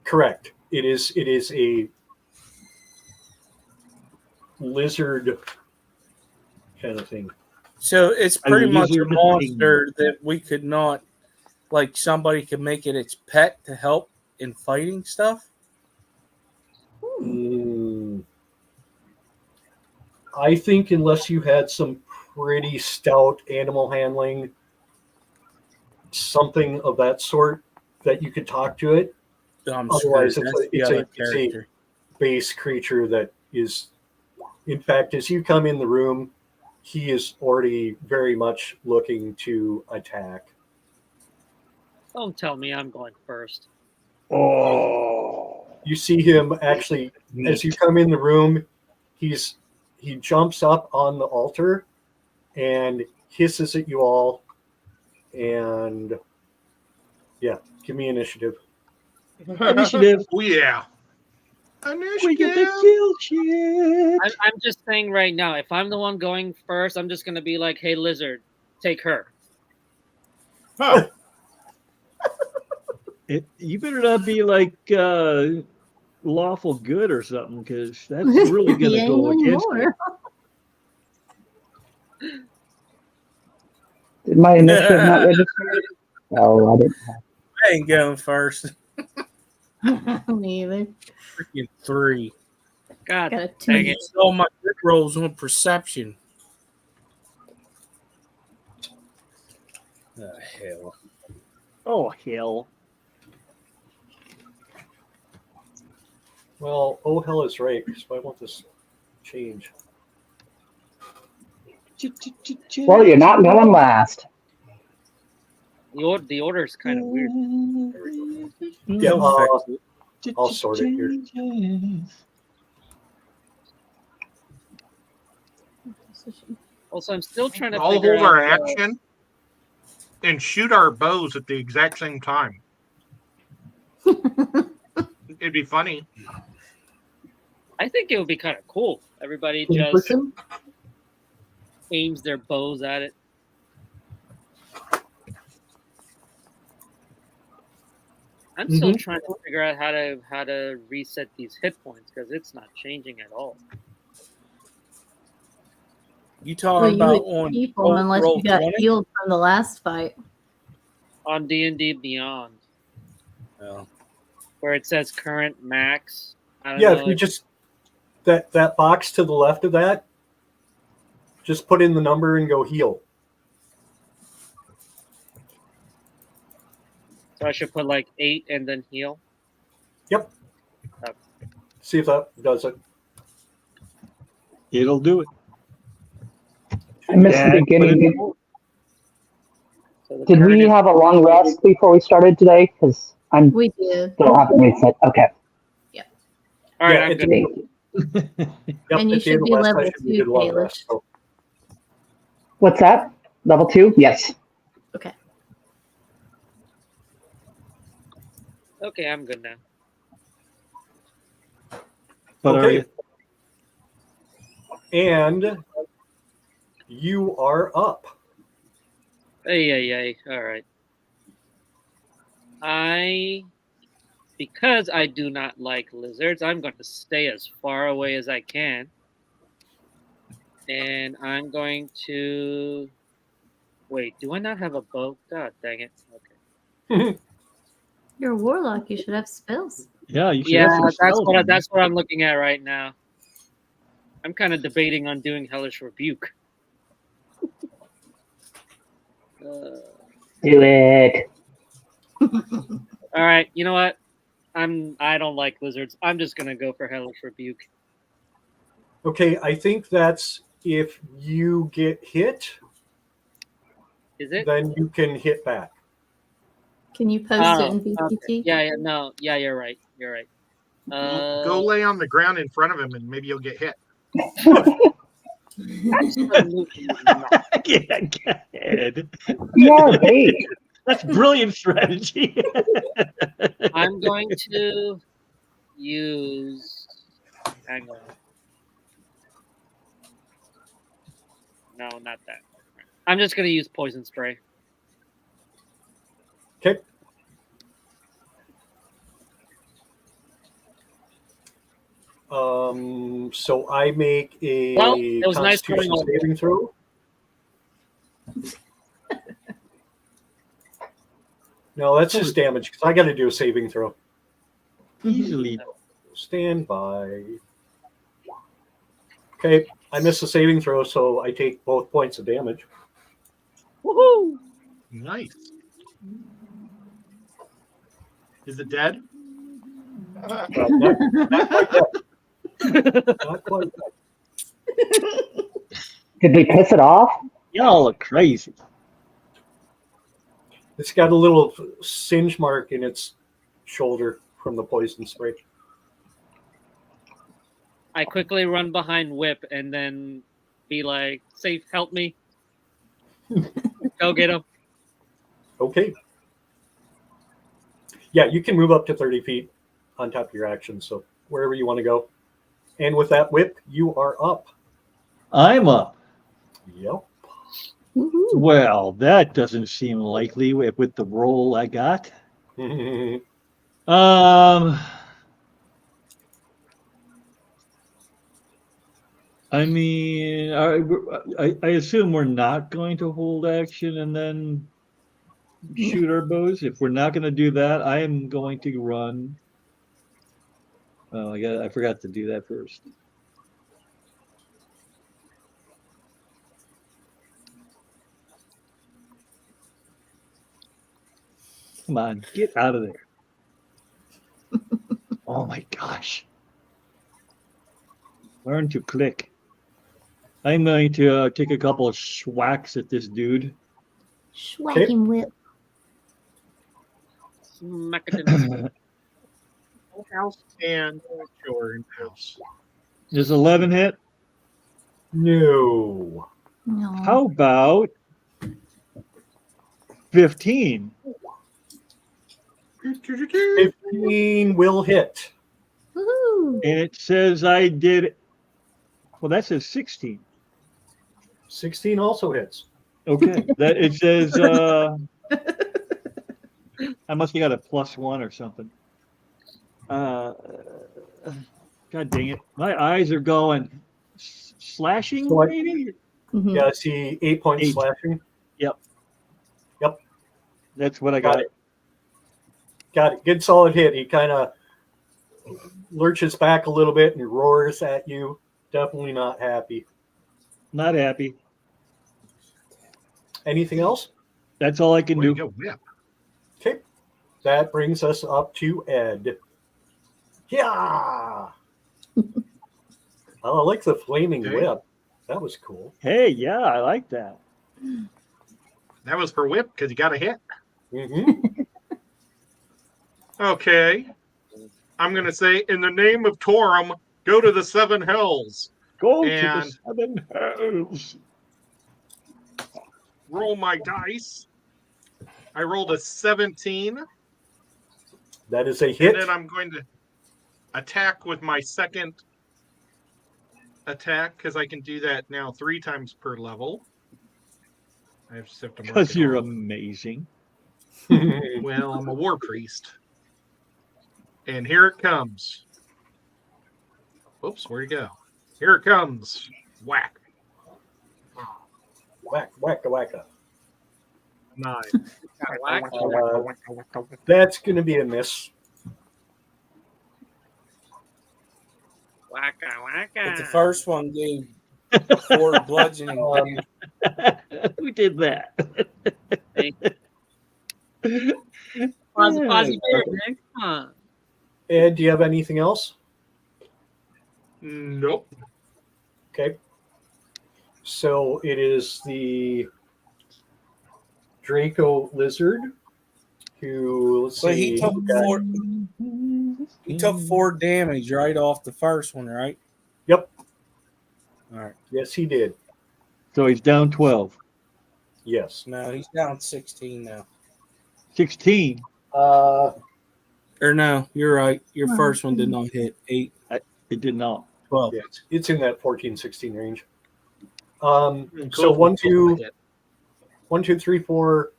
S3: Correct. It is a lizard kind of thing.
S8: So it's
S9: A
S8: pretty much a
S9: lizard
S8: monster that we could not, like somebody could make it its pet to help in fighting stuff.
S3: I think unless you had some pretty stout animal handling, something of that sort, that you could talk to it.
S8: I'm
S3: Otherwise,
S8: screwed. That's the other
S3: it's a
S8: character.
S3: base creature that is, in fact, as you come in the room, he is already very much looking to attack.
S4: Don't tell me I'm going first.
S9: Oh.
S3: You see him actually, as you come in the room, he jumps up on the altar and hisses at you all. And yeah, give me initiative.
S9: Initiative.
S2: Oh, yeah.
S9: We get the
S2: Initiative.
S9: kill shit.
S4: I'm just saying right now, if I'm the one going first, I'm just going to be like, hey, lizard, take her.
S5: Huh.
S9: You better not be like lawful good or something, because that's really going to
S1: He
S9: go
S1: ain't
S9: against
S1: anymore.
S10: Did my initiative not register? Oh, I didn't have.
S8: I ain't going first.
S1: Me either.
S8: Freaking 3.
S4: God
S1: Got a
S4: dang
S1: 2.
S4: it.
S8: All my good rolls on perception. Oh, hell.
S9: Oh, hell.
S3: Well, oh hell is right, because why won't this change?
S10: Well, you're not going last.
S4: The order is kind of weird.
S3: Yeah, I'll sort it here.
S4: Also, I'm still trying to
S2: All
S4: figure
S2: hold our
S4: out.
S2: action and shoot our bows at the exact same time. It'd be funny.
S4: I think it would be kind of cool. Everybody
S3: Can you
S4: just
S3: push him?
S4: aims their bows at it. I'm still trying to figure out how to reset these hit points because it's not changing at all.
S8: You
S1: Well,
S8: talking
S1: you
S8: about
S1: would
S8: on
S1: keep them unless
S8: roll
S1: you got
S8: 20?
S1: healed from the last fight.
S4: On D&D Beyond,
S8: Oh.
S4: where it says current max. I don't
S3: Yeah,
S4: know
S3: if you just that box to the left of that, just put in the number and go heal.
S4: So I should put like 8 and then heal.
S3: Yep.
S4: Okay.
S3: See if that does it.
S9: It'll do it.
S10: I missed the beginning.
S4: So the
S10: Did we
S4: current is-
S10: have a long rest before we started today? Because I'm
S1: We did.
S10: still haven't reset. Okay.
S4: All right,
S3: Yeah,
S4: I'm
S3: it
S4: good.
S10: Thank you.
S3: Yep,
S1: And you
S3: at the end
S1: should
S3: of
S1: be
S3: last
S1: level
S3: session, we
S1: 2,
S3: did a long
S1: Kalish.
S3: rest, so.
S10: What's that? Level 2? Yes.
S1: Okay.
S4: Okay, I'm good now.
S9: But are
S3: Okay.
S9: you?
S3: And you are up.
S4: Hey. All right. Because I do not like lizards, I'm going to stay as far away as I can. And I'm going to... Wait, do I not have a bow? God dang it. Okay.
S1: You're a warlock. You should have spells.
S9: Yeah, you should
S4: Yeah,
S9: have some spells.
S4: that's what I'm looking at right now. I'm kind of debating on doing Hellish Rebuke.
S10: Do it.
S4: All right, you know what? I don't like lizards. I'm just gonna go for Hellish Rebuke.
S3: Okay, I think that's if you get hit,
S4: Is it?
S3: then you can hit back.
S1: Can you post it in
S4: okay.
S1: VTT?
S4: Yeah, no, yeah, you're right. You're right.
S2: Go lay on the ground in front of him, and maybe you'll get hit.
S4: Absolutely not.
S9: Yeah, go ahead.
S10: Yeah, hey.
S9: That's brilliant strategy.
S4: I'm going to use. Hang on. No, not that. I'm just gonna use poison spray.
S3: Okay. So I make a
S4: Well, it was nice
S3: Constitution
S4: going over.
S3: saving throw. No, that's just damage because I got to do a saving throw.
S7: Easily.
S3: Stand by. Okay, I missed the saving throw, so I take both points of damage.
S4: Woohoo!
S2: Nice. Is it dead?
S3: Not quite yet. Not quite yet.
S10: Did we piss it off?
S7: Y'all are crazy.
S3: It's got a little singe mark in its shoulder from the poison spray.
S4: I quickly run behind Whip and then be like, "Safe, help me! Go get him!"
S3: Okay. Yeah, you can move up to 30 feet on top of your action, so wherever you want to go. And with that whip, you are up.
S7: I'm up.
S3: Yep.
S7: Well, that doesn't seem likely with the roll I got. I mean, I assume we're not going to hold action and then shoot our bows. If we're not going to do that, I am going to run. Oh, I forgot to do that first. Come on, get out of there. Oh my gosh. Learn to click. I'm going to take a couple of swacks at this dude.
S1: Swacking whip.
S4: Smack it in the
S2: House and your house.
S7: Does 11 hit?
S3: No.
S1: No.
S7: How about 15?
S3: 15 will hit.
S1: Woohoo.
S7: And it says I did. Well, that says 16.
S3: 16 also hits.
S7: Okay. That it says I must have got a +1 or something. God dang it. My eyes are going slashing,
S3: So
S7: maybe?
S1: Mhm.
S3: Yeah, I see 8 points
S7: 8.
S3: slashing.
S7: Yep.
S3: Yep.
S7: That's what I
S3: Got
S7: got.
S3: it. Got it. Good solid hit. He kind of lurches back a little bit and roars at you. Definitely not happy.
S7: Not happy.
S3: Anything else?
S7: That's all I can
S2: Way to
S7: do.
S2: go, Whip.
S3: Okay. That brings us up to Ed. Yeah. Oh, I like the flaming
S2: Okay.
S3: whip. That was cool.
S7: Hey, yeah, I like that.
S2: That was for Whip because you got a hit.
S3: Mm-hmm.
S2: Okay. I'm going to say, in the name of Torum, go to the 7 hells.
S7: Go
S2: And-
S7: to the 7 hells.
S2: Roll my dice. I rolled a 17.
S3: That is a hit.
S2: And then I'm going to attack with my second attack because I can do that now 3 times per level. I just have to mark
S7: Because
S2: it
S7: you're
S2: off.
S7: amazing.
S2: Well, I'm a war priest. And here it comes. Whoops, where'd it go? Here it comes. Whack.
S3: Whack, wacka, wacka.
S2: 9.
S3: That's going to be a miss.
S4: Wacka wacka.
S8: But the first one gave 4 bludgeoning.
S7: Who did that?
S4: Fozzie Bear, man. Come on.
S3: Ed, do you have anything else?
S2: Nope.
S3: Okay. So it is the Draco lizard who, let's
S8: So
S3: see.
S8: he took 4 damage right off the first one, right?
S3: Yep.
S8: All right.
S3: Yes, he did.
S7: So he's down 12.
S3: Yes.
S8: No, he's down 16 now.
S7: 16.
S8: Or no, you're right. Your first one did not hit 8.
S7: It did not.
S8: 12.
S3: Yeah, it's in that 14, 16 range. So 1, 2, 1, 2, 3, 4.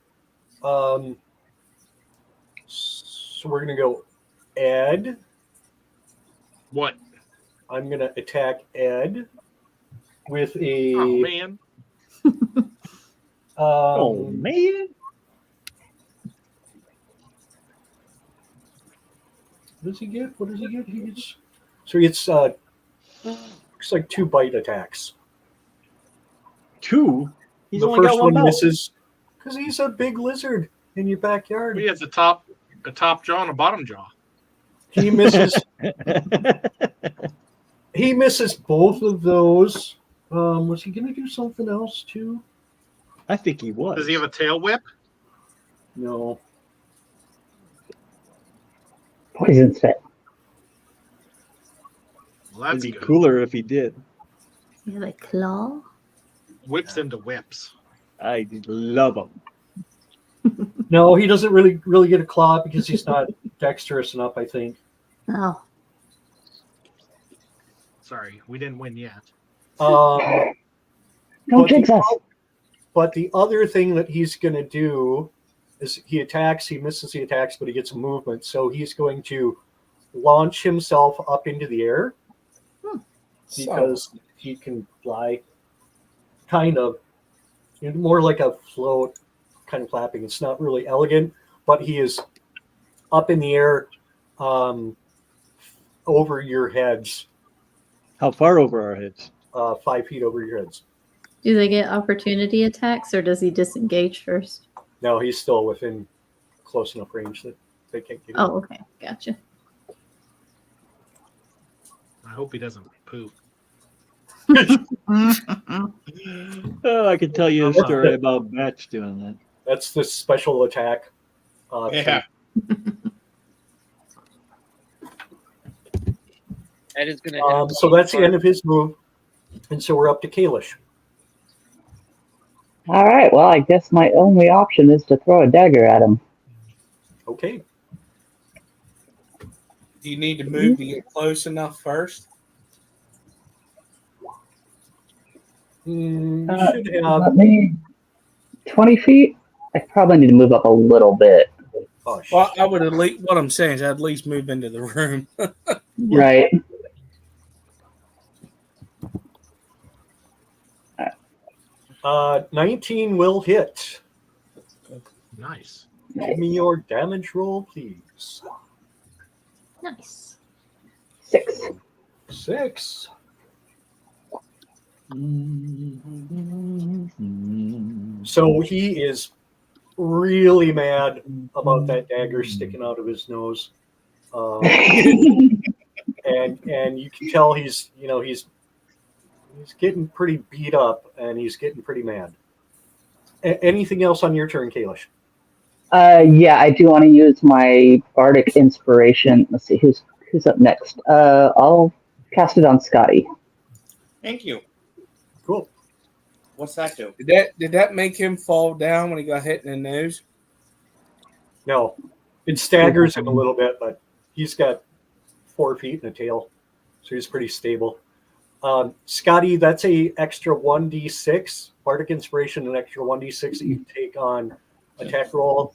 S3: So we're gonna go Ed.
S2: What?
S3: I'm gonna attack Ed with a.
S2: Oh man.
S9: Oh man.
S3: What does he get? What does he get? He gets. So he gets. Looks like 2 bite attacks.
S9: 2? He's
S3: The
S9: only got
S3: first
S9: one
S3: one
S9: belt.
S3: misses because he's a big lizard in your backyard.
S2: He has a top jaw and a bottom jaw.
S3: He misses. He misses both of those. Was he going to do something else too?
S9: I think he was.
S2: Does he have a tail whip?
S3: No.
S10: Poison spit.
S2: Well, that's
S9: It'd be
S2: good.
S9: cooler if he did.
S1: You have a claw?
S2: Whips into whips.
S9: I love him.
S3: No, he doesn't really get a claw because he's not dexterous enough, I think.
S1: Oh,
S2: Sorry, we didn't win yet.
S3: Um,
S10: Don't jinx us.
S3: But the other thing that he's going to do is he attacks, he misses the attacks, but he gets a movement. So he's going to launch himself up into the air because he can fly. Kind of. More like a float, kind of flapping. It's not really elegant, but he is up in the air over your heads.
S9: How far over our heads?
S3: 5 feet over your heads.
S1: do they get opportunity attacks or does he disengage first?
S3: No, he's still within close enough range that they can't get him.
S1: Oh, okay. Gotcha.
S2: I hope he doesn't poop.
S9: Oh, I could tell you a story about Batch doing that.
S3: That's the special attack.
S5: Yeah.
S4: Ed is going to hit
S3: So that's the end of his move. And so we're up to Kalish.
S10: All right. Well, I guess my only option is to throw a dagger at him.
S3: Okay.
S8: Do you need to move to get close enough first?
S3: You should have.
S10: Let me 20 feet. I probably need to move up a little bit.
S3: Oh,
S8: Well, I would at least. What I'm saying is, I'd at least move into the room.
S10: Right.
S3: 19 will hit.
S2: Nice.
S3: Give me your damage roll, please.
S1: Nice.
S10: 6.
S3: 6. So he is really mad about that dagger sticking out of his nose, and you can tell he's getting pretty beat up and he's getting pretty mad. Anything else on your turn, Kalish?
S10: Yeah, I do want to use my bardic inspiration. Let's see who's up next. I'll cast it on Scotty.
S5: Thank you.
S3: Cool.
S5: What's that do?
S8: Did that make him fall down when he got hit in the nose?
S3: No, it staggers him a little bit, but he's got 4 feet and a tail, so he's pretty stable. Scotty, that's a extra 1d6 bardic inspiration, an extra 1d6 that you take on attack roll,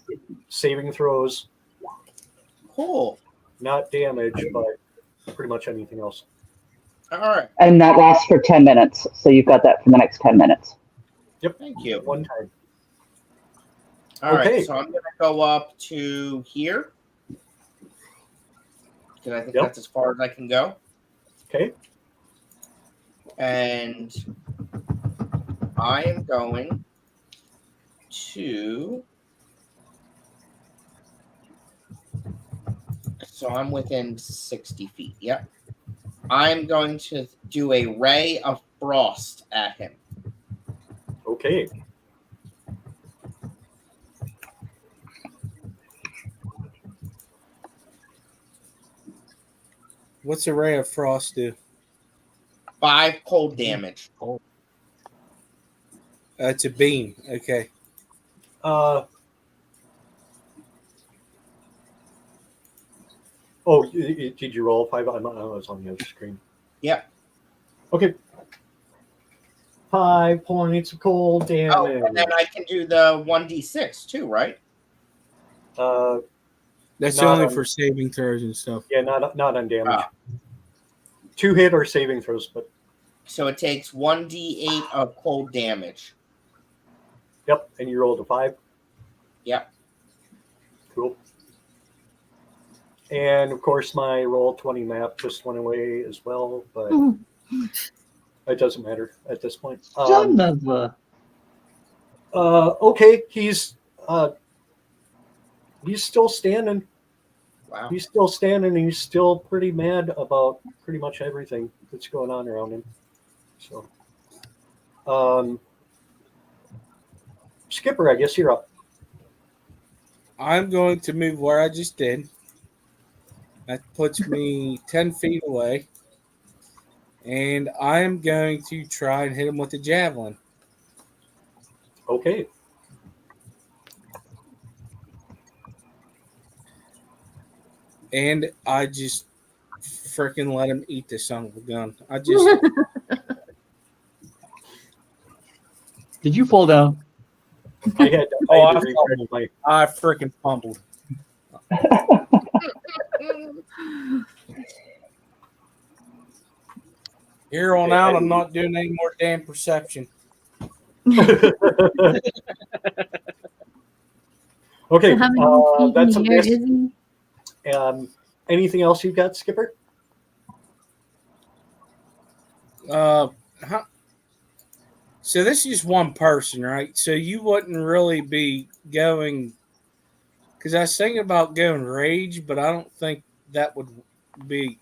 S3: saving throws.
S5: Cool.
S3: Not damage, but pretty much anything else.
S5: All right.
S10: And that lasts for 10 minutes. So you've got that for the next 10 minutes.
S3: Yep.
S5: Thank you.
S3: One time.
S5: All right.
S3: Okay.
S5: So I'm going to go up to here. Because I think that's as far as I can go.
S3: Okay.
S5: And I am going to. So I'm within 60 feet. Yep. I'm going to do a ray of frost at him.
S3: Okay.
S8: What's a ray of frost do?
S5: 5 cold damage.
S8: It's a beam. Okay.
S3: Did you roll 5? I was on the other screen.
S5: Yep.
S3: Okay. 5 points of cold
S5: Oh,
S3: damage.
S5: and then I can do the 1d6 too, right?
S8: That's
S3: Not
S8: only
S3: on-
S8: for saving throws and stuff.
S3: Yeah, not on damage.
S5: Ah.
S3: 2 hit or saving throws, but
S5: So it takes 1d8 of cold damage.
S3: yep. And you rolled a 5.
S5: Yep.
S3: Cool. And of course, my roll 20 map just went away as well, but it doesn't matter at this point.
S9: Son of a.
S3: Okay, he's still standing.
S5: Wow.
S3: He's still standing. And he's still pretty mad about pretty much everything that's going on around him. So, Skipper, I guess you're up.
S8: I'm going to move where I just did. That puts me 10 feet away. And I'm going to try and hit him with the javelin.
S3: Okay.
S8: And I just freaking let him eat the son of a gun. I just
S9: Did you fall down?
S3: I had to,
S8: Oh,
S3: I had
S8: I
S3: to refresh my.
S8: I freaking fumbled. Here on out, I'm not doing any more damn perception.
S3: Okay,
S1: So how many feet
S3: that's a
S1: in the air
S3: miss.
S1: is he?
S3: Anything else you've got, Skipper?
S8: So this is one person, right? So you wouldn't really be going, because I was thinking about going rage, but I don't think that would be.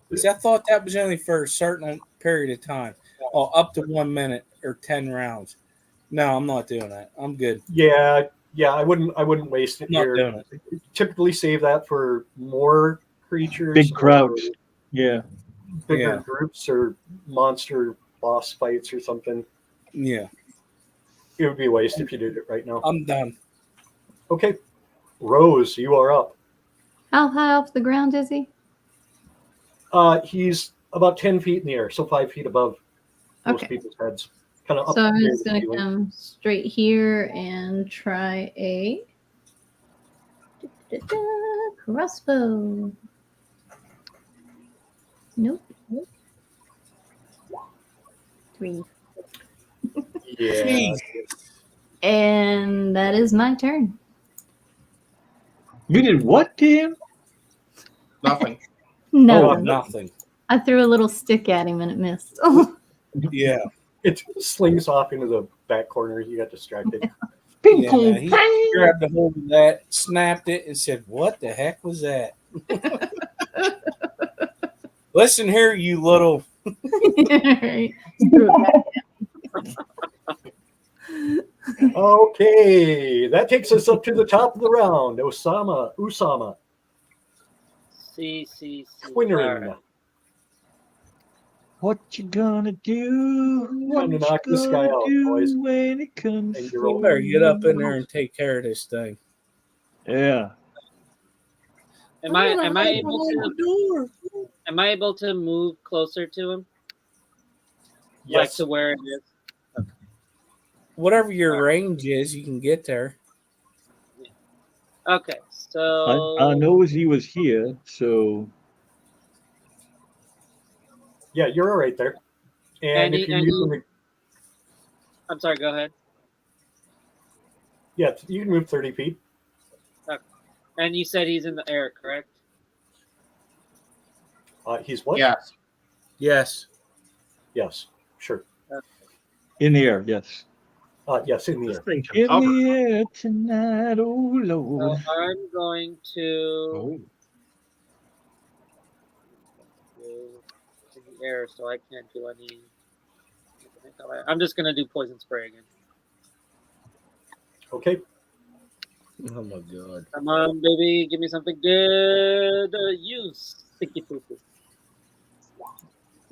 S8: Because I thought that was only for a certain period of time, up to 1 minute or 10 rounds. No, I'm not doing that. I'm good.
S3: Yeah, I wouldn't waste it
S8: I'm not
S3: here.
S8: doing it.
S3: Typically save that for more creatures,
S9: Big crowds. Yeah.
S3: bigger
S8: Yeah.
S3: groups, or monster boss fights or something.
S8: Yeah,
S3: It would be a waste if you did it right now.
S8: I'm done.
S3: Okay, Rose, you are up.
S1: How high off the ground is he?
S3: He's about 10 feet in the air, so 5 feet above most
S1: Okay.
S3: people's heads. Kind of up
S1: So I'm
S3: near
S1: just
S3: the
S1: going to
S3: ceiling.
S1: come straight here and try a crossbow. Nope. 3.
S3: Yeah.
S8: Jeez.
S1: And that is my turn.
S9: You did what, Tim?
S5: Nothing.
S1: No,
S8: Oh, nothing.
S1: I threw a little stick at him and it missed.
S8: Yeah.
S3: It slings off into the back corner. You got distracted.
S9: Ping
S8: Yeah,
S9: pong
S8: he
S9: bang.
S8: grabbed a hold of that, snapped it, and said, "What the heck was that?" Listen here, you little.
S1: Right. Threw it back.
S3: Okay, that takes us up to the top of the round. Usama.
S4: See.
S3: Twinnerin.
S9: What you gonna do? What
S3: Gonna
S9: you
S3: knock this guy
S9: gonna
S3: out,
S9: do
S3: boys.
S9: when it comes
S3: And
S8: You
S3: you're
S8: better get up in there and take care of this thing.
S9: Yeah.
S4: Am I able to move closer to him? Like
S3: Yes.
S4: to where it is?
S8: Whatever your range is, you can get there.
S4: Okay, so
S9: I know he was here, so
S3: Yeah, you're all right there. And if you're using the,
S4: I'm sorry, go ahead.
S3: yeah, you can move 30 feet.
S4: And you said he's in the air, correct?
S3: He's what?
S5: Yes.
S8: Yes.
S3: Yes, sure.
S9: in the air, yes.
S3: Yes, in the
S2: This
S3: air.
S2: thing can
S9: In
S2: cover.
S9: the air tonight, oh
S4: So
S9: Lord.
S4: I'm going to
S2: Oh.
S4: in the air, so I can't do any. I'm just gonna do poison spray again.
S3: Okay.
S8: Oh my god.
S4: Come on, baby, give me something good. Use sticky poo poo.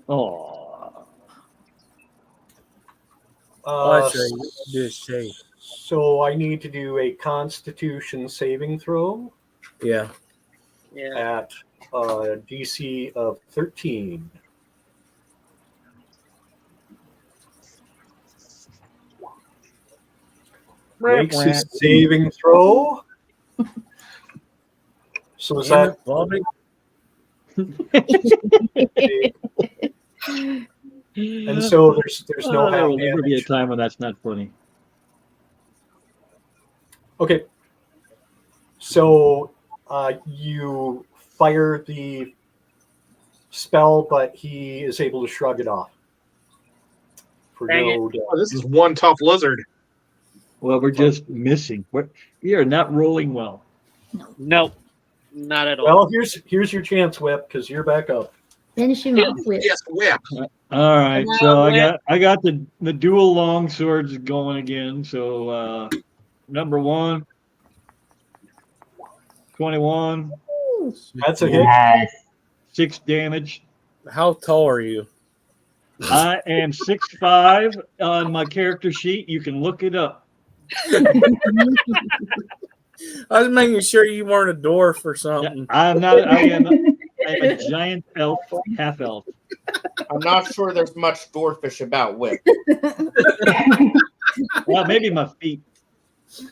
S9: Oh,
S8: That's right. Just say.
S3: So I need to do a Constitution saving throw
S8: Yeah.
S4: Yeah.
S3: at DC of 13. Makes a saving throw. So is
S8: Damn
S3: that
S8: it, Bobby.
S3: and so there's no
S7: there
S3: half
S7: will never be a
S3: damage.
S7: time when that's not funny.
S3: Okay. So you fire the spell, but he is able to shrug it off. For
S4: Dang
S3: no
S2: Oh,
S3: damage.
S2: this is one tough lizard.
S7: Well, we're just missing. We are not rolling well.
S4: Nope, not at all.
S3: Well, here's your chance, Whip, because you're back up.
S1: Finish him off with.
S2: Yes, whip.
S7: All right,
S4: Come
S7: so
S4: on,
S7: I got the dual long swords going again. So number 1, 21,
S3: That's a hit.
S10: Yes.
S7: 6 damage.
S8: How tall are you?
S7: I am 6'5" on my character sheet. You can look it up.
S8: I was making sure you weren't a dwarf or
S7: Yeah,
S8: something.
S7: I'm not. I am a giant elf, half elf.
S5: I'm not sure there's much dwarfish about Whip.
S7: Well, maybe my feet.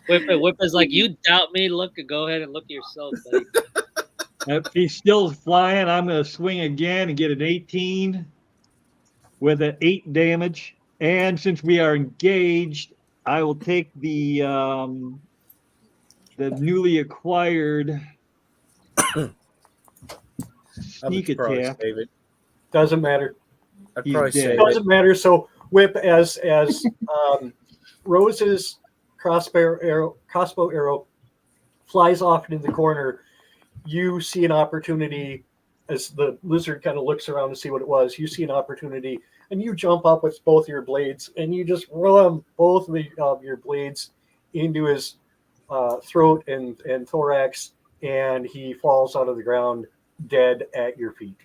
S4: Whip is like, you doubt me? Look, go ahead and look at yourself, buddy.
S7: If he's still flying, I'm going to swing again and get an 18 with an 8 damage. And since we are engaged, I will take the newly acquired sneak attack.
S3: Doesn't matter.
S8: I'd
S7: He's
S8: probably
S7: dead.
S8: say
S3: Doesn't matter. So Whip, as Rose's crossbow arrow flies off into the corner, you see an opportunity as the lizard kind of looks around to see what it was. You see an opportunity, and you jump up with both your blades, and you just run both of your blades into his throat and thorax, and he falls out of the ground dead at your feet.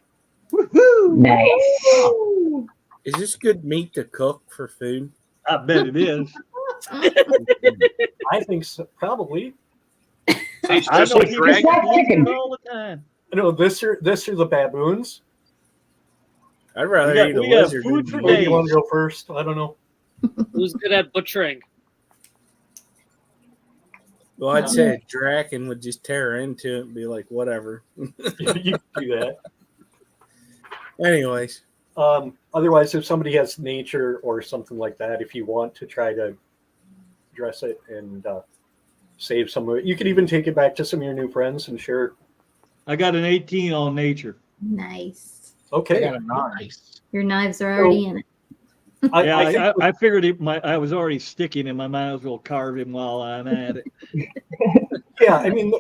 S10: Nice.
S8: Is this good meat to cook for food?
S7: I bet it is.
S3: I think so, probably.
S2: He's
S7: I
S2: just
S7: know
S2: a
S7: he
S2: dragon.
S7: eats it all the time.
S3: No, this are the baboons.
S8: I'd rather eat a
S7: we got
S8: lizard.
S7: food
S8: than
S7: for
S8: meat.
S3: Maybe you want
S7: days.
S3: to go first? I don't know.
S4: Who's good at butchering?
S8: Well, I'd say a draken would just tear into it and be like, whatever.
S3: You can do that.
S8: Anyways,
S3: Otherwise, if somebody has nature or something like that, if you want to try to dress it and save some of it, you could even take it back to some of your new friends and share.
S7: I got an 18 on nature.
S1: Nice.
S3: Okay.
S2: Nice.
S1: Your knives are already in it.
S3: I think
S7: figured I was already sticking him. I might as well carve him while I'm at it.
S3: yeah, I mean,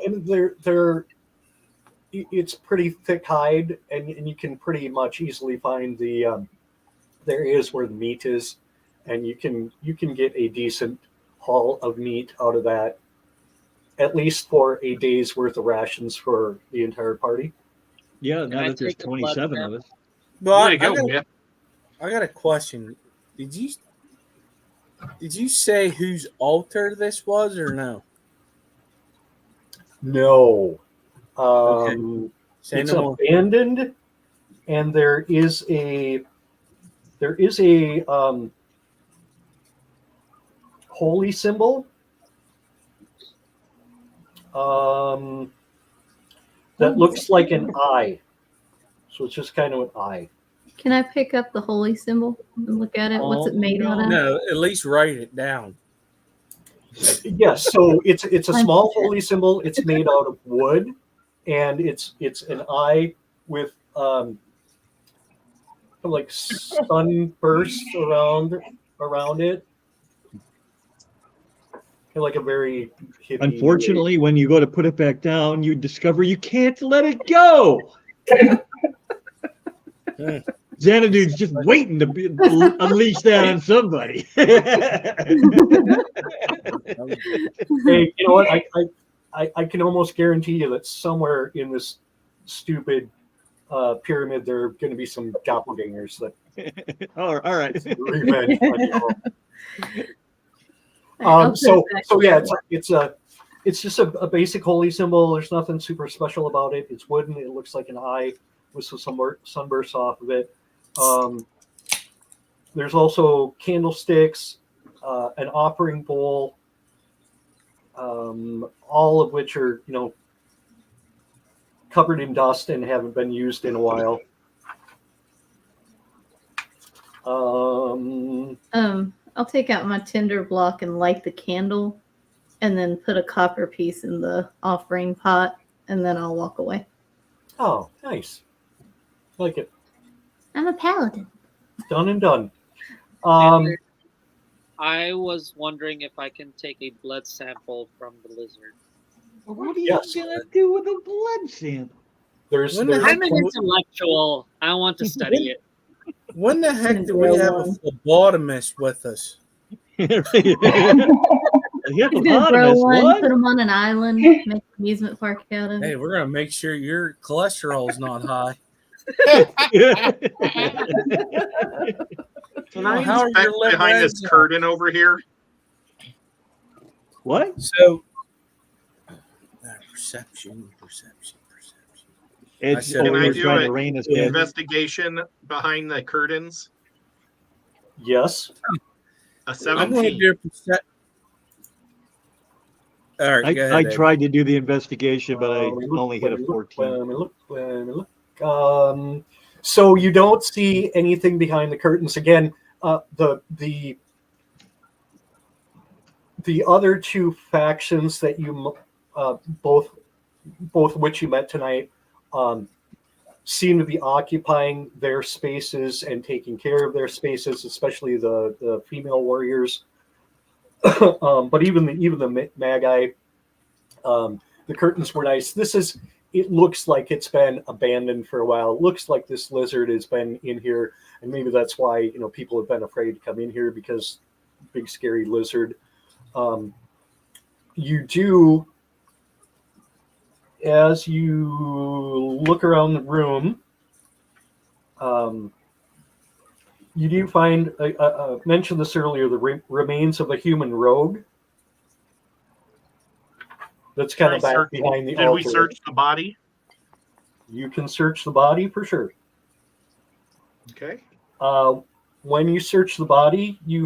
S3: it's pretty thick hide, and you can pretty much easily find the areas where the meat is, and you can get a decent haul of meat out of that, at least for a day's worth of rations for the entire party.
S7: Yeah,
S4: Can
S7: now
S4: I
S7: that there's
S4: take a blood
S7: 27
S4: sample?
S7: of us.
S8: well,
S2: Way to go, Whip.
S8: I got a question. Did you say whose altar this was or no?
S3: No,
S8: Say
S3: it's
S8: no more.
S3: abandoned, and there is a holy symbol that looks like an eye. So it's just kind of an eye.
S1: Can I pick up the holy symbol and look at it? What's it made out of?
S8: No, at least write it down.
S3: Yes, so it's a small holy symbol. It's made out of wood, and it's an eye with like sunburst around it. Like a very hippie
S7: Unfortunately, when you go to put it back down, you discover you can't let it go. Xanadu's just waiting to unleash that on somebody.
S3: Hey, you know what? I can almost guarantee you that somewhere in this stupid pyramid there are going to be some doppelgangers that
S7: all right.
S3: revenge on you all.
S1: I'll put
S3: So
S1: it back
S3: yeah,
S1: together.
S3: it's just a basic holy symbol. There's nothing super special about it. It's wooden. It looks like an eye with some sunbursts off of it. There's also candlesticks, an offering bowl, all of which are, covered in dust and haven't been used in a while.
S1: I'll take out my tinder block and light the candle, and then put a copper piece in the offering pot, and then I'll walk away.
S3: Oh, nice. Like it.
S1: I'm a paladin.
S3: Done and done.
S4: I was wondering if I can take a blood sample from the lizard.
S7: What are you
S3: Yes.
S7: gonna do with a blood sample?
S3: There's
S8: When the heck
S4: I'm an intellectual. I want to study it.
S8: When the heck do we have a phlebotomist with us?
S7: A
S1: He's gonna grow
S7: hippopotamus,
S1: one,
S7: what?
S1: put him on an island, make an amusement park out of
S8: Hey,
S1: it.
S8: we're gonna make sure your cholesterol's not high.
S2: Can I
S8: How are
S2: inspect
S8: your liver
S2: behind this
S8: enzymes?
S2: curtain over here?
S7: What?
S8: So, perception.
S7: It's
S8: said,
S2: Can I
S7: we're
S2: do
S7: trying to
S2: an
S7: rein us in.
S2: investigation behind the curtains?
S3: Yes.
S2: A
S8: I'm going to
S2: 17.
S8: do a perception. All right, go ahead.
S7: I
S8: Eddie.
S7: tried to do the investigation, but I
S3: Let me look,
S7: only hit a
S3: let me look,
S7: 14.
S3: Let me look. So you don't see anything behind the curtains. Again, the other two factions that you both which you met tonight seem to be occupying their spaces and taking care of their spaces, especially the female warriors. But even the magi, the curtains were nice. It looks like it's been abandoned for a while. It looks like this lizard has been in here, and maybe that's why people have been afraid to come in here, because big scary lizard. You do, as you look around the room, you do find, I mentioned this earlier, the remains of a human rogue that's kind of back behind the
S2: altar. Did we search the body?
S3: You can search the body for sure.
S2: Okay.
S3: When you search the body, you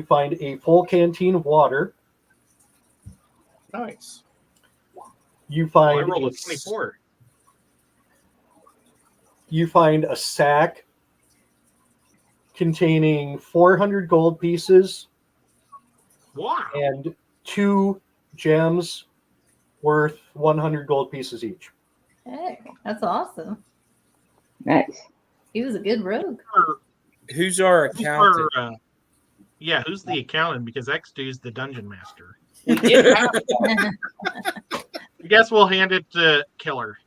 S3: find a full canteen of water.
S2: Nice.
S3: You find
S2: I rolled a 24.
S3: You find a sack containing 400 gold pieces.
S2: Wow.
S3: And 2 gems worth 100 gold pieces each.
S1: Hey, that's awesome.
S10: Nice.
S1: He was a good rogue.
S8: Who's our accountant?
S2: Yeah, who's the accountant? Because X2's the dungeon master.
S5: We did have
S2: I guess we'll hand it to Killer.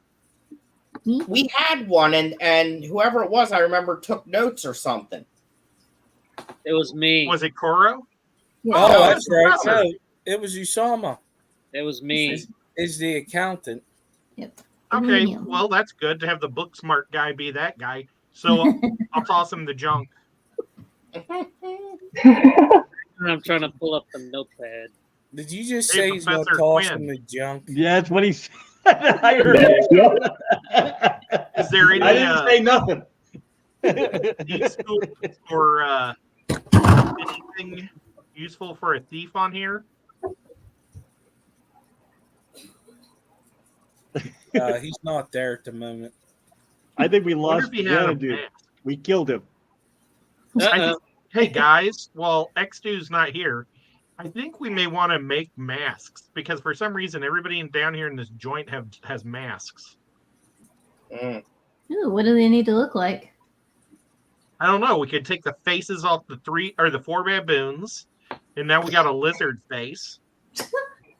S5: we had one, and whoever it was, I remember, took notes or something.
S4: It was me.
S2: Was it Koro?
S8: Oh, that's right. No, it was Usama.
S4: It was me.
S8: Is the accountant.
S1: Yep.
S2: Okay, well, that's good to have the book smart guy be that guy. So I'll toss him the junk.
S4: I'm trying to pull up the notepad.
S8: Did you just
S2: Hey,
S8: say he's going to
S2: Professor
S8: toss
S2: Quinn.
S8: him the junk?
S7: Yeah, that's what he said. I heard it.
S2: Is there any
S7: I didn't say nothing.
S2: or anything useful for a thief on here?
S8: He's not there at the moment.
S7: I think we
S2: I wonder
S7: lost
S2: if he had a
S7: Xanadu.
S2: mask.
S7: We killed him.
S2: Hey guys, well, X2's not here. I think we may want to make masks because for some reason everybody down here in this joint has masks.
S1: Ooh, what do they need to look like?
S2: I don't know. We could take the faces off the 4 baboons, and now we got a lizard face.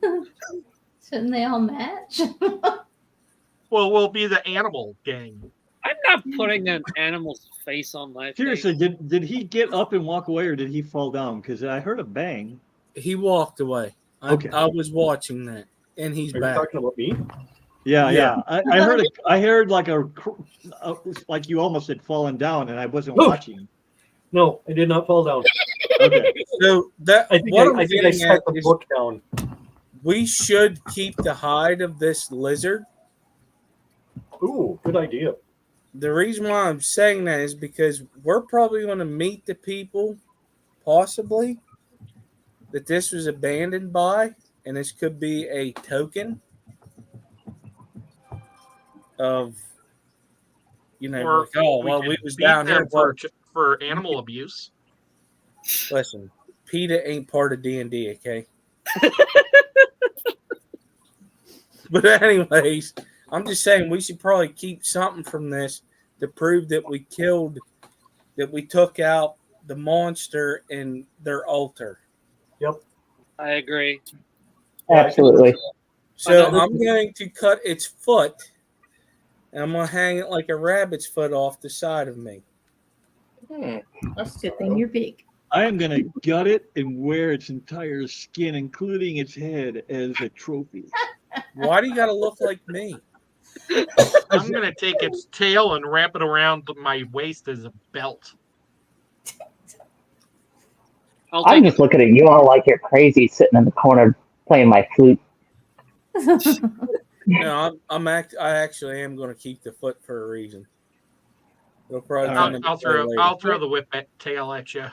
S1: Shouldn't they all match?
S2: Well, we'll be the animal gang.
S4: I'm not putting an animal's face on my
S7: Seriously,
S4: face.
S7: did he get up and walk away, or did he fall down? Because I heard a bang.
S8: He walked away.
S7: Okay.
S8: I was watching that, and he's
S3: Are you
S8: back.
S3: talking about me?
S7: Yeah. I heard like like you almost had fallen down, and I wasn't
S3: Oh.
S7: watching.
S3: No, I did not fall down.
S7: Okay.
S8: So that
S3: I think
S8: what
S3: I
S8: I'm
S3: think I
S8: getting
S3: set
S8: at
S3: the
S8: is
S3: book down.
S8: we should keep the hide of this lizard.
S3: Ooh, good idea.
S8: The reason why I'm saying that is because we're probably going to meet the people, possibly, that this was abandoned by, and this could be a token of,
S2: Or
S8: like, oh,
S2: we
S8: well,
S2: could
S8: we was
S2: beat
S8: down here.
S2: them for animal abuse.
S8: Listen, PETA ain't part of D&D, okay? But anyways, I'm just saying we should probably keep something from this to prove that we took out the monster in their altar.
S3: Yep.
S4: I agree.
S10: Absolutely.
S8: So
S3: Another-
S8: I'm going to cut its foot, and I'm going to hang it like a rabbit's foot off the side of me.
S5: That's
S1: Good thing you're big.
S9: I am gonna gut it and wear its entire skin, including its head, as a trophy.
S8: Why do you got to look like me?
S2: I'm gonna take its tail and wrap it around my waist as a belt.
S4: I'll
S10: I'm
S4: take
S10: just looking at you all like you're crazy, sitting in the corner playing my flute.
S8: No, I actually am going to keep the foot for a reason. It'll probably come into play later.
S2: I'll throw the whip tail at you.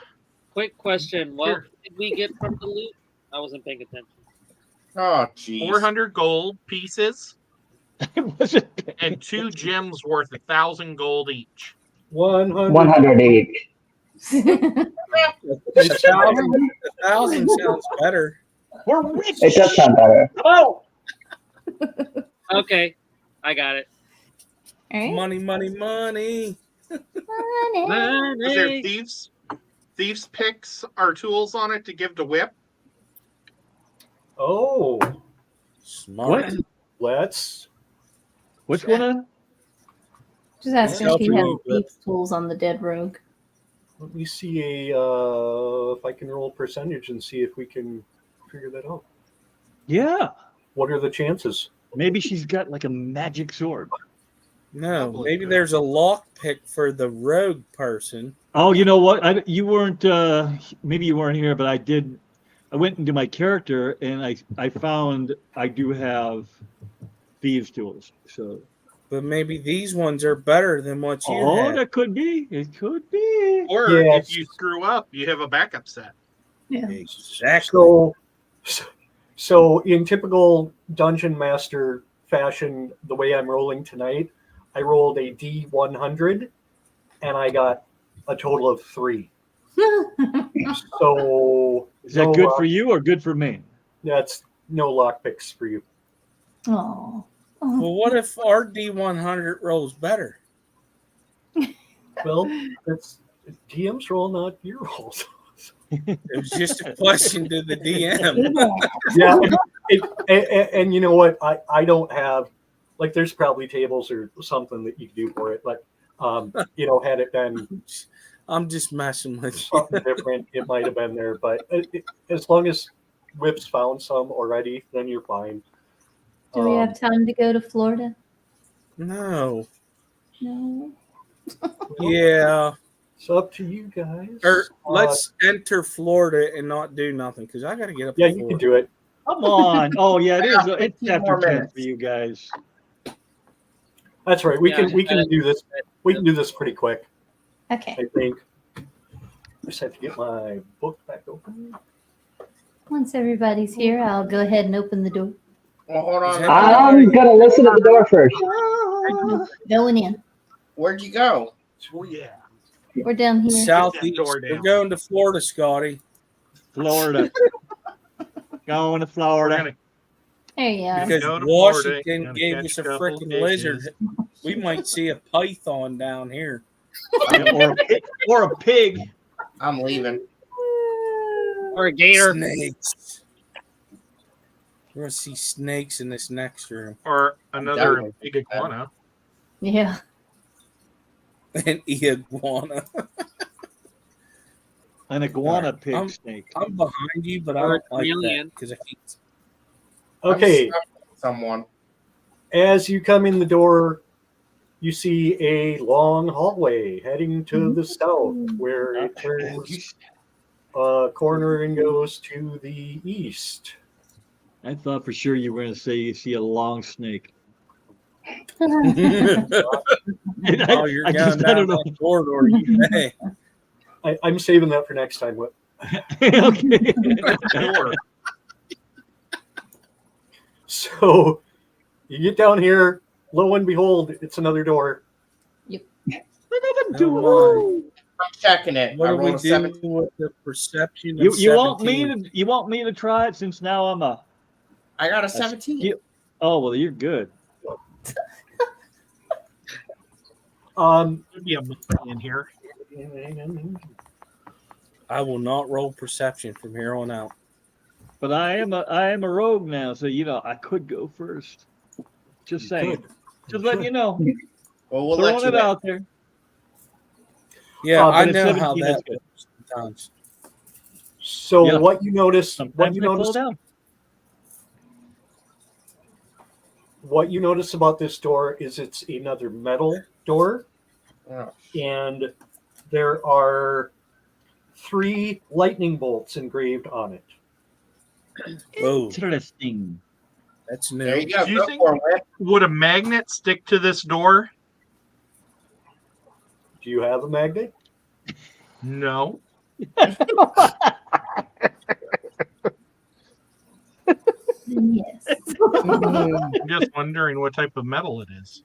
S4: Quick question. What
S2: Here.
S4: did we get from the loot? I wasn't paying attention.
S5: Oh, geez.
S2: 400 gold pieces and 2 gems worth 1,000 gold each.
S10: 100 each.
S8: A thousand sounds better.
S9: We're rich.
S10: It does sound better.
S9: Oh,
S4: Okay, I got it.
S1: All right.
S8: Money, money, money.
S2: Is there thieves picks or tools on it to give to whip?
S3: Oh,
S8: Smart.
S3: let's.
S9: what's going on?
S1: Just asking if you have
S8: Self-removal.
S1: thieves tools on the dead rogue.
S3: Let me see if I can roll percentage and see if we can figure that out.
S9: Yeah,
S3: What are the chances?
S9: maybe she's got like a magic sword.
S8: No, maybe there's a lock pick for the rogue person.
S9: Oh, you know what? You weren't. Maybe you weren't here, but I did. I went into my character and I found I do have thieves tools. So.
S8: But maybe these ones are better than what you
S9: Oh,
S8: have.
S9: that could be. It could be.
S2: Or
S3: Yes.
S2: if you screw up, you have a backup set.
S1: Yeah.
S8: Exactly.
S3: So in typical dungeon master fashion, the way I'm rolling tonight, I rolled a D100 and I got a total of 3. So
S9: Is that good for you or good for me?
S3: That's no lockpicks for you.
S1: Oh.
S8: Well, what if our D100 rolls better?
S3: Well, it's DM's roll, not your rolls.
S8: It was just a question to the DM.
S3: Yeah, and you know what? I don't have, like, there's probably tables or something that you can do for it, but had it been
S8: I'm just messing with you.
S3: something different, it might have been there. But as long as Whip's found some already, then you're fine.
S1: Do we have time to go to Florida?
S8: No.
S1: No.
S8: Yeah.
S3: It's up to you guys.
S8: Or let's enter Florida and not do nothing because I got to get up.
S3: Yeah,
S8: at
S3: you
S8: 4.
S3: can do it.
S9: Come on. Oh yeah, it is. It's
S5: 15
S9: after
S5: more
S9: 10
S5: minutes.
S9: for you guys.
S3: That's right. We
S4: Yeah,
S3: can do this. We can do this pretty quick,
S1: Okay.
S3: I think. Just have to get my book back open.
S1: Once everybody's here, I'll go ahead and open the door.
S5: Well, hold on.
S10: I'm gonna listen at the door first.
S1: Going in.
S5: Where'd you go?
S2: Oh yeah.
S1: We're down here.
S8: Southeast.
S2: door
S8: We're
S2: down.
S8: going to Florida, Scotty.
S9: Florida. Going to
S2: We're
S9: Florida.
S2: gonna
S1: There you are.
S8: Because
S2: go to Florida,
S8: Washington
S2: gonna
S8: gave
S2: catch
S8: us a
S2: a couple
S8: freaking
S2: fishes.
S8: lizard. We might see a python down here.
S9: or a pig.
S5: I'm leaving.
S4: Or a gator.
S8: Snakes. We're going to see snakes in this next room.
S2: Or another
S5: Definitely.
S2: big iguana.
S1: Yeah.
S8: An iguana.
S9: An iguana pig
S8: I'm-
S9: snake.
S8: I'm behind you, but I
S4: Or
S8: don't
S4: a
S8: like that
S4: chameleon.
S8: because I can't.
S3: Okay,
S5: I'm stuck with someone.
S3: as you come in the door, you see a long hallway heading to the south, where it turns a corner and goes to the east.
S9: I thought for sure you were going to say you see a long snake.
S8: Oh, you're
S9: I
S8: going
S9: don't
S8: down
S9: know.
S8: that corridor, you may.
S3: I'm saving that for next time. What?
S9: Okay.
S2: Door.
S3: So you get down here, lo and behold, it's another door.
S8: Oh,
S5: I'm checking it.
S8: what
S5: I
S8: do we
S5: rolled a
S8: do
S5: 17.
S8: with the perception?
S9: You
S8: of
S9: you want me
S8: 17?
S9: to try it since now I'm a
S5: I got a 17.
S9: skill- Oh well, you're good.
S3: Um,
S2: There'd be a money in here.
S8: I will not roll perception from here on out.
S9: But I am a rogue now, so I could go first. Just saying. Just letting you know.
S5: Well, we'll
S9: Throwing
S5: let you
S9: it
S5: in.
S9: out there.
S8: Yeah, I
S9: but it's
S8: know how
S9: 17,
S8: that
S9: that's good.
S8: works sometimes.
S3: so
S9: Yeah.
S3: what you notice?
S9: Sometimes I fall down.
S3: What you notice about this door is it's another metal door,
S5: Oh,
S3: and there are 3 lightning bolts engraved on it.
S8: Oh,
S9: Interesting.
S8: that's
S5: there
S8: new.
S5: you go.
S2: Do you
S5: Go
S2: think-
S5: for it, Whip.
S2: Would a magnet stick to this door?
S3: Do you have a magnet?
S2: No.
S1: Yes.
S2: I'm just wondering what type of metal it is.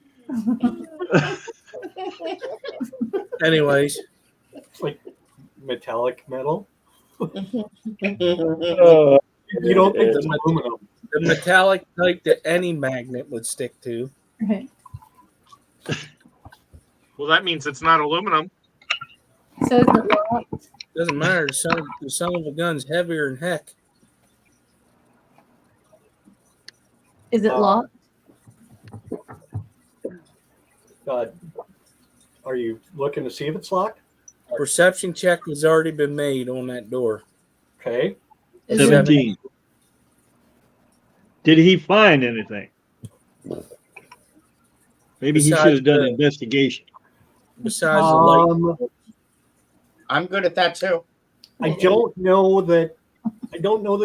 S8: Anyways,
S3: It's like metallic metal.
S10: Uh,
S3: You don't think it's
S8: The-
S3: aluminum?
S8: the metallic type that any magnet would stick to.
S1: Right.
S2: Well, that means it's not aluminum.
S1: So is it locked?
S8: Doesn't matter. The son of a gun's heavier than heck.
S1: Is it locked?
S3: Are you looking to see if it's locked?
S8: Perception check has already been made on that door.
S3: Okay.
S1: Is it
S9: 17. Did he find anything? Maybe he
S8: Besides
S9: should have done
S8: the-
S9: investigation.
S8: Besides the light.
S5: I'm good at that too.
S3: I don't know that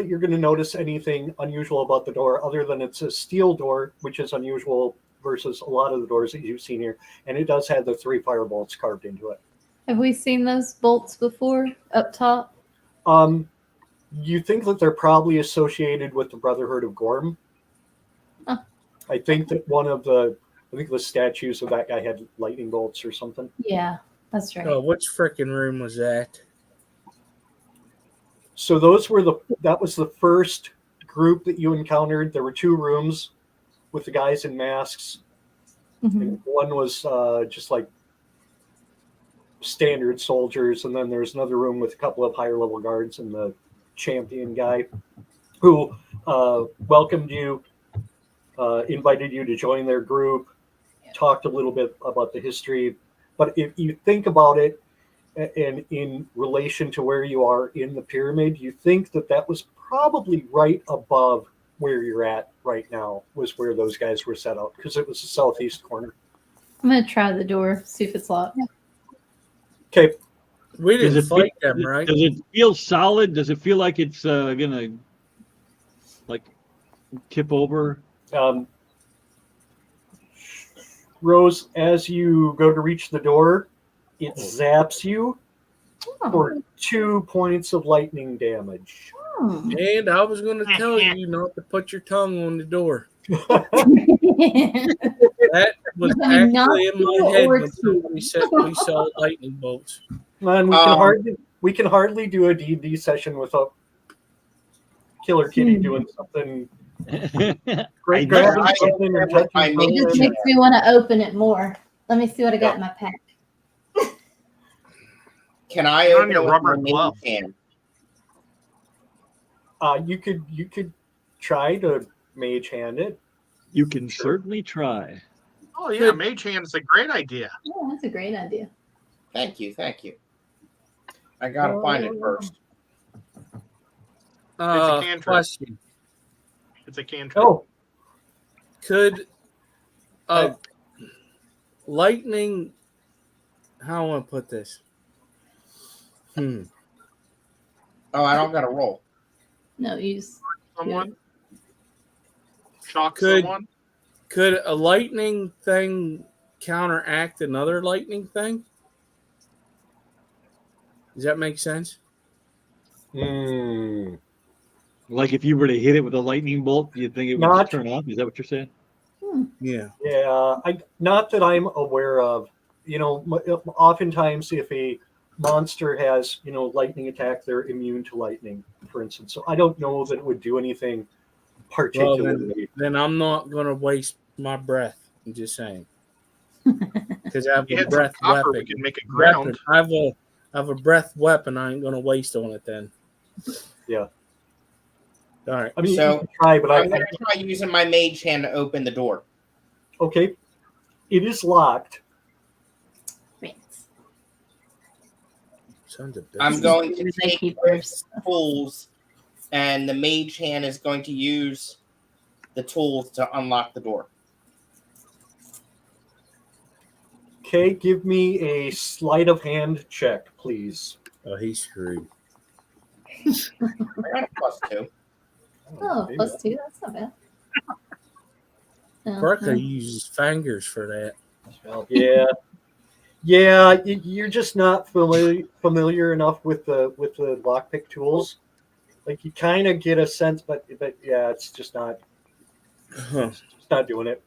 S3: you're going to notice anything unusual about the door, other than it's a steel door, which is unusual versus a lot of the doors that you've seen here, and it does have the 3 fire bolts carved into it.
S1: Have we seen those bolts before up top?
S3: You think that they're probably associated with the Brotherhood of Gorm?
S1: Huh.
S3: I think that the statues of that guy had lightning bolts or something.
S1: Yeah, that's right.
S8: Oh, which frickin' room was that?
S3: So that was the first group that you encountered. There were 2 rooms with the guys in masks.
S1: Mhm.
S3: And one was just like standard soldiers, and then there's another room with a couple of higher level guards and the champion guy who welcomed you, invited you to join their group, talked a little bit about the history. But if you think about it, and in relation to where you are in the pyramid, you think that was probably right above where you're at right now, was where those guys were set out, because it was the southeast corner.
S1: I'm gonna try the door, see if it's locked.
S3: Okay.
S8: We
S9: Does
S8: didn't
S9: it
S8: fight
S9: feel-
S8: them, right?
S9: Does it feel solid? Does it feel like it's gonna like tip over?
S3: Rose, as you go to reach the door, it zaps you
S1: Oh.
S3: for 2 points of lightning damage.
S1: Hmm.
S8: And I was going to tell you not to put your tongue on the door. That was
S1: I'm not
S8: actually in my
S1: sure
S8: head
S1: or
S8: when somebody said we saw lightning bolts.
S3: Man, we can hardly do a D&D session without Killer Kitty doing something. Great, grabbing
S1: I-
S3: something and touching
S5: I
S1: It
S3: something.
S1: just makes me want to open it more. Let me see what I got in my pack.
S5: Can I
S2: Put on
S5: open
S2: your
S5: it with
S2: rubber
S5: my mini
S2: glove.
S5: can?
S3: You could try to mage hand it.
S9: You can certainly try.
S2: Oh yeah, Mage Hand is a great idea.
S1: Oh, that's a great idea.
S5: Thank you. I gotta find it first.
S2: cantrip.
S8: Question.
S2: It's a cantrip.
S3: Oh,
S8: Could lightning, how I want to put this?
S5: Oh, I don't gotta roll.
S1: No, use.
S2: Someone shock
S8: Could-
S2: someone.
S8: Could a lightning thing counteract another lightning thing? Does that make sense?
S3: Hmm.
S9: Like if you were to hit it with a lightning bolt, do you think it would
S3: Not-
S9: just turn off? Is that what you're saying?
S8: Yeah.
S3: Yeah, not that I'm aware of. You know, oftentimes if a monster has, you know, lightning attack, they're immune to lightning, for instance. So I don't know that it would do anything
S8: Well,
S3: particularly.
S8: then I'm not gonna waste my breath. I'm just saying. Because I have
S2: You
S8: a
S2: had some
S8: breath
S2: copper,
S8: weapon.
S2: we can make it ground.
S8: I have a breath weapon. I ain't gonna waste on it then.
S3: Yeah.
S8: All right.
S3: I mean,
S5: So,
S3: you can try, but
S5: I'm going to try using my mage hand to open the door.
S3: okay. It is locked.
S8: Sons of
S5: I'm
S8: bitches.
S5: going to
S1: They
S5: take
S1: keep
S5: Griff's tools, and the mage hand is going to use the tools to unlock the door.
S3: Okay, give me a sleight of hand check, please.
S8: Oh, he's screwed.
S5: I got a +2.
S1: Oh, +2. That's not bad.
S8: Berkeley uses fingers for that.
S3: Yeah, yeah. You're just not familiar enough with the lockpick tools. Like you kind of get a sense, but yeah, it's just not. It's just not doing it.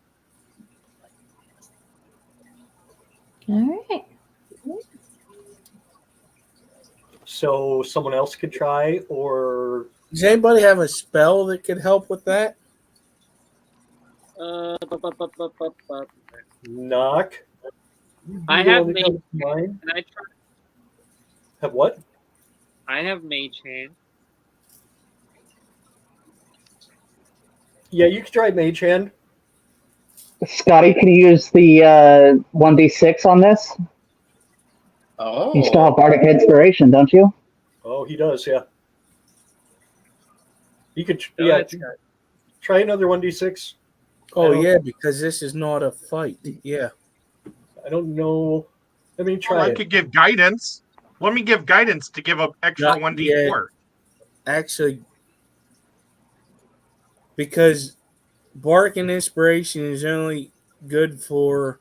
S1: All right.
S3: So someone else could try, or
S8: Does anybody have a spell that could help with that?
S3: knock.
S4: I
S3: You
S4: have
S3: only
S4: mage
S3: come to mind.
S4: Can I try?
S3: Have what?
S4: I have mage hand.
S3: Yeah, you could try mage hand.
S10: Scotty, can you use the 1d6 on this?
S5: Oh.
S10: You still have Bardic Inspiration, don't you?
S3: Oh, he does. Yeah. You could.
S4: Go
S3: Yeah.
S4: ahead, Scott.
S3: Try another 1d6.
S8: Oh yeah, because this is not a fight. Yeah.
S3: I don't know. Let me
S2: Well,
S3: try
S2: I
S3: it.
S2: could give guidance. Let me give guidance to give up extra
S8: Not
S2: 1d4.
S8: Actually, because bark and inspiration is only good for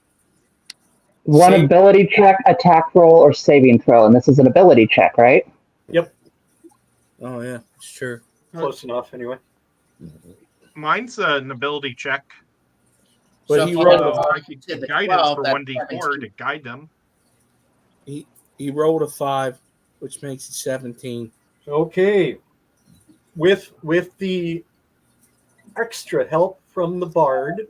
S10: One
S8: Save-
S10: ability check, attack roll, or saving throw, and this is an ability check, right?
S3: Yep.
S8: Oh yeah, sure.
S3: Close enough, anyway.
S2: Mine's an ability check.
S8: But
S5: So
S8: he
S5: if you
S8: rolled
S5: go
S8: a,
S2: I could
S5: to
S2: give
S5: the
S2: guidance
S5: 12,
S2: for
S5: that's
S2: 1d4
S5: 17.
S2: to guide them.
S8: he rolled a 5, which makes it 17.
S3: Okay. With the extra help from the bard,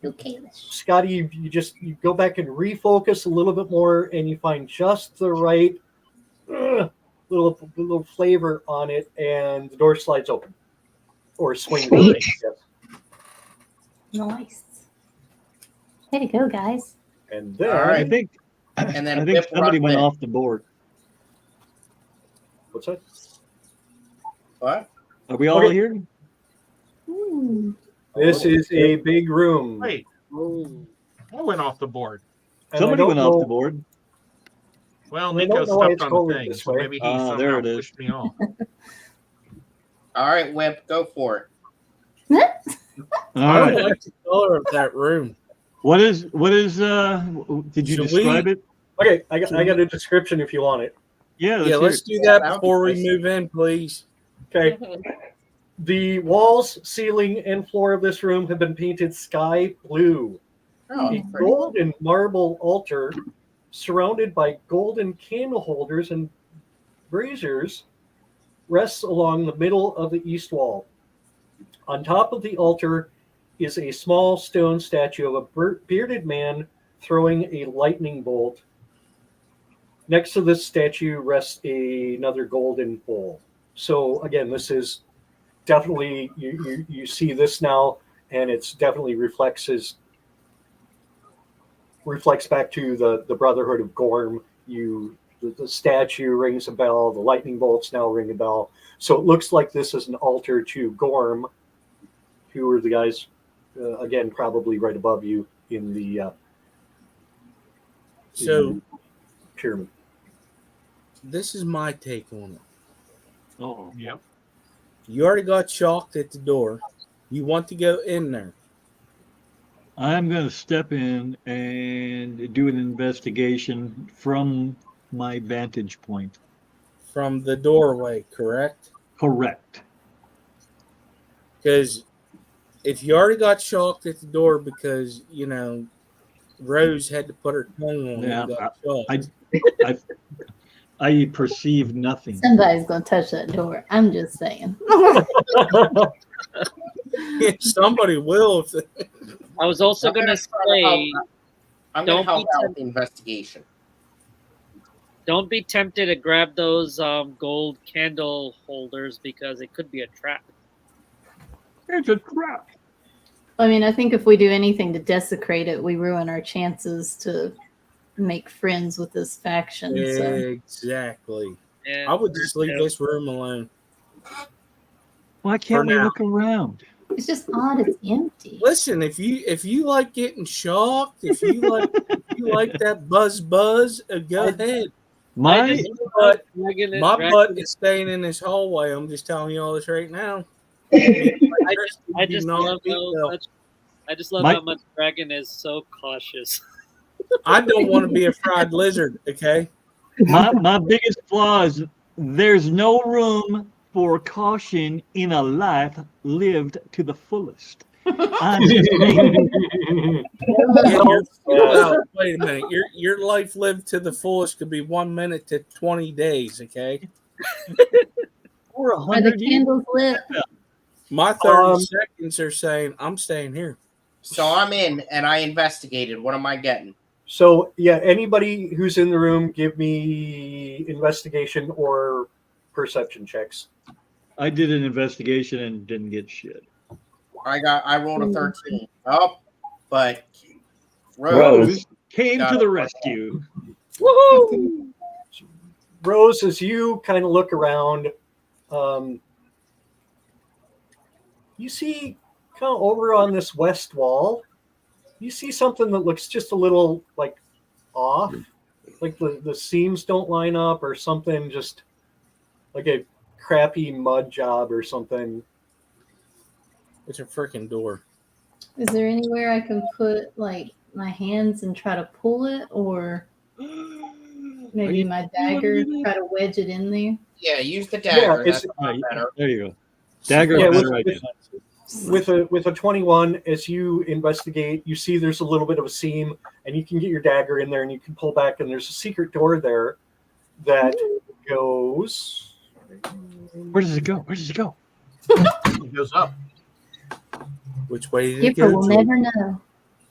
S1: Okay.
S3: Scotty, you go back and refocus a little bit more, and you find just the right little flavor on it, and the door slides open or swings open.
S10: Sweet.
S3: Yes.
S1: Nice. Way to go, guys.
S3: And then
S5: All right.
S9: I think
S5: And then
S9: I think
S5: Whip
S9: somebody
S5: runs
S9: went
S5: in.
S9: off the board.
S3: what's that?
S5: What?
S9: Are we all
S3: Okay.
S9: here?
S1: Ooh.
S3: This is a big room.
S2: Wait,
S4: Ooh.
S2: I went off the board.
S3: And
S9: Somebody
S3: I
S9: went
S3: don't
S9: off
S3: know-
S9: the board.
S2: Well,
S3: I don't
S2: Nico
S3: know why
S2: stepped
S3: it's
S2: on
S3: going
S2: the thing,
S3: this
S2: so
S3: way.
S2: maybe he
S9: Ah,
S2: somehow
S9: there it is.
S2: pushed me off.
S5: All right, Whip, go for it.
S9: All
S8: I
S9: right.
S8: don't like the color of that room.
S9: What is did you
S8: Should
S9: describe
S8: we-
S9: it?
S3: Okay, I got a description if you want it.
S9: Yeah,
S8: Yeah, let's do
S5: Yeah,
S8: that
S5: that would
S8: before
S5: be
S8: we
S5: nice.
S8: move in, please.
S3: Okay. The walls, ceiling, and floor of this room have been painted sky blue.
S5: Oh,
S3: A
S5: that's pretty.
S3: golden marble altar surrounded by golden candle holders and braziers rests along the middle of the east wall. On top of the altar is a small stone statue of a bearded man throwing a lightning bolt. Next to this statue rests another golden bowl. So again, this is definitely you see this now, and it's definitely reflects back to the Brotherhood of Gorm. The statue rings a bell, the lightning bolts now ring a bell. So it looks like this is an altar to Gorm, who are the guys again probably right above you in the
S8: So
S3: pyramid.
S8: this is my take on it.
S9: Oh,
S2: Yep.
S8: You already got shocked at the door. You want to go in there.
S9: I'm going to step in and do an investigation from my vantage point.
S8: from the doorway, correct?
S9: Correct.
S8: Because if you already got shocked at the door because, Rose had to put her tongue on it
S9: Yeah,
S8: and got shocked.
S9: I perceive nothing.
S1: Somebody's gonna touch that door. I'm just saying.
S8: Somebody will.
S4: I was also going to say,
S5: I'm going
S4: don't
S5: to help
S4: be
S5: out with the investigation.
S4: don't be tempted to grab those gold candle holders because it could be a trap.
S9: It's a trap.
S1: I mean, I think if we do anything to desecrate it, we ruin our chances to make friends with this faction. So
S8: Exactly.
S4: Yeah.
S8: I would just leave this room alone.
S9: Why can't we
S8: now.
S9: look around?
S1: it's just odd. It's empty.
S8: Listen, if you like getting shocked, if you like that buzz, go ahead.
S9: My
S8: My butt is staying in this hallway. I'm just telling you all this right now.
S4: I just love how much Dragon is so cautious.
S8: I don't want to be a fried lizard, okay?
S9: my biggest flaw is there's no room for caution in a life lived to the fullest. I'm just saying.
S8: Wait a minute. Your life lived to the fullest could be 1 minute to 20 days, okay?
S9: Or
S1: Are the
S9: 100 years.
S1: candles lit?
S8: My 30 seconds are saying I'm staying here.
S5: So I'm in, and I investigated. What am I getting?
S3: So yeah, anybody who's in the room, give me investigation or perception checks.
S9: I did an investigation and didn't get shit.
S5: I rolled a 13. Oh, but
S10: Rose.
S9: Came to the rescue.
S3: Woohoo! Rose, as you kind of look around, you see kind of over on this west wall, you see something that looks just a little like off, like the seams don't line up or something, just like a crappy mud job or something.
S8: It's a freaking door.
S1: Is there anywhere I can put like my hands and try to pull it, or maybe my dagger, try to wedge it in there?
S5: Yeah, use the dagger.
S3: Yeah,
S5: That's a lot better.
S9: There you go. Dagger.
S3: Yeah,
S9: better idea.
S3: with a 21, as you investigate, you see there's a little bit of a seam, and you can get your dagger in there, and you can pull back, and there's a secret door there that goes.
S9: Where does it go? Where does it go?
S2: It goes up.
S8: Which way did it
S1: Skipper
S8: go?
S1: will never know.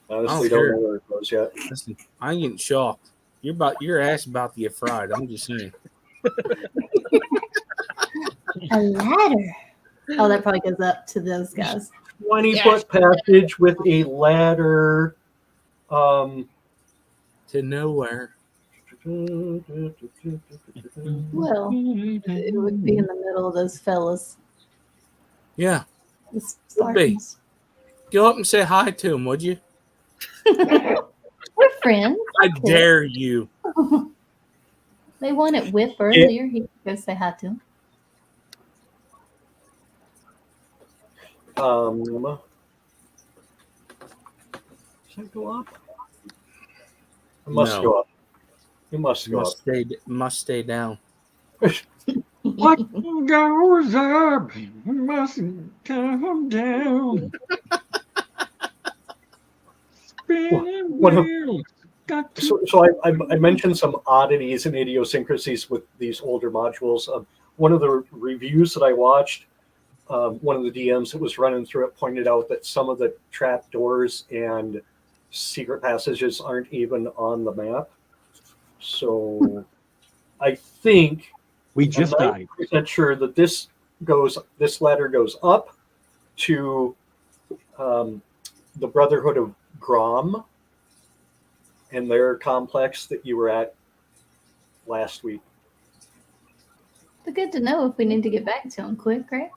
S3: Honestly, don't know where it goes yet.
S8: Listen, I ain't getting shocked. Your ass about to get fried. I'm just saying.
S1: A ladder. Oh, that probably goes up to those guys.
S3: 20-foot passage with a ladder.
S8: To nowhere.
S1: Well, it would be in the middle of those fellas.
S8: Yeah.
S1: The Spartans.
S8: Go up and say hi to him, would you?
S1: We're friends.
S8: I dare you.
S1: They wanted Whip earlier. He could go say hi to him.
S3: Should I go up? It must go up. It must go up.
S8: Must stay down.
S9: What goes up must come down.
S3: So I mentioned some oddities and idiosyncrasies with these older modules. One of the reviews that I watched, one of the DMs that was running through it pointed out that some of the trap doors and secret passages aren't even on the map. So I think
S9: we just died.
S3: I'm not sure that this ladder goes up to the Brotherhood of Grom and their complex that you were at last week.
S1: But good to know if we need to get back to him quick, right?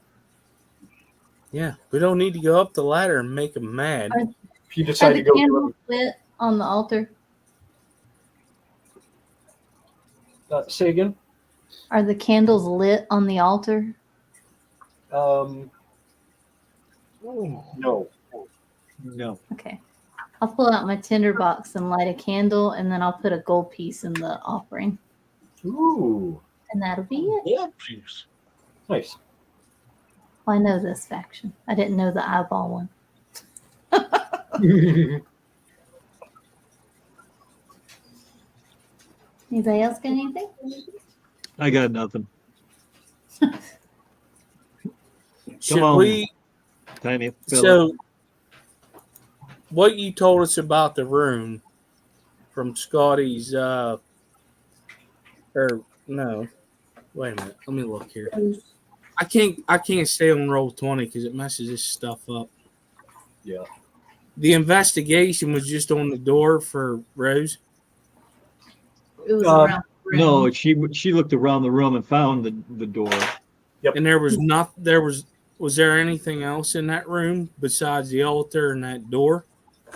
S8: Yeah, we don't need to go up the ladder and make them mad.
S3: If you decide to
S1: Are
S3: go
S1: the candles lit on the altar?
S3: say again?
S1: Are the candles lit on the altar?
S3: No.
S9: No.
S1: Okay. I'll pull out my tinderbox and light a candle, and then I'll put a gold piece in the offering.
S3: Ooh.
S1: And that'll be it.
S2: Whoopsies.
S3: Nice.
S1: Well, I know this faction. I didn't know the eyeball one. Anybody else got anything?
S9: I got nothing.
S8: Should
S9: on.
S8: we?
S9: Tiny fella.
S8: So, what you told us about the room from Scotty's, or no, wait a minute. Let me look here. I can't stay on roll 20 because it messes this stuff up.
S3: Yeah.
S8: The investigation was just on the door for Rose.
S1: It was around the room.
S9: No, she looked around the room and found the door.
S3: Yep.
S8: And was there anything else in that room besides the altar and that door?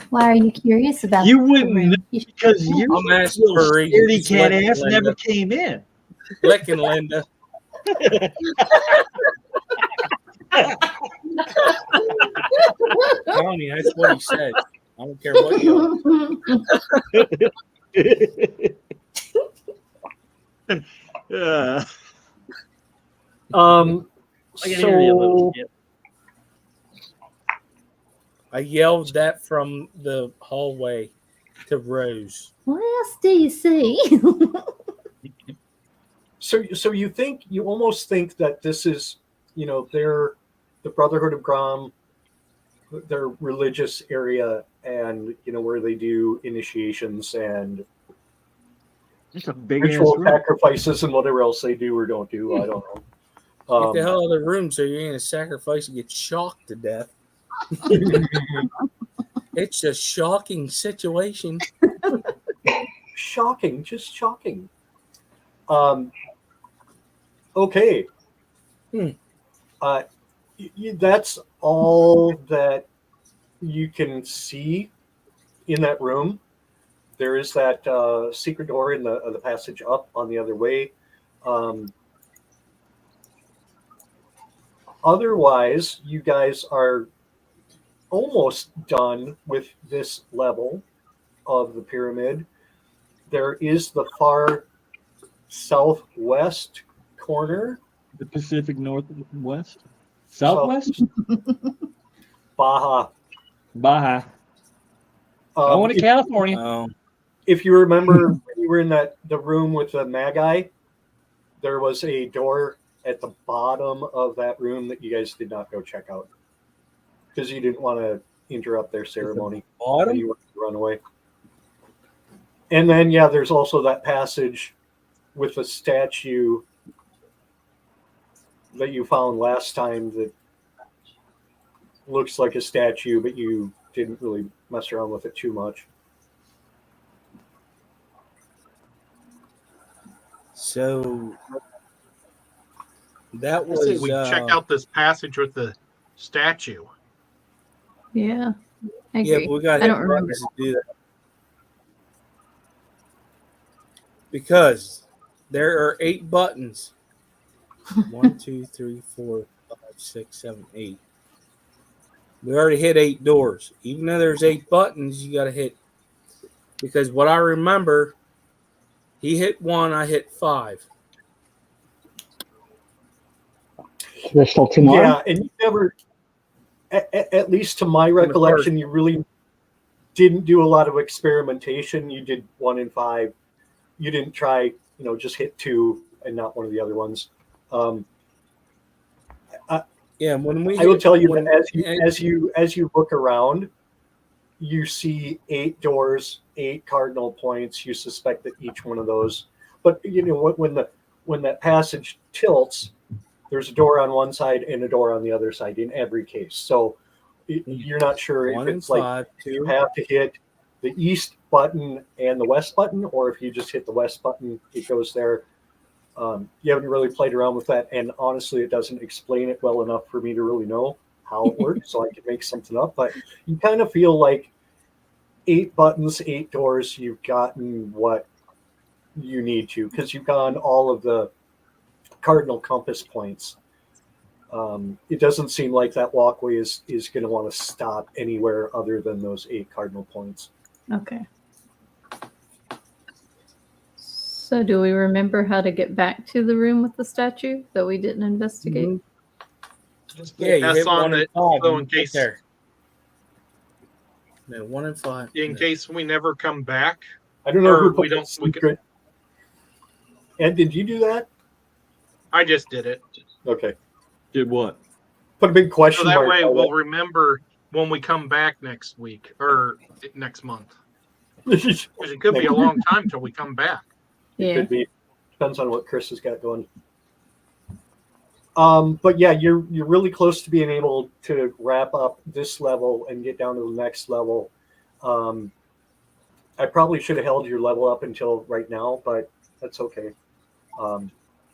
S1: Why are you curious about
S9: You
S1: the
S9: wouldn't
S1: room?
S9: know
S1: You should-
S9: because your
S8: I'm asking
S9: little
S8: for a reason.
S9: scaredy
S8: Just
S9: cat
S8: licking
S9: ass
S8: Linda.
S9: never came in.
S8: Licking Linda. Telling you, that's what he said. I don't care what you
S7: I can hear you a little
S3: So
S7: bit.
S8: I yelled that from the hallway to Rose.
S1: What else do you see?
S3: So you almost think that this is, the Brotherhood of Grom, their religious area, and where they do initiations and
S9: It's a big ass
S3: ritual
S9: room.
S3: sacrifices and whatever else they do or don't do. I don't know.
S8: Get the hell out of the room so you're going to sacrifice and get shocked to death. It's a shocking situation.
S3: Shocking, just shocking. Okay. That's all that you can see in that room. There is that secret door in the passage up on the other way. Otherwise, you guys are almost done with this level of the pyramid. There is the far southwest corner.
S9: The Pacific Northwest? Southwest?
S3: Baja.
S9: Baja. Going to California.
S3: If you remember when you were in the room with the Magi, there was a door at the bottom of that room that you guys did not go check out because you didn't want to interrupt their ceremony.
S8: Bottom?
S3: You wanted to run away. And then, yeah, there's also that passage with a statue that you found last time that looks like a statue, but you didn't really mess around with it too much.
S8: So that
S2: I say
S8: was
S2: we check out this passage with the statue.
S1: Yeah. I
S8: yeah,
S1: agree.
S8: but we got
S1: I don't remember.
S8: to do that because there are 8 buttons. 1, 2, 3, 4, 5, 6, 7, 8. We already hit 8 doors. Even though there's 8 buttons, you got to hit. Because what I remember, he hit 1, I hit 5.
S10: There's still 2 more.
S3: Yeah, and you never, at least to my recollection, you really didn't do a lot of experimentation. You did 1 and 5. You didn't try, just hit 2 and not one of the other ones.
S8: Yeah, when we
S3: I will tell you that as you look around, you see 8 doors, 8 cardinal points. You suspect that each one of those, but when that passage tilts, there's a door on one side and a door on the other side in every case. So you're not sure if it's like you have to hit the east button and the west button, or if you just hit the west button, it goes there. You haven't really played around with that, and honestly, it doesn't explain it well enough for me to really know how it works, so I could make something up. But you kind of feel like 8 buttons, 8 doors, you've gotten what you need to, because you've gone all of the cardinal compass points. It doesn't seem like that walkway is going to want to stop anywhere other than those 8 cardinal points.
S1: Okay. So do we remember how to get back to the room with the statue that we didn't investigate?
S8: Yeah, you
S2: S
S8: hit
S2: on
S8: 1 and
S2: it,
S8: 5.
S2: so
S8: and
S2: in
S8: you get
S2: case-
S8: there. No, 1 and 5.
S2: In
S8: No.
S2: case we never come back.
S3: I don't know
S2: Or
S3: who put
S2: we don't-
S3: that
S2: we could-
S3: secret. Ed, did you do that?
S2: I just did it.
S3: Okay.
S9: Did what?
S3: Put a big
S2: So
S3: question
S2: that
S3: mark.
S2: way
S3: by
S2: we'll remember when we come back next week or next month.
S3: it.
S2: Because it could be a long time till we come back.
S1: Yeah.
S3: Could be. Depends on what Chris has got going. But yeah, you're really close to being able to wrap up this level and get down to the next level. I probably should have held your level up until right now, but that's okay.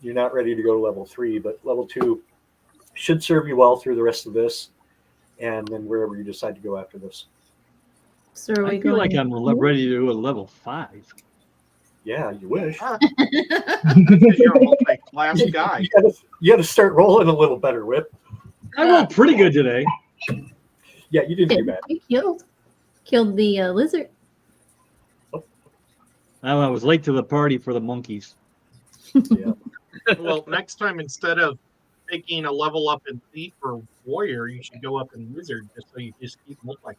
S3: You're not ready to go to level 3, but level 2 should serve you well through the rest of this, and then wherever you decide to go after this.
S1: So are we
S9: I feel like
S1: going?
S9: I'm ready to do a level 5.
S3: Yeah, you wish.
S2: Because you're a multi-class guy.
S3: You got to start rolling a little better, Whip.
S9: I rolled pretty good today.
S3: Yeah, you didn't do bad.
S1: You killed the lizard.
S9: I was late to the party for the monkeys.
S3: Yeah.
S2: Well, next time instead of taking a level up in thief or warrior, you should go up in wizard just so you just keep multi-class.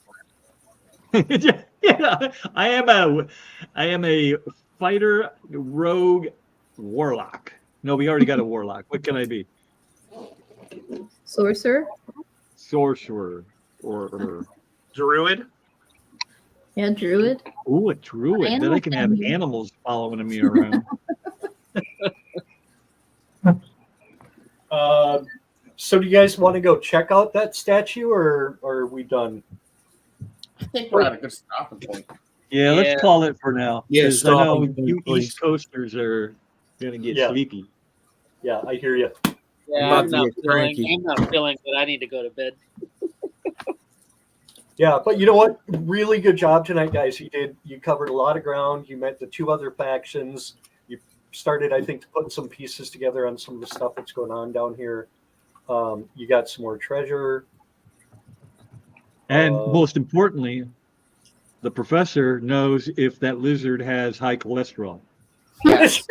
S9: Yeah, I am a fighter, rogue, warlock. No, we already got a warlock. What can I be?
S1: Sorcerer.
S9: Sorcerer or
S2: Druid.
S1: Yeah, druid.
S9: ooh, a druid. Then I can have
S1: Animal.
S9: animals following me around.
S3: So do you guys want to go check out that statue, or are we done?
S5: I think we're at a good stopping point.
S9: Yeah,
S4: Yeah.
S9: let's call it for now.
S8: Yeah,
S9: 'Cause I
S8: stop
S9: know
S8: and
S9: you
S8: please.
S9: East Coasters are gonna get
S3: Yeah.
S9: sleepy.
S3: Yeah, I hear you.
S4: Yeah,
S8: About
S4: I'm
S8: to
S4: not
S8: get
S4: feeling.
S8: cranky.
S4: I'm not feeling good. I need to go to bed.
S3: Yeah, but you know what? Really good job tonight, guys. You covered a lot of ground. You met the 2 other factions. You started, I think, to put some pieces together on some of the stuff that's going on down here. You got some more treasure.
S9: And
S3: Uh,
S9: most importantly, the professor knows if that lizard has high cholesterol.
S5: Yes.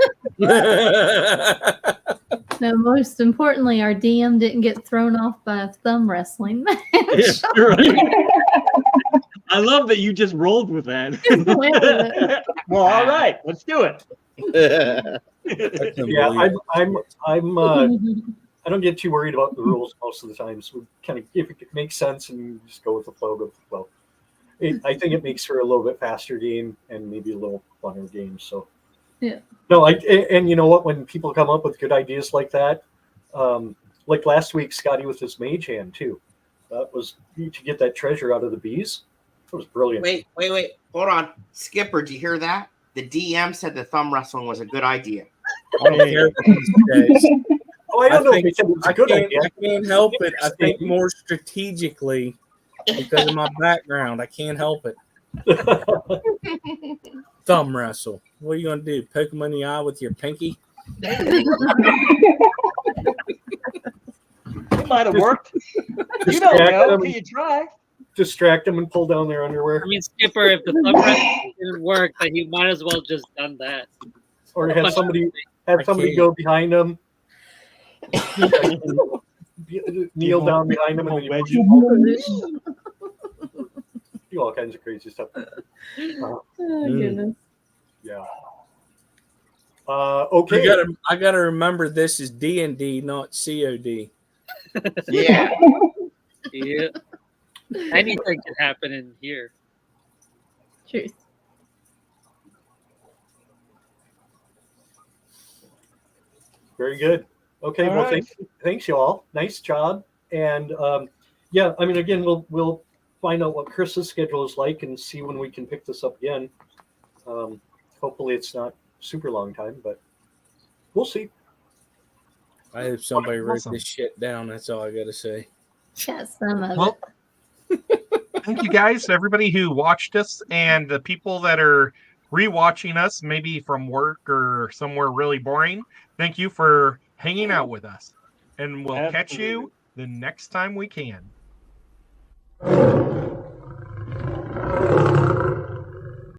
S1: No, most importantly, our DM didn't get thrown off by a thumb wrestling match.
S9: Yeah, right. I love that you just rolled with that.
S1: Just went with it.
S9: Well, all right, let's do it.
S3: Yeah, I'm I don't get too worried about the rules most of the time. So kind of, if it makes sense and just go with the flow, go with the flow. I think it makes for a little bit faster game and maybe a little funner game. So
S1: Yeah.
S3: No, and you know what? When people come up with good ideas like that, like last week, Scotty with his mage hand too. That was to get that treasure out of the bees. It was brilliant.
S5: Wait. Hold on. Skipper, did you hear that? The DM said the thumb wrestling was a good idea.
S8: I don't care what he says.
S3: Oh, I don't know if
S8: think-
S3: he said it was a good idea.
S8: I can't help it. I think more strategically because of my background. I can't help it. Thumb wrestle. What are you gonna do? Poke him in the eye with your pinky?
S9: It might have worked. You don't
S3: Distract
S9: know.
S3: them,
S9: Can you try?
S3: distract them and pull down their underwear,
S4: I mean, Skipper, if the thumb wrestling didn't work, then he might as well just done that.
S3: or have somebody
S8: I
S3: go
S8: can't.
S3: behind them, kneel down behind them, and then you
S9: Wedge
S3: do all kinds of crazy stuff.
S1: Oh, goodness.
S3: Yeah. Okay.
S8: I gotta remember this is D&D, not COD.
S5: Yeah.
S4: Yeah. Anything could happen in here.
S1: Truth.
S3: Very good. Okay.
S9: All
S3: Well,
S9: right.
S3: thanks, y'all. Nice job. And yeah, I mean, again, we'll find out what Chris's schedule is like and see when we can pick this up again. Hopefully, it's not super long time, but we'll see.
S8: I hope somebody wrote
S2: Awesome.
S8: this shit down. That's all I gotta say.
S1: Got some of
S2: Well, thank you guys, everybody who watched us, and the people that are rewatching us, maybe from work or somewhere really boring. Thank you for hanging out with us, and we'll catch you
S9: Absolutely.
S2: the next time we can.